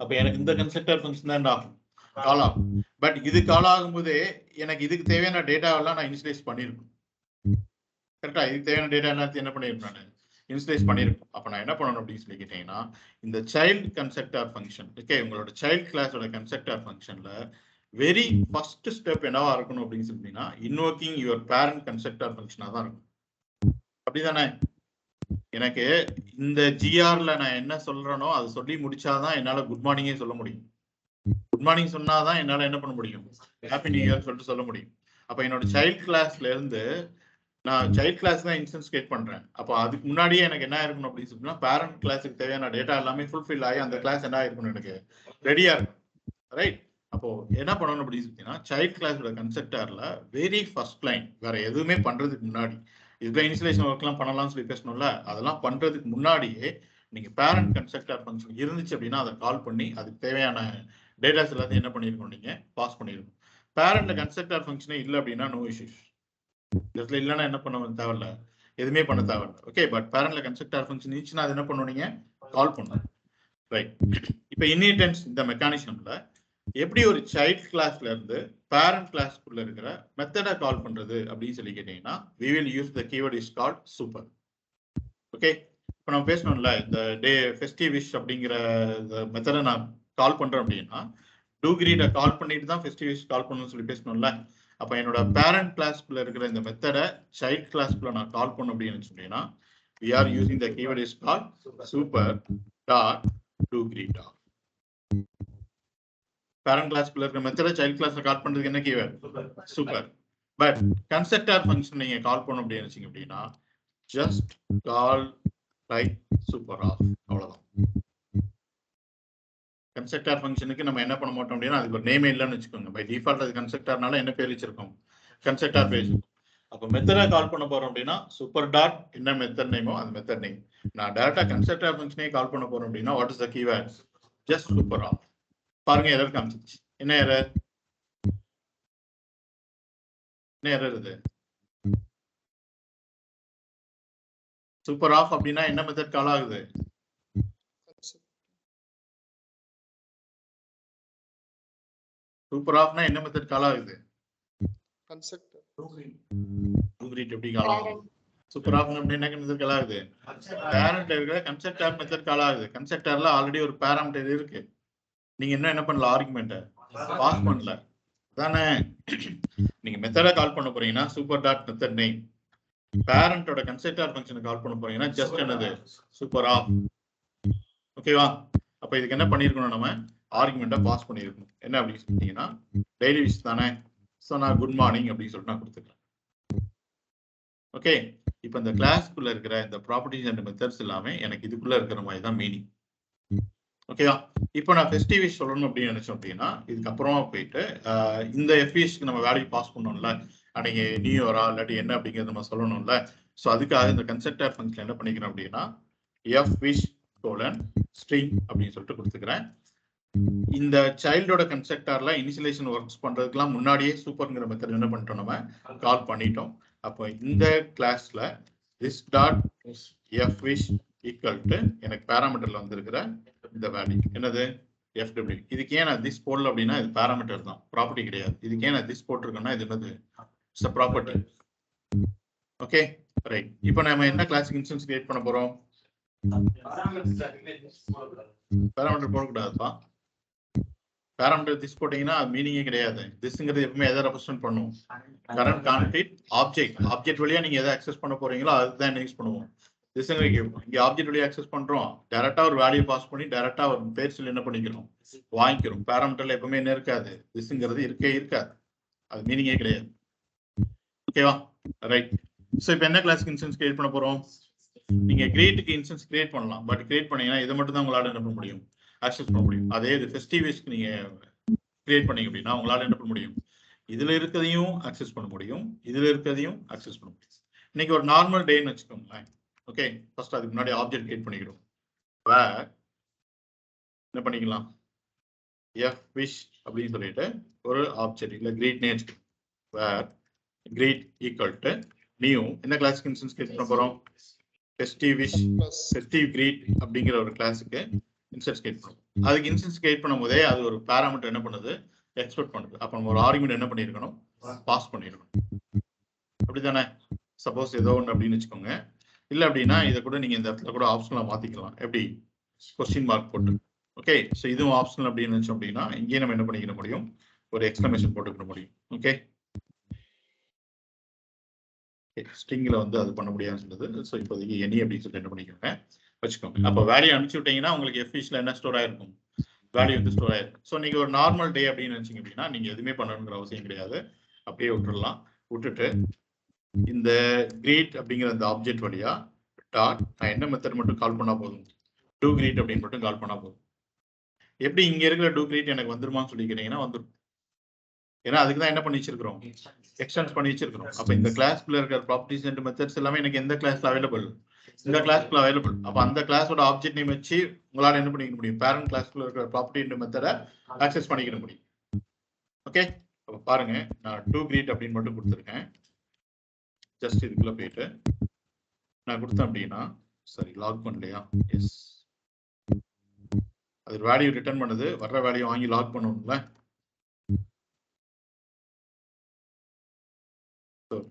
A: அப்ப எனக்கு இந்த கன்ஸ்ட்ரக்டர் ஃபங்க்ஷன் தான் என்ன ஆகும்? கால் ஆகும். பட் இது கால் ஆகும்போதே எனக்கு இதுக்கு தேவையான டேட்டாவெல்லாம் நான் இனிஷியலைஸ் பண்ணிருக்கேன். கரெக்டா? இதுக்கு தேவையான டேட்டா எல்லாத்தையும் என்ன பண்ணிருக்கேன்? நான் இனிஷியலைஸ் பண்ணிருக்கேன். அப்ப நான் என்ன பண்ணணும் அப்படின்னு சொல்லி கேட்டீங்கன்னா, இந்த சைல்டு கன்ஸ்ட்ரக்டர் ஃபங்க்ஷன், ஓகே, உங்களோட சைல்டு கிளாஸோட கன்ஸ்ட்ரக்டர் ஃபங்க்ஷன்ல வெரி ஃபர்ஸ்ட் ஸ்டெப் என்னவா இருக்கணும் அப்படின்னு சொல்லிட்டீங்கன்னா, இன்வோக்கிங் யுவர் பேரண்ட் கன்ஸ்ட்ரக்டர் ஃபங்க்ஷனா தான் இருக்கும். அப்படிதானே? எனக்கு இந்த ஜிஆர்ல நான் என்ன சொல்றேனோ அதை சொல்லி முடிச்சாதான் என்னால குட் மார்னிங்கே சொல்ல முடியும். குட் மார்னிங் சொன்னாதான் என்னால என்ன பண்ண முடியும்? ஹாப்பி நியூ இயர் சொல்லிட்டு சொல்ல முடியும். அப்ப என்னோட சைல்ட் கிளாஸ்ல இருந்து நான் சைல்ட் கிளாஸ் தான் இன்ஸ்டன்ஸ் கிரியேட் பண்றேன். அப்போ அதுக்கு முன்னாடியே எனக்கு என்ன இருக்கணும் அப்படின்னு சொன்னா, பேரண்ட் கிளாஸுக்கு தேவையான டேட்டா எல்லாமே ஃபுல்ஃபில் ஆகி அந்த கிளாஸ் என்ன இருக்கணும், எனக்கு ரெடியா இருக்கும். ரைட்? அப்போ என்ன பண்ணணும் அப்படின்னு சொன்னீங்கன்னா, சைல்ட் கிளாஸோட கன்ஸ்ட்ரக்டர்ல வெரி ஃபர்ஸ்ட் லைன், வேற எதுவுமே பண்றதுக்கு முன்னாடி, இதுல இனிஷியலைசேஷன் ஒர்க் எல்லாம் பண்ணலாம்னு சொல்லி பேசணும்ல, அதெல்லாம் பண்றதுக்கு முன்னாடியே நீங்க பேரண்ட் கன்ஸ்ட்ரக்டர் ஃபங்க்ஷன் இருந்துச்சு அப்படின்னா அதை கால் பண்ணி அதுக்கு தேவையான டேட்டாஸ் எல்லாத்தையும் என்ன பண்ணிருக்கணும், நீங்க பாஸ் பண்ணிருக்கணும். பேரண்ட் கன்ஸ்ட்ரக்டர் ஃபங்க்ஷனே இல்லை அப்படின்னா நோ இஷ்யூஸ். இதுல இல்லைன்னா என்ன பண்ண தேவையில்ல, எதுவுமே பண்ண தேவையில்ல. ஓகே, பட் பேரண்ட்ல கன்ஸ்ட்ரக்டர் ஃபங்க்ஷன் இருந்துச்சுன்னா அது என்ன பண்ணுவீங்க? கால் பண்ணும். ரைட்? இப்போ இன்ஹெரிட்டன்ஸ் இந்த மெக்கானிசம்ல எப்படி ஒரு சைல்ட் கிளாஸ்ல இருந்து பேரண்ட் கிளாஸ்க்குள்ள இருக்கிற மெத்தடை கால் பண்றது அப்படின்னு சொல்லி கேட்டீங்கன்னா, we will use the keyword is called super. Okay, இப்போ நம்ம பேசணும்ல, இந்த டே ஃபெஸ்டிவ் விஷ் அப்படிங்கிற மெத்தடை நான் கால் பண்றேன் அப்படின்னா, டூ கிரீட கால் பண்ணிட்டு தான் ஃபெஸ்டிவ் விஷ் கால் பண்ணணும்னு சொல்லி பேசணும்ல. அப்ப என்னோட பேரண்ட் கிளாஸ்க்குள்ள இருக்கிற இந்த மெத்தடை சைல்ட் கிளாஸ்க்குள்ள நான் கால் பண்ண அப்படின்னு சொன்னீங்கன்னா, we are using the keyword is called super dot do greet dot. Parent கிளாஸ்க்குள்ள இருக்கிற மெத்தடை சைல்ட் கிளாஸ்ல கால் பண்றதுக்கு என்ன keyword? Super. But constructor function நீங்க கால் பண்ண அப்படின்னு நினைச்சீங்க அப்படின்னா, just call like super of, அவ்வளவுதான். கன்ஸ்ட்ரக்டர் ஃபங்க்ஷனுக்கு நம்ம என்ன பண்ண மாட்டோம் அப்படின்னா, அதுக்கு ஒரு நேமே இல்லைன்னு வச்சுக்கோங்க. பை டிஃபால்ட் அது கன்ஸ்ட்ரக்டர்னால என்ன பேர் வச்சிருக்கோம்? கன்ஸ்ட்ரக்டர் பேர். அப்போ மெத்தடை கால் பண்ண போறோம் அப்படின்னா, சூப்பர் டாட் என்ன மெத்தட் நேமோ அந்த மெத்தட் நேம். நான் டைரக்டா கன்ஸ்ட்ரக்டர் ஃபங்க்ஷனே கால் பண்ண போறோம் அப்படின்னா, what is the keyword? Just super of. பாருங்க, எரர் காமிச்சிச்சு. என்ன எரர்? என்ன எரர் இது? சூப்பர் ஆஃப் அப்படின்னா என்ன மெத்தட் கால் ஆகுது? சூப்பர் ஆஃப்னா என்ன மெத்தட் கால் ஆகுது?
B: கன்ஸ்ட்ரக்டர்.
A: டூ கிரீட் எப்படி கால் ஆகுது? சூப்பர் ஆஃப் அப்படின்னா என்ன மெத்தட் கால் ஆகுது? பேரண்ட் இருக்கிற கன்ஸ்ட்ரக்டர் மெத்தட் கால் ஆகுது. கன்ஸ்ட்ரக்டர்ல ஆல்ரெடி ஒரு பாராமீட்டர் இருக்கு. நீங்க இன்னும் என்ன பண்ணல? ஆர்குமெண்ட் பாஸ் பண்ணல தானே? நீங்க மெத்தடை கால் பண்ண போறீங்கன்னா சூப்பர் டாட் மெத்தட் நேம். பேரண்டோட கன்ஸ்ட்ரக்டர் ஃபங்க்ஷனை கால் பண்ண போறீங்கன்னா ஜஸ்ட் என்னது? Super of. ஓகேவா? அப்ப இதுக்கு என்ன பண்ணிருக்கணும்? நம்ம ஆர்குமெண்ட்டை பாஸ் பண்ணிருக்கணும். என்ன அப்படின்னு சொல்லிட்டீங்கன்னா, டெய்லி விஷ் தானே, ஸோ நான் குட் மார்னிங் அப்படின்னு சொல்லிட்டு நான் கொடுத்துக்கிறேன். ஓகே, இப்போ இந்த கிளாஸ்க்குள்ள இருக்கிற இந்த ப்ராப்பர்ட்டிஸ் அண்ட் மெத்தட்ஸ் எல்லாமே எனக்கு இதுக்குள்ள இருக்கிற மாதிரி தான் மீனிங். ஓகேவா? இப்போ நான் ஃபெஸ்டிவ் விஷ் சொல்லணும் அப்படின்னு நினைச்சோம் அப்படின்னா, இதுக்கப்புறமா போயிட்டு இந்த எஃப்இஎஸ்க்கு நம்ம வேல்யூ பாஸ் பண்ணோம்ல, அன்னைக்கு நியூ இயரா இல்லாட்டி என்ன அப்படிங்கிறது நம்ம சொல்லணும்ல. ஸோ அதுக்காக இந்த கன்ஸ்ட்ரக்டர் ஃபங்க்ஷன் என்ன பண்ணிக்கிறேன் அப்படின்னா, எஃப் விஷ் கோலன் ஸ்ட்ரிங் அப்படின்னு சொல்லிட்டு கொடுத்துக்கிறேன். இந்த சைல்டோட கன்ஸ்ட்ரக்டர்ல இனிஷியலைசேஷன் ஒர்க்ஸ் பண்றதுக்குலாம் முன்னாடியே சூப்பர்ங்கிற மெத்தட் என்ன பண்ணிட்டோம், நம்ம கால் பண்ணிட்டோம். அப்போ இந்த கிளாஸ்ல this dot f wish equal to எனக்கு பாராமீட்டர்ல வந்திருக்கிற இந்த வேல்யூ என்னது? fw. இதுக்கு ஏன் நான் this போடல அப்படின்னா, இது பாராமீட்டர் தான், ப்ராப்பர்ட்டி கிடையாது. இதுக்கு ஏன் நான் this போட்டிருக்கேன்னா, இது என்னது? It's a property. Okay, right. இப்போ நம்ம என்ன கிளாஸ் இன்ஸ்டன்ஸ் கிரியேட் பண்ண போறோம்? பாராமீட்டர் போடக்கூடாதுப்பா. பாராமீட்டர் திஸ் போட்டீங்கன்னா மீனிங்கே கிடையாது. திஸ்ங்கிறது எப்பவுமே எதை ரெப்ரசென்ட் பண்ணும்? Current concrete object. ஆப்ஜெக்ட் வழியா நீங்க எதை அக்சஸ் பண்ண போறீங்களோ அதுதான் யூஸ் பண்ணுவோம். திஸ்ங்கிறது இங்க ஆப்ஜெக்ட் வழியா அக்சஸ் பண்றோம். டைரக்டா ஒரு வேல்யூ பாஸ் பண்ணி டைரக்டா ஒரு பேர் சொல்லி என்ன பண்ணிக்கிறோம்? வாங்கிக்கிறோம். பாராமீட்டர்ல எப்பவுமே என்ன இருக்காது? திஸ்ங்கிறது இருக்கே இருக்காது. அது மீனிங்கே கிடையாது. ஓகேவா? ரைட். ஸோ இப்போ என்ன கிளாஸ்க்கு இன்ஸ்டன்ஸ் கிரியேட் பண்ண போறோம்? நீங்க கிரியேட்டுக்கு இன்ஸ்டன்ஸ் கிரியேட் பண்ணலாம். பட் கிரியேட் பண்ணீங்கன்னா இதை மட்டும் தான் உங்களால என்ன பண்ண முடியும்? அக்சஸ் பண்ண முடியும். அதே இது ஃபெஸ்டிவ்ஸ்க்கு நீங்க கிரியேட் பண்ணீங்க அப்படின்னா உங்களால என்ன பண்ண முடியும்? இதுல இருக்கிறதையும் அக்சஸ் பண்ண முடியும், இதுல இருக்கிறதையும் அக்சஸ் பண்ண முடியும். இன்னைக்கு ஒரு நார்மல் டேன்னு வச்சுக்கோங்களேன். ஓகே, ஃபர்ஸ்ட் அதுக்கு முன்னாடி ஆப்ஜெக்ட் கிரியேட் பண்ணிக்கிறோம். வேர் என்ன பண்ணிக்கலாம்? எஃப் விஷ் அப்படின்னு சொல்லிட்டு ஒரு ஆப்ஜெக்ட் இல்லை greet name var greet equal to new என்ன கிளாஸ்க்கு இன்ஸ்டன்ஸ் கிரியேட் பண்ண போறோம் ஃபெஸ்டிவ் விஷ் ஃபெஸ்டிவ் கிரீட் அப்படிங்கிற ஒரு கிளாஸுக்கு இன்ஸ்டன்ஸ் கிரியேட் பண்ணுவோம். அதுக்கு இன்ஸ்டன்ஸ் கிரியேட் பண்ணும் போதே அது ஒரு பேராமீட்டர் என்ன பண்ணுது எக்ஸ்பெக்ட் பண்ணுது. அப்போ நம்ம ஒரு ஆர்குமெண்ட் என்ன பண்ணிருக்கணும் பாஸ் பண்ணிருக்கணும். அப்படிதானே? சப்போஸ் ஏதோ ஒன்று அப்படின்னு வச்சுக்கோங்க. இல்லை அப்படின்னா இதை கூட நீங்க இந்த இடத்துல கூட ஆப்ஷனலா மாத்திக்கலாம். எப்படி கொஸ்டின் மார்க் போட்டு. ஓகே, ஸோ இதுவும் ஆப்ஷனல் அப்படின்னு வச்சோம் அப்படின்னா இங்கேயே நம்ம என்ன பண்ணிக்கிற முடியும் ஒரு எக்ஸ்கிளமேஷன் போட்டுக்கிற முடியும். ஓகே, ஸ்ட்ரிங்ல வந்து அது பண்ண முடியாதுன்னு சொல்லுது. ஸோ இப்போதைக்கு எனி அப்படின்னு சொல்லிட்டு என்ன பண்ணிக்கோங்க வச்சுக்கோங்க. அப்போ வேல்யூ அனுப்பிச்சு விட்டீங்கன்னா உங்களுக்கு எஃபிஷியல் என்ன ஸ்டோர் ஆயிருக்கும் வேல்யூ வந்து ஸ்டோர் ஆயிருக்கும். ஸோ நீங்க ஒரு நார்மல் டே அப்படின்னு நினைச்சீங்க அப்படின்னா நீங்க எதுவுமே பண்ணணுங்கிற அவசியம் கிடையாது. அப்படியே விட்டுடலாம். விட்டுட்டு இந்த கிரீட் அப்படிங்கிற அந்த ஆப்ஜெக்ட் வழியா டாட் நான் என்ன மெத்தட் மட்டும் கால் பண்ணா போதும் டூ கிரீட் அப்படின்னு மட்டும் கால் பண்ணா போதும். எப்படி இங்க இருக்கிற டூ கிரீட் எனக்கு வந்துருமான்னு சொல்லிக்கிறீங்கன்னா வந்துடும். ஏன்னா அதுக்கு தான் என்ன பண்ணி வச்சிருக்கிறோம் எக்ஸ்டென்ஸ் பண்ணி வச்சிருக்கிறோம். அப்ப இந்த கிளாஸ்க்குள்ள இருக்கிற ப்ராப்பர்ட்டிஸ் அண்ட் மெத்தட்ஸ் எல்லாமே எனக்கு எந்த கிளாஸ்ல அவைலபிள் இந்த கிளாஸ்க்குள்ள அவைலபிள். அப்ப அந்த கிளாஸோட ஆப்ஜெக்ட் நேம் வச்சு உங்களால என்ன பண்ணிக்க முடியும் பேரண்ட் கிளாஸ்க்குள்ள இருக்கிற ப்ராப்பர்ட்டி அண்ட் மெத்தடை ஆக்சஸ் பண்ணிக்க முடியும். ஓகே, அப்ப பாருங்க நான் டூ கிரீட் அப்படின்னு மட்டும் கொடுத்துருக்கேன். ஜஸ்ட் இதுக்குள்ள போயிட்டு நான் கொடுத்தேன் அப்படின்னா சரி லாக் பண்ணலையா எஸ் அது வேல்யூ ரிட்டர்ன் பண்ணுது. வர்ற வேல்யூ வாங்கி லாக் பண்ணணும்ல.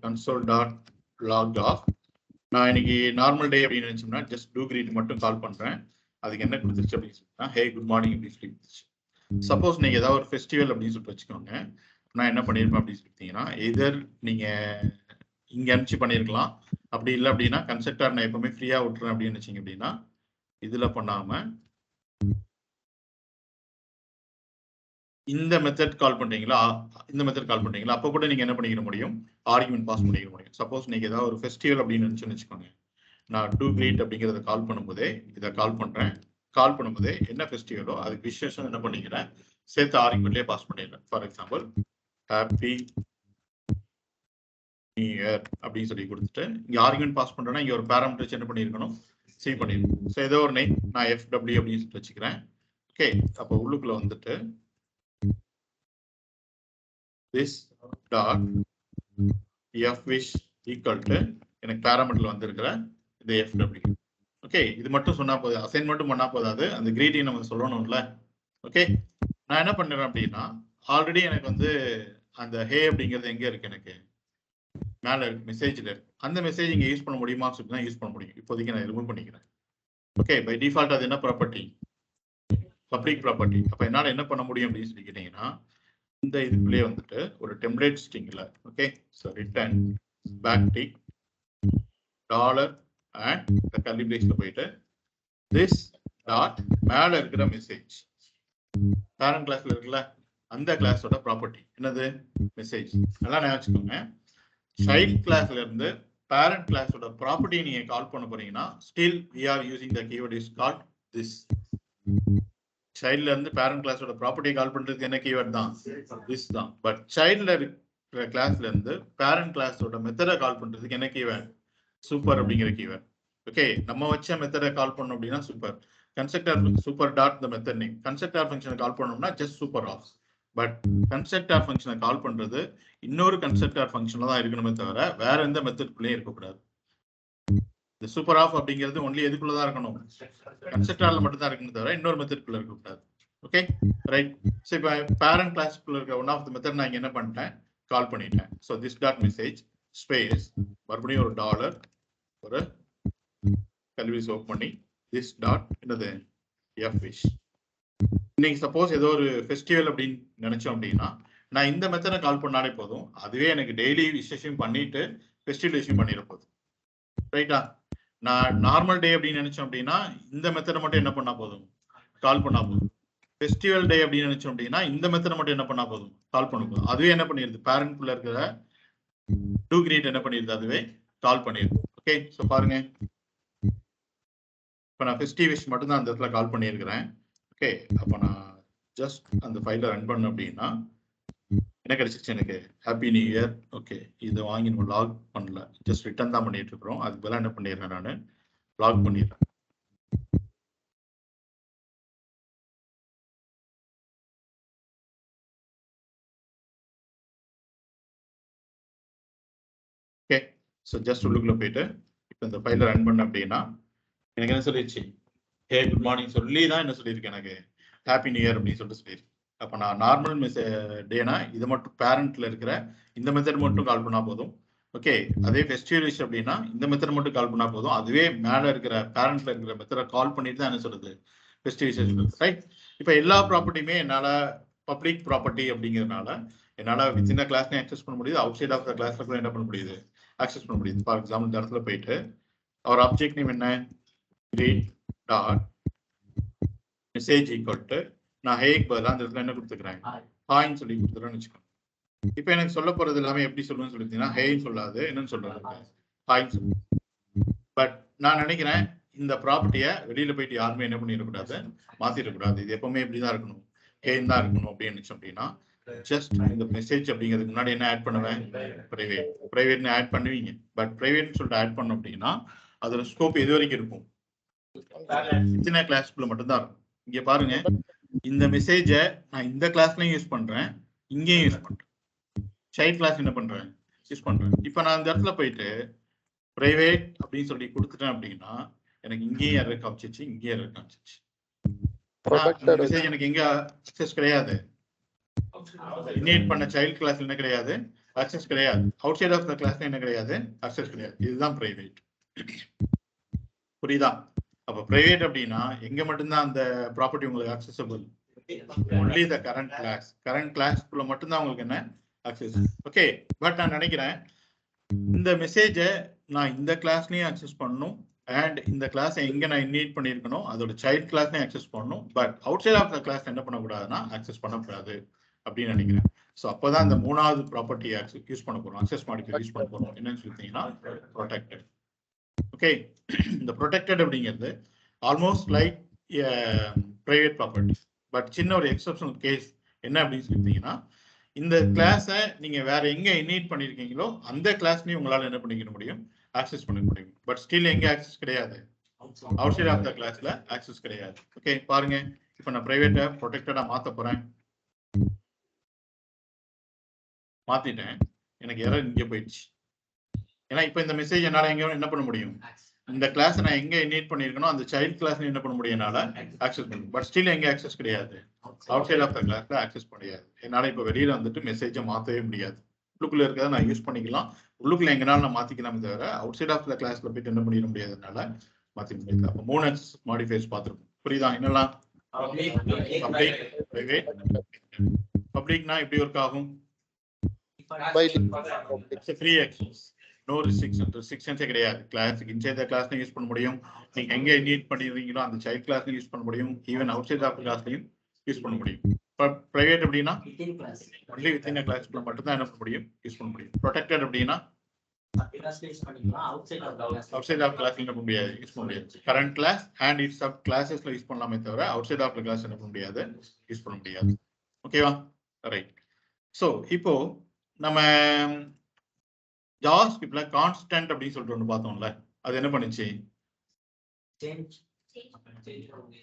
A: console dot logged off நான் இன்னைக்கு நார்மல் டே அப்படின்னு நினைச்சோம்னா ஜஸ்ட் டூ கிரீட் மட்டும் கால் பண்றேன். அதுக்கு என்ன கொடுத்துருச்சு அப்படின்னு சொன்னா ஹே குட் மார்னிங் அப்படின்னு சொல்லி. சப்போஸ் நீங்க ஏதாவது ஒரு ஃபெஸ்டிவல் அப்படின்னு சொல்லிட்டு வச்சுக்கோங்க. நான் என்ன பண்ணிருப்பேன் அப்படின்னு சொல்லிட்டீங்கன்னா எதர் நீங்க இங்க அனுப்பிச்சு பண்ணிருக்கலாம். அப்படி இல்லை அப்படின்னா கன்செப்டார் நான் எப்பவுமே ஃப்ரீயா விட்டுறேன் அப்படின்னு நினைச்சீங்க அப்படின்னா இதுல பண்ணாம இந்த மெத்தட் கால் பண்றீங்களா இந்த மெத்தட் கால் பண்றீங்களா அப்போ கூட நீங்க என்ன பண்ணிக்க முடியும் ஆர்குமெண்ட் பாஸ் பண்ணிக்க முடியும். சப்போஸ் நீங்க ஏதாவது ஒரு ஃபெஸ்டிவல் அப்படின்னு நினைச்சுன்னு வச்சுக்கோங்க. நான் டூ கிரீட் அப்படிங்கிறத கால் பண்ணும்போதே இதை கால் பண்றேன். கால் பண்ணும்போதே என்ன ஃபெஸ்டிவலோ அதுக்கு விசேஷம் என்ன பண்ணிக்கிறேன் சேர்த்து ஆர்குமெண்ட்லயே பாஸ் பண்ணிடுறேன். For example happy new year அப்படின்னு சொல்லி கொடுத்துட்டு இங்க ஆர்குமெண்ட் பாஸ் பண்றேன்னா இங்க ஒரு பேராமீட்டர் என்ன பண்ணிருக்கணும் சி பண்ணிருக்கணும். ஸோ ஏதோ ஒரு நேம் நான் FW அப்படின்னு சொல்லி வச்சுக்கிறேன். ஓகே, அப்போ உள்ளுக்குள்ள வந்துட்டு this dot f wish equal to எனக்கு பேராமீட்டர்ல வந்திருக்கிற இந்த FW. ஓகே, இது மட்டும் சொன்னா போதும். அசைன் மட்டும் பண்ணா போதாது, அந்த கிரீட்டிங் நம்ம சொல்லணும்ல. ஓகே, நான் என்ன பண்ணுறேன் அப்படின்னா ஆல்ரெடி எனக்கு வந்து அந்த ஹே அப்படிங்கிறது எங்க இருக்கு எனக்கு மேல இருக்கு மெசேஜ்ல இருக்கு. அந்த மெசேஜ் இங்க யூஸ் பண்ண முடியுமான்னு சொல்லி தான் யூஸ் பண்ண முடியும். இப்போதைக்கு நான் ரிமூவ் பண்ணிக்கிறேன். ஓகே, பை டிஃபால்ட் அது என்ன ப்ராப்பர்ட்டி பப்ளிக் ப்ராப்பர்ட்டி. அப்ப என்னால என்ன பண்ண முடியும் அப்படின்னு சொல்லி கேட்டீங்கன்னா இந்த இதுக்குள்ளேயே வந்துட்டு ஒரு டெம்ப்ளேட் ஸ்ட்ரிங்ல okay so return back tick dollar and இந்த கர்லி பிரேஸ்ல போயிட்டு திஸ் டாட் மேல இருக்கிற மெசேஜ் பேரண்ட் கிளாஸ்ல இருக்குல்ல அந்த கிளாஸோட ப்ராப்பர்ட்டி என்னது மெசேஜ். நல்லா ஞாபகம். சைல்ட் கிளாஸ்ல இருந்து பேரண்ட் கிளாஸோட ப்ராப்பர்ட்டி நீங்க கால் பண்ண போறீங்கன்னா still we are using the keyword is called this. சைல்ட்ல இருந்து பேரண்ட் கிளாஸோட ப்ராப்பர்ட்டி கால் பண்றதுக்கு என்ன கீவேர்ட் தான் this தான். பட் சைல்ட்ல இருக்கிற கிளாஸ்ல இருந்து பேரண்ட் கிளாஸோட மெத்தடை கால் பண்றதுக்கு என்ன கீவேர்ட் சூப்பர் அப்படிங்கிற கீவேர்ட். ஓகே, நம்ம வச்ச மெத்தடை கால் பண்ணோம் அப்படின்னா super constructor super dot the method name. Constructor ஃபங்க்ஷனை கால் பண்ணோம்னா just super of. But constructor ஃபங்க்ஷனை கால் பண்றது இன்னொரு கன்ஸ்ட்ரக்டர் ஃபங்க்ஷன்ல தான் இருக்கணுமே தவிர வேற எந்த மெத்தட்குள்ளேயும் இருக்கக்கூடாது. இந்த சூப்பர் ஆஃப் அப்படிங்கிறது ஒன்லி எதுக்குள்ளதான் இருக்கணும் கன்ஸ்ட்ரக்டர்ல மட்டும் தான் இருக்கணும் தவிர இன்னொரு மெத்தட்குள்ள இருக்கக்கூடாது. Okay right. ஸோ இப்போ பேரண்ட் கிளாஸ்க்குள்ள இருக்க ஒன் ஆஃப் த மெத்தட் நான் என்ன பண்ணிட்டேன் கால் பண்ணிட்டேன். So this dot message space மறுபடியும் ஒரு டாலர் ஒரு கல்வி சோப் பண்ணி திஸ் டாட் என்னது எஃப் விஷ். இன்னைக்கு சப்போஸ் ஏதோ ஒரு ஃபெஸ்டிவல் அப்படின்னு நினைச்சோம் அப்படின்னா நான் இந்த மெத்தடை கால் பண்ணாலே போதும், அதுவே எனக்கு டெய்லி விஷயம் பண்ணிட்டு ஃபெஸ்டிவல் விஷயம் பண்ணிட போதும். ரைட்டா? நான் நார்மல் டே அப்படின்னு நினைச்சோம் அப்படின்னா இந்த மெத்தடை மட்டும் என்ன பண்ணா போதும் கால் பண்ணா போதும். ஃபெஸ்டிவல் டே அப்படின்னு நினைச்சோம் அப்படின்னா இந்த மெத்தடை மட்டும் என்ன பண்ணா போதும் கால் பண்ண போதும். அதுவே என்ன பண்ணிருது பேரண்ட் குள்ள இருக்கிற டூ கிரீட் என்ன பண்ணிருது அதுவே கால் பண்ணிருது. ஓகே, ஸோ பாருங்க இப்போ நான் ஃபெஸ்டிவ் மட்டும் தான் அந்த இடத்துல கால் பண்ணியிருக்கிறேன். ஓகே, அப்போ நான் ஜஸ்ட் அந்த ஃபைலை ரன் பண்ண அப்படின்னா என்ன கிடைச்சிச்சு எனக்கு ஹாப்பி நியூ இயர். ஓகே, இதை வாங்கி நம்ம லாக் பண்ணல, ஜஸ்ட் ரிட்டர்ன் தான் பண்ணிட்டு இருக்கிறோம். அதுக்கு பதிலாக என்ன பண்ணிடுறேன் நான் லாக் பண்ணிடுறேன். ஸோ ஜஸ்ட் உள்ளுக்குள்ள போயிட்டு இப்போ இந்த ஃபைலை ரன் பண்ண அப்படின்னா எனக்கு என்ன சொல்லிடுச்சு, ஹே குட் மார்னிங் சொல்லி தான் என்ன சொல்லியிருக்கேன், எனக்கு ஹாப்பி நியூ இயர் அப்படின்னு சொல்லிட்டு சொல்லியிருக்கேன். அப்போ நான் நார்மல் டேனா இதை மட்டும் பேரண்ட்ல இருக்கிற இந்த மெத்தட் மட்டும் கால் பண்ணா போதும். ஓகே, அதே ஃபெஸ்டிவல் விஷ் அப்படின்னா இந்த மெத்தட் மட்டும் கால் பண்ணா போதும். அதுவே மேல இருக்கிற பேரண்ட்ல இருக்கிற மெத்தடை கால் பண்ணிட்டு தான் என்ன சொல்றது, ஃபெஸ்டிவல் விஷ், ரைட்? இப்போ எல்லா ப்ராப்பர்ட்டியுமே என்னால பப்ளிக் ப்ராப்பர்ட்டி அப்படிங்கிறதுனால என்னால வித்தின் கிளாஸ்ல ஆக்சஸ் பண்ண முடியுது, அவுட் சைட் ஆஃப் த கிளாஸ்ல கூட என்ன பண்ண முடியுது, ஆக்சஸ் பண்ண முடியுது. ஃபார் எக்ஸாம்பிள் இந்த இடத்துல போயிட்டு அவர் ஆப்ஜெக்ட் நேம் என்ன, great dot message equal to நான் ஹேக்கு பதிலாக அந்த இடத்துல என்ன கொடுத்துக்கிறேன், ஹாய்ன்னு சொல்லி கொடுத்துறேன்னு வச்சுக்கோங்க. இப்போ எனக்கு சொல்ல போறது எல்லாமே எப்படி சொல்லணும்னு சொல்லிட்டீங்கன்னா ஹேன்னு சொல்லாது, என்னன்னு சொல்றது, ஹாய்ன்னு சொல்லு. பட் நான் நினைக்கிறேன் இந்த ப்ராப்பர்ட்டியை வெளியில போயிட்டு யாருமே என்ன பண்ணிடக்கூடாது, மாத்திடக்கூடாது. இது எப்பவுமே இப்படிதான் இருக்கணும், ஹேன்னு தான் இருக்கணும் அப்படின்னு நினைச்சோம் அப்படின்னா ஜஸ்ட் இந்த மெசேஜ் அப்படிங்கிறதுக்கு முன்னாடி என்ன ஆட் பண்ணுவேன், பிரைவேட்னு ஆட் பண்ணுவீங்க. பட் பிரைவேட்னு சொல்லிட்டு ஆட் பண்ணோம் அப்படின்னா அதோட ஸ்கோப் எது வரைக்கும் இருக்கும், சின்ன கிளாஸ்க்குள்ள மட்டும்தான் இருக்கும். இங்க பாருங்க, இந்த மெசேஜை நான் இந்த கிளாஸ்லயும் யூஸ் பண்றேன், இங்கேயும் யூஸ் பண்றேன், சைல்ட் கிளாஸ் என்ன பண்றேன், யூஸ் பண்றேன். இப்போ நான் இந்த இடத்துல போயிட்டு பிரைவேட் அப்படின்னு சொல்லி கொடுத்துட்டேன் அப்படின்னா எனக்கு இங்கேயும் எரர் காமிச்சிச்சு, இங்கேயும் எரர் காமிச்சிச்சு. மெசேஜ் எனக்கு எங்க அக்சஸ் கிடையாது, இனிட் பண்ண சைல்ட் கிளாஸ் என்ன கிடையாது, அக்சஸ் கிடையாது. Outside of the class என்ன கிடையாது, அக்சஸ் கிடையாது. இதுதான் பிரைவேட். புரியுதா? அப்ப பிரைவேட் அப்படின்னா எங்க மட்டும்தான் அந்த ப்ராப்பர்ட்டி உங்களுக்கு அக்சஸபிள், ஒன்லி த கரண்ட் கிளாஸ்க்குள்ள மட்டும்தான் உங்களுக்கு என்ன அக்சஸ். ஓகே, பட் நான் நினைக்கிறேன் இந்த மெசேஜை நான் இந்த கிளாஸ்லயும் அக்சஸ் பண்ணணும் அண்ட் இந்த கிளாஸ் எங்க நான் இன்வைட் பண்ணிருக்கணும் அதோட சைல்ட் கிளாஸ்லயும் அக்சஸ் பண்ணணும். But outside of the class என்ன பண்ணக்கூடாதுன்னா அக்சஸ் பண்ணக்கூடாது அப்படின்னு நினைக்கிறேன். ஸோ அப்போதான் இந்த மூணாவது ப்ராப்பர்ட்டியை யூஸ் பண்ண போறோம், அக்சஸ் மாடிஃபையர் யூஸ் பண்ண போறோம். என்னன்னு சொல்லிட்டீங்கன்னா ப்ரொடெக்டட். ஓகே, இந்த ப்ரொடெக்டட் அப்படிங்கிறது almost like private property. But சின்ன ஒரு எக்ஸப்ஷனல் கேஸ் என்ன அப்படின்னு சொல்லிட்டீங்கன்னா இந்த கிளாஸை நீங்க வேற எங்க இன்வைட் பண்ணிருக்கீங்களோ அந்த கிளாஸ்லயும் உங்களால என்ன பண்ணிக்க முடியும், ஆக்சஸ் பண்ண முடியும். பட் ஸ்டில் எங்க ஆக்சஸ் கிடையாது, அவுட் சைட் ஆஃப் த கிளாஸ்ல ஆக்சஸ் கிடையாது. ஓகே, பாருங்க, இப்போ நான் பிரைவேட்டை ப்ரொடெக்டடா மாத்த போறேன், மாத்திட்டேன், எனக்கு எரர் இங்கே போயிடுச்சு. ஏன்னா இப்போ இந்த மெசேஜ் என்னால எங்க என்ன பண்ண முடியும், இந்த கிளாஸ் நான் எங்க இன்வைட் பண்ணிருக்கணும் அந்த சைல்ட் கிளாஸ்ல என்ன பண்ண முடியும், என்னால ஆக்சஸ் பண்ண முடியும். பட் ஸ்டில் எங்க ஆக்சஸ் கிடையாது, அவுட் சைட் ஆஃப் த கிளாஸ்ல ஆக்சஸ் முடியாது. என்னால இப்போ வெளியில வந்துட்டு மெசேஜை மாத்தவே முடியாது. உள்ளுக்குள்ள இருக்கிறத நான் யூஸ் பண்ணிக்கலாம், உள்ளுக்குள்ள எங்கனால நான் மாத்திக்கலாமே தவிர அவுட் சைட் ஆஃப் த கிளாஸ்ல போயிட்டு என்ன பண்ணிட முடியாதுனால மாத்திக்க முடியாது. அப்போ 3 அக்சஸ் மாடிஃபையர்ஸ் பார்த்துருக்கோம். புரியுதா? என்னெல்லாம்? பப்ளிக்னா எப்படி ஒர்க் ஆகும், ஃப்ரீ அக்சஸ், நோ ரெஸ்ட்ரிக்ஷன்ஸே கிடையாது. கிளாஸுக்கு இன்சைட் த கிளாஸ்ல யூஸ் பண்ண முடியும், நீங்க எங்க இன்வைட் பண்ணிருக்கீங்களோ அந்த சைல்ட் கிளாஸ்லயும் யூஸ் பண்ண முடியும், ஈவன் அவுட் சைட் ஆஃப் கிளாஸ்லயும் யூஸ் பண்ண முடியும். பிரைவேட் அப்படின்னா ஒன்லி வித்தின் த கிளாஸ்க்குள்ள மட்டும் தான் என்ன பண்ண முடியும், யூஸ் பண்ண முடியும். ப்ரொடெக்டட் அப்படின்னா அவுட் சைட் ஆஃப் கிளாஸ் என்ன பண்ண முடியாது, யூஸ் பண்ண முடியாது. Current class and its sub கிளாஸஸ்ல யூஸ் பண்ணலாமே தவிர அவுட் சைட் ஆஃப் கிளாஸ் என்ன பண்ண முடியாது, யூஸ் பண்ண முடியாது. ஓகேவா? ரைட். ஸோ இப்போ நம்ம ஜாவாஸ்கிரிப்ட்ல கான்ஸ்டன்ட் அப்படின்னு சொல்லிட்டு ஒன்று பார்த்தோம்ல, அது என்ன பண்ணுச்சு,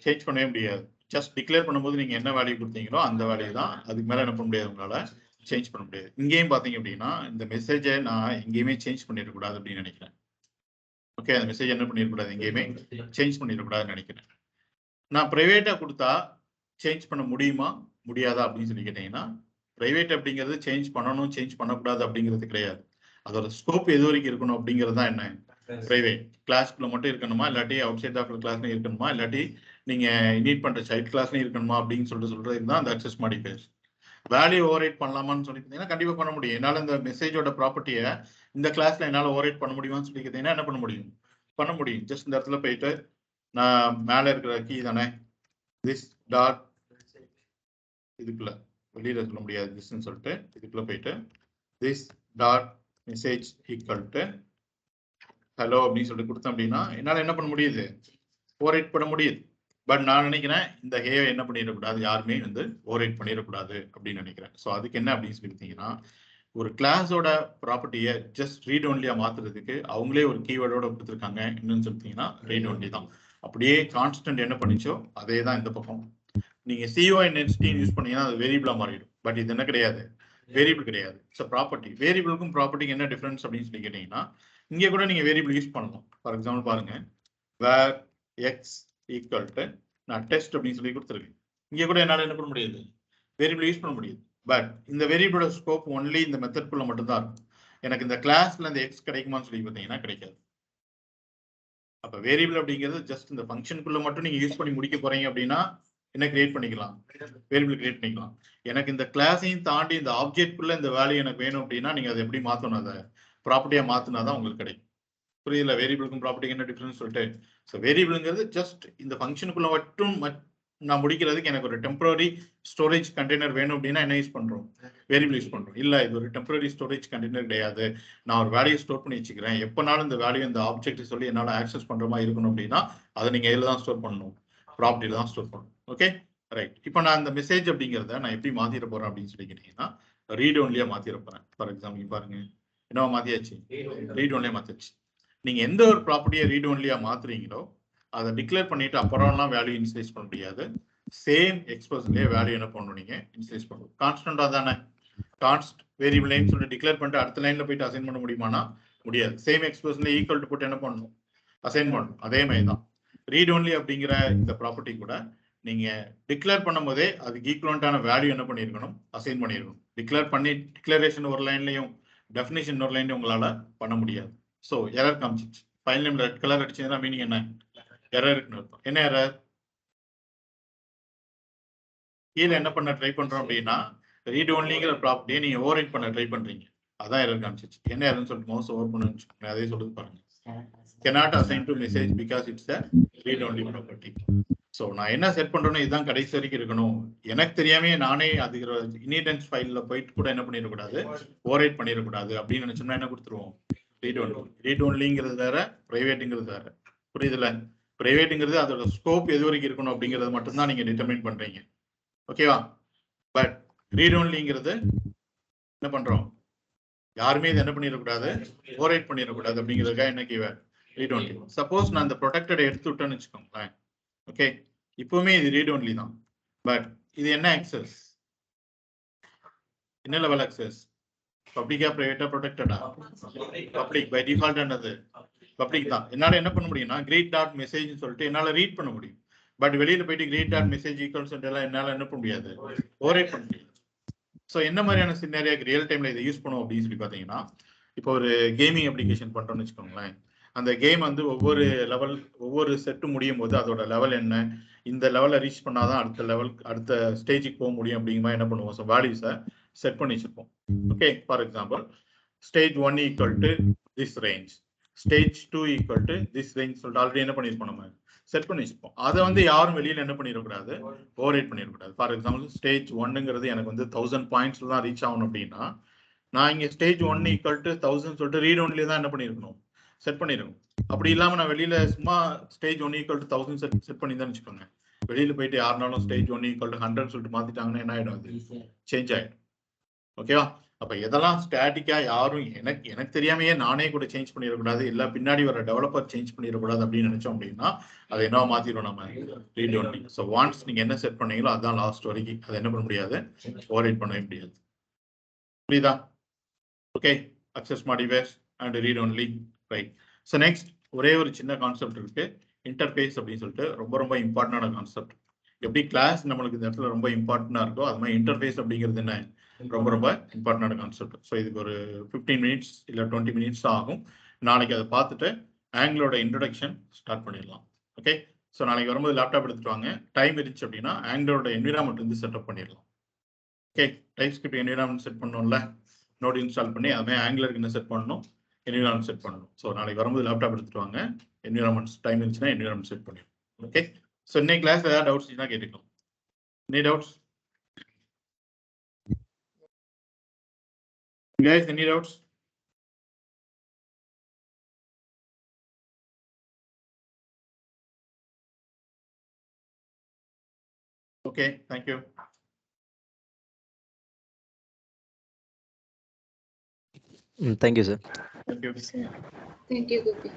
A: சேஞ்ச் பண்ணவே முடியாது. ஜஸ்ட் டிக்ளேர் பண்ணும்போது நீங்க என்ன வேல்யூ கொடுத்தீங்களோ அந்த வேல்யூ தான், அதுக்கு மேல என்ன பண்ண முடியாது, உங்களால சேஞ்ச் பண்ண முடியாது. இங்கேயும் பாத்தீங்க அப்படின்னா இந்த மெசேஜை நான் எங்கேயுமே சேஞ்ச் பண்ணிடக்கூடாது அப்படின்னு நினைக்கிறேன். ஓகே, அந்த மெசேஜ் என்ன பண்ணிடக்கூடாது, எங்கேயுமே சேஞ்ச் பண்ணிடக்கூடாதுன்னு நினைக்கிறேன். நான் பிரைவேட்டா கொடுத்தா சேஞ்ச் பண்ண முடியுமா முடியாதா அப்படின்னு சொல்லி கேட்டீங்கன்னா பிரைவேட் அப்படிங்கிறது சேஞ்ச் பண்ணணும் சேஞ்ச் பண்ணக்கூடாது அப்படிங்கிறது கிடையாது. அதோட ஸ்கோப் எது வரைக்கும் இருக்கணும் அப்படிங்கிறது தான் என்ன, பிரைவேட் கிளாஸ்க்குள்ள மட்டும் இருக்கணுமா, இல்லாட்டி அவுட் சைட் ஆஃப் கிளாஸ்ல இருக்கணுமா, இல்லாட்டி நீங்க இன்வைட் பண்ற சைல்ட் கிளாஸ்லயும் இருக்கணுமா அப்படின்னு சொல்றது தான் அந்த அக்சஸ் மாடிஃபையர்ஸ். வேல்யூ ஓவர்ரைட் பண்ணலாமான்னு சொல்லி பார்த்தீங்கன்னா கண்டிப்பா பண்ண முடியும். என்னால இந்த மெசேஜோட ப்ராப்பர்ட்டியை இந்த கிளாஸ்ல என்னால ஓவர்ரைட் பண்ண முடியுமான்னு சொல்லி கேட்டீங்கன்னா என்ன பண்ண முடியும், பண்ண முடியும். ஜஸ்ட் இந்த இடத்துல போயிட்டு நான் மேல இருக்கிற கீ தானே திஸ் டாட், இதுக்குள்ள வெளியில சொல்ல முடியாது திஸ்ன்னு சொல்லிட்டு இதுக்குள்ள போயிட்டு this dot message equal to hello அப்படின்னு சொல்லிட்டு கொடுத்தேன் அப்படின்னா என்னால என்ன பண்ண முடியுது, ஓவர்ரைட் பண்ண முடியுது. பட் நான் நினைக்கிறேன் இந்த ஹேவை என்ன பண்ணிடக்கூடாது, யாருமே வந்து ஓவர்ரைட் பண்ணிடக்கூடாது அப்படின்னு நினைக்கிறேன். ஸோ அதுக்கு என்ன அப்படின்னு சொல்லிட்டீங்கன்னா ஒரு கிளாஸோட ப்ராப்பர்ட்டியை ஜஸ்ட் ரீட் ஒன்லியா மாத்துறதுக்கு அவங்களே ஒரு கீவேர்டோட கொடுத்துருக்காங்க. என்னன்னு சொல்லிட்டீங்கன்னா ரீட் ஒன்லி தான். அப்படியே கான்ஸ்டன்ட் என்ன பண்ணிச்சோ அதே தான் இந்த பக்கம். நீங்க COINST யூஸ் பண்ணீங்கன்னா அது வேரியபிளா மாறிடும். பட் இது என்ன கிடையாது, வேரியபிள் கிடையாது, இட்ஸ் ப்ராப்பர்ட்டி. வேரியபிளுக்கும் ப்ராப்பர்ட்டிக்கு என்ன டிஃபரன்ஸ் அப்படின்னு சொல்லி கேட்டீங்கன்னா இங்கே கூட நீங்க வேரியபிள் யூஸ் பண்ணலாம். ஃபார் எக்ஸாம்பிள் பாருங்க, வேர் எக்ஸ் ஈக்குவல் டு நான் டெஸ்ட் அப்படின்னு சொல்லி கொடுத்துருக்கேன். இங்கே கூட என்னால் என்ன பண்ண முடியாது, வேரியபிள் யூஸ் பண்ண முடியாது. பட் இந்த வேரியபிளோட ஸ்கோப் ஒன்லி இந்த மெத்தட்குள்ள மட்டும்தான் இருக்கும். எனக்கு இந்த கிளாஸ்ல இந்த எக்ஸ் கிடைக்குமான்னு சொல்லி பார்த்தீங்கன்னா கிடைக்காது. அப்ப வேரியபிள் அப்படிங்கிறது ஜஸ்ட் இந்த ஃபங்க்ஷனுக்குள்ள மட்டும் நீங்க யூஸ் பண்ணி முடிக்க போறீங்க அப்படின்னா என்ன கிரியேட் பண்ணிக்கலாம், வேரியபிள் கிரியேட் பண்ணிக்கலாம். எனக்கு இந்த கிளாஸையும் தாண்டி இந்த ஆப்ஜெக்ட்குள்ள இந்த வேல்யூ எனக்கு வேணும் அப்படின்னா நீங்க அதை எப்படி மாத்தணும், அதை ப்ராப்பர்ட்டியா மாத்தினா தான் உங்களுக்கு கிடைக்கும். புரியுதுல, வேரியபிளுக்கும் ப்ராப்பர்ட்டிக்கு என்ன டிஃபரன்ஸ் சொல்லிட்டு. ஸோ வேரியபிள்ங்கிறது ஜஸ்ட் இந்த ஃபங்க்ஷனுக்குள்ள மட்டும் நான் முடிக்கிறதுக்கு எனக்கு ஒரு டெம்பரரி ஸ்டோரேஜ் கண்டெய்னர் வேணும் அப்படின்னா என்ன யூஸ் பண்றோம், வேரியபிள் யூஸ் பண்றோம். இல்ல இது ஒரு டெம்பரரி ஸ்டோரேஜ் கண்டெய்னர் கிடையாது, நான் ஒரு வேல்யூ ஸ்டோர் பண்ணி வச்சுக்கிறேன், எப்பனாலும் இந்த வேல்யூ இந்த ஆப்ஜெக்ட் சொல்லி என்னால் ஆக்சஸ் பண்ற மாதிரி இருக்கணும் அப்படின்னா அதை நீங்க இதில் தான் ஸ்டோர் பண்ணணும், ப்ராப்பர்ட்டியில தான் ஸ்டோர் பண்ணணும். Okay right. இப்போ நான் இந்த மெசேஜ் அப்படிங்கிறத நான் எப்படி மாத்திர போறேன் அப்படின்னு சொல்லி கேட்டீங்கன்னா ரீட் ஒன்லியா மாத்திர போறேன். ஃபார் எக்ஸாம்பிள் பாருங்க, என்னவா மாத்தியாச்சு, ரீட் ஒன்லியா மாத்தியாச்சு. நீங்க எந்த ஒரு ப்ராப்பர்ட்டியை ரீட் ஒன்லியா மாத்துறீங்களோ அதை டிக்ளேர் பண்ணிட்டு அப்புறம்லாம் வேல்யூ இன்ஸ்லைஸ் பண்ண முடியாது. சேம் எக்ஸ்பிரஷன்லயே வேல்யூ என்ன பண்ணணும், நீங்க இன்ஸ்லைஸ் பண்ணணும். கான்ஸ்டன்டா தானே, கான்ஸ்ட் வேரியபிள் நேம் சொல்லி டிக்ளேர் பண்ணிட்டு அடுத்த லைன்ல போயிட்டு அசைன் பண்ண முடியுமானா முடியாது. சேம் எக்ஸ்பிரஷன்ல ஈக்குவல் டு போட்டு என்ன பண்ணணும், அசைன் பண்ணணும். அதே மாதிரி தான் ரீட் ஒன்லி அப்படிங்கிற இந்த ப்ராப்பர்ட்டி கூட நீங்க டிக்ளேர் பண்ணும் போதே அதுக்கு ஈக்குவலண்டான வேல்யூ என்ன பண்ணிருக்கணும், அசைன் பண்ணிருக்கணும். டிக்ளேர் பண்ணி டிக்ளரேஷன் ஒரு லைன்லயும் டெஃபினிஷன் ஒரு லைன்லயும் உங்களால பண்ண முடியாது. ஸோ எரர் காமிச்சிச்சு, ஃபைல் நேம் ரெட் கலர் அடிச்சதுன்னா மீனிங் என்ன, எரர் இருக்குன்னு அர்த்தம். என்ன எரர், கீழே என்ன பண்ண ட்ரை பண்றோம் அப்படின்னா ரீட் ஒன்லிங்கிற ப்ராப்பர்ட்டியை நீங்க ஓவர் ரைட் பண்ண ட்ரை பண்றீங்க, அதான் எரர் காமிச்சிச்சு. என்ன எரர்னு சொல்லிட்டு மவுஸ் ஓவர் பண்ணு அதே சொல்லுது பாருங்க, cannot assign to message because it's a read only property. So நான் என்ன செட் பண்றேன்னு இதுதான் கடைசி வரைக்கும் இருக்கணும். எனக்கு தெரியாமே நானே அதுக்கு இன்ஹெரிட்டன்ஸ் ஃபைல்ல போயிட்டு கூட என்ன பண்ணிடக்கூடாது, ஓவர் ரைட் பண்ணிடக்கூடாது அப்படின்னு நினைச்சோம்னா என்ன கொடுத்துருவோம், ரீட் ஒன்லி. ரீட் ஒன்லிங்கிறது வேற, பிரைவேட்டுங்கிறது வேற. புரியுதுல, பிரைவேட்டுங்கிறது அதோட ஸ்கோப் எது வரைக்கும் இருக்கணும் அப்படிங்கறது மட்டும்தான் நீங்க டிட்டர்மைன் பண்றீங்க. ஓகேவா, பட் ரீட் ஒன்லிங்கிறது என்ன பண்றோம், யாருமே இது என்ன பண்ணிடக்கூடாது, ஓவர் ரைட் பண்ணிடக்கூடாது அப்படிங்கிறதுக்காக என்ன கீவேர்ட், ரீட் ஒன்லி. சப்போஸ் நான் இந்த ப்ரொடெக்டட் எடுத்து விட்டேன்னு வச்சுக்கோங்களேன், ஓகே இப்பவுமே இது ரீட் ஒன்லி தான். பட் இது என்ன ஆக்சஸ், என்ன லெவல் ஆக்சஸ், பப்ளிக்கா பிரைவேட்டா ப்ரொடெக்டடா, பப்ளிக் பை டிஃபால்ட் என்னது பப்ளிக் தான். என்னால என்ன பண்ண முடியும்னா கிரீட் டாட் மெசேஜ் சொல்லிட்டு என்னால ரீட் பண்ண முடியும். பட் வெளியில போயிட்டு கிரீட் டாட் மெசேஜ் ஈக்குவல்ஸ் எல்லாம் என்னால என்ன பண்ண முடியாது, ஓவர் ரைட் பண்ண முடியாது. ஸோ என்ன மாதிரியான சினாரியாக்கு ரியல் டைம்ல இதை யூஸ் பண்ணுவோம் அப்படின்னு சொல்லி பார்த்தீங்கன்னா, இப்போ ஒரு கேமிங் அப்ளிகேஷன் பண்றோம்னு வச்சுக்கோங்களேன், அந்த கேம் வந்து ஒவ்வொரு லெவல் ஒவ்வொரு செட்டு முடியும் போது அதோட லெவல் என்ன, இந்த லெவலை ரீச் பண்ணாதான் அடுத்த லெவல் அடுத்த ஸ்டேஜுக்கு போக முடியும் அப்படிங்கிற மாதிரி என்ன பண்ணுவோம், ஸோ வேல்யூஸை செட் பண்ணி வச்சிருப்போம். Okay for example stage 1 equal to this range, stage 2 equal to this range சொல்லிட்டு ஆல்ரெடி என்ன பண்ணிருப்போம், நம்ம செட் பண்ணி வச்சிருப்போம். அதை வந்து யாரும் வெளியில என்ன பண்ணிடக்கூடாது, ஓவர் ரைட் பண்ணிடக்கூடாது. ஃபார் எக்ஸாம்பிள் ஸ்டேஜ் 1ங்கிறது எனக்கு வந்து 1000 பாயிண்ட்ஸ்ல தான் ரீச் ஆகணும் அப்படின்னா நான் இங்க ஸ்டேஜ் 1 ஈக்குவல் டு 1000 சொல்லிட்டு ரீட் ஒன்லி தான் என்ன பண்ணிருக்கணும், செட் பண்ணிருக்கணும். அப்படி இல்லாம நான் வெளியில சும்மா ஸ்டேஜ் 1 ஈக்குவல் டு 1000 செட் பண்ணி தான் வச்சுக்கோங்க, வெளியில போயிட்டு யாருனாலும் ஸ்டேஜ் 1 ஈக்குவல் டு 100 சொல்லிட்டு மாத்திட்டாங்கன்னா என்ன ஆயிடும், அது சேஞ்ச் ஆயிடும். ஓகேவா, அப்ப எதெல்லாம் ஸ்டாட்டிக்கா யாரும் எனக்கு தெரியாமையே நானே கூட சேஞ்ச் பண்ணிடக்கூடாது, இல்ல பின்னாடி வர டெவலப்பர் சேஞ்ச் பண்ணிடக்கூடாது அப்படின்னு நினைச்சோம் அப்படின்னா அதை என்ன மாத்திரும், நம்ம ரீட் ஒன்லி. ஸோ ஒன்ஸ் நீங்க என்ன செட் பண்ணீங்களோ அதான் லாஸ்ட் வரைக்கும், அதை என்ன பண்ண முடியாது, ஓவர் ரைட் பண்ணவே முடியாது. புரியுதா, okay access modifiers and read only right. So next ஒரே ஒரு சின்ன கான்செப்ட் இருக்கு, இன்டர்ஃபேஸ் அப்படின்னு சொல்லிட்டு ரொம்ப ரொம்ப இம்பார்ட்டன்டான கான்செப்ட். எப்படி கிளாஸ் நம்மளுக்கு இந்த இடத்துல ரொம்ப இம்பார்ட்டன்டா இருக்கோ அது மாதிரி இன்டர்ஃபேஸ் அப்படிங்கிறது என்ன ரொம்ப ரொம்ப இம்பார்ட்டன்டான கான்செப்ட். ஸோ இதுக்கு ஒரு 15 மினிட்ஸ் இல்லை 20 மினிட்ஸ் ஆகும். நாளைக்கு அதை பார்த்துட்டு ஆங்கிளோட இன்ட்ரடக்ஷன் ஸ்டார்ட் பண்ணிடலாம். ஓகே, ஸோ நாளைக்கு வரும்போது லேப்டாப் எடுத்துட்டு வாங்க. டைம் இருந்துச்சு அப்படின்னா ஆங்கிளோட என்விரான்மெண்ட் வந்து செட்டப் பண்ணிடலாம். Okay, TypeScript environment set பண்ணணும்ல, நோட் இன்ஸ்டால் பண்ணி அதுமாதிரி ஆங்கிலருக்கு என்ன செட் பண்ணணும், என்விரான்மெண்ட் செட் பண்ணணும். ஸோ நாளைக்கு வரும்போது லேப்டாப் எடுத்துட்டு வாங்க, என்விரான்மெண்ட் டைம் இருந்துச்சுன்னா என்விரான்மெண்ட் செட் பண்ணிடணும். ஓகே, ஸோ இன்னைக்கு கிளாஸ்ல ஏதாவது டவுட்ஸ் இருந்தால் கேட்டுக்கலாம். Any doubts guys, any doubts? Okay, thank you.
D: Thank you, sir.
A: Thank you.
C: Thank you, Gopi.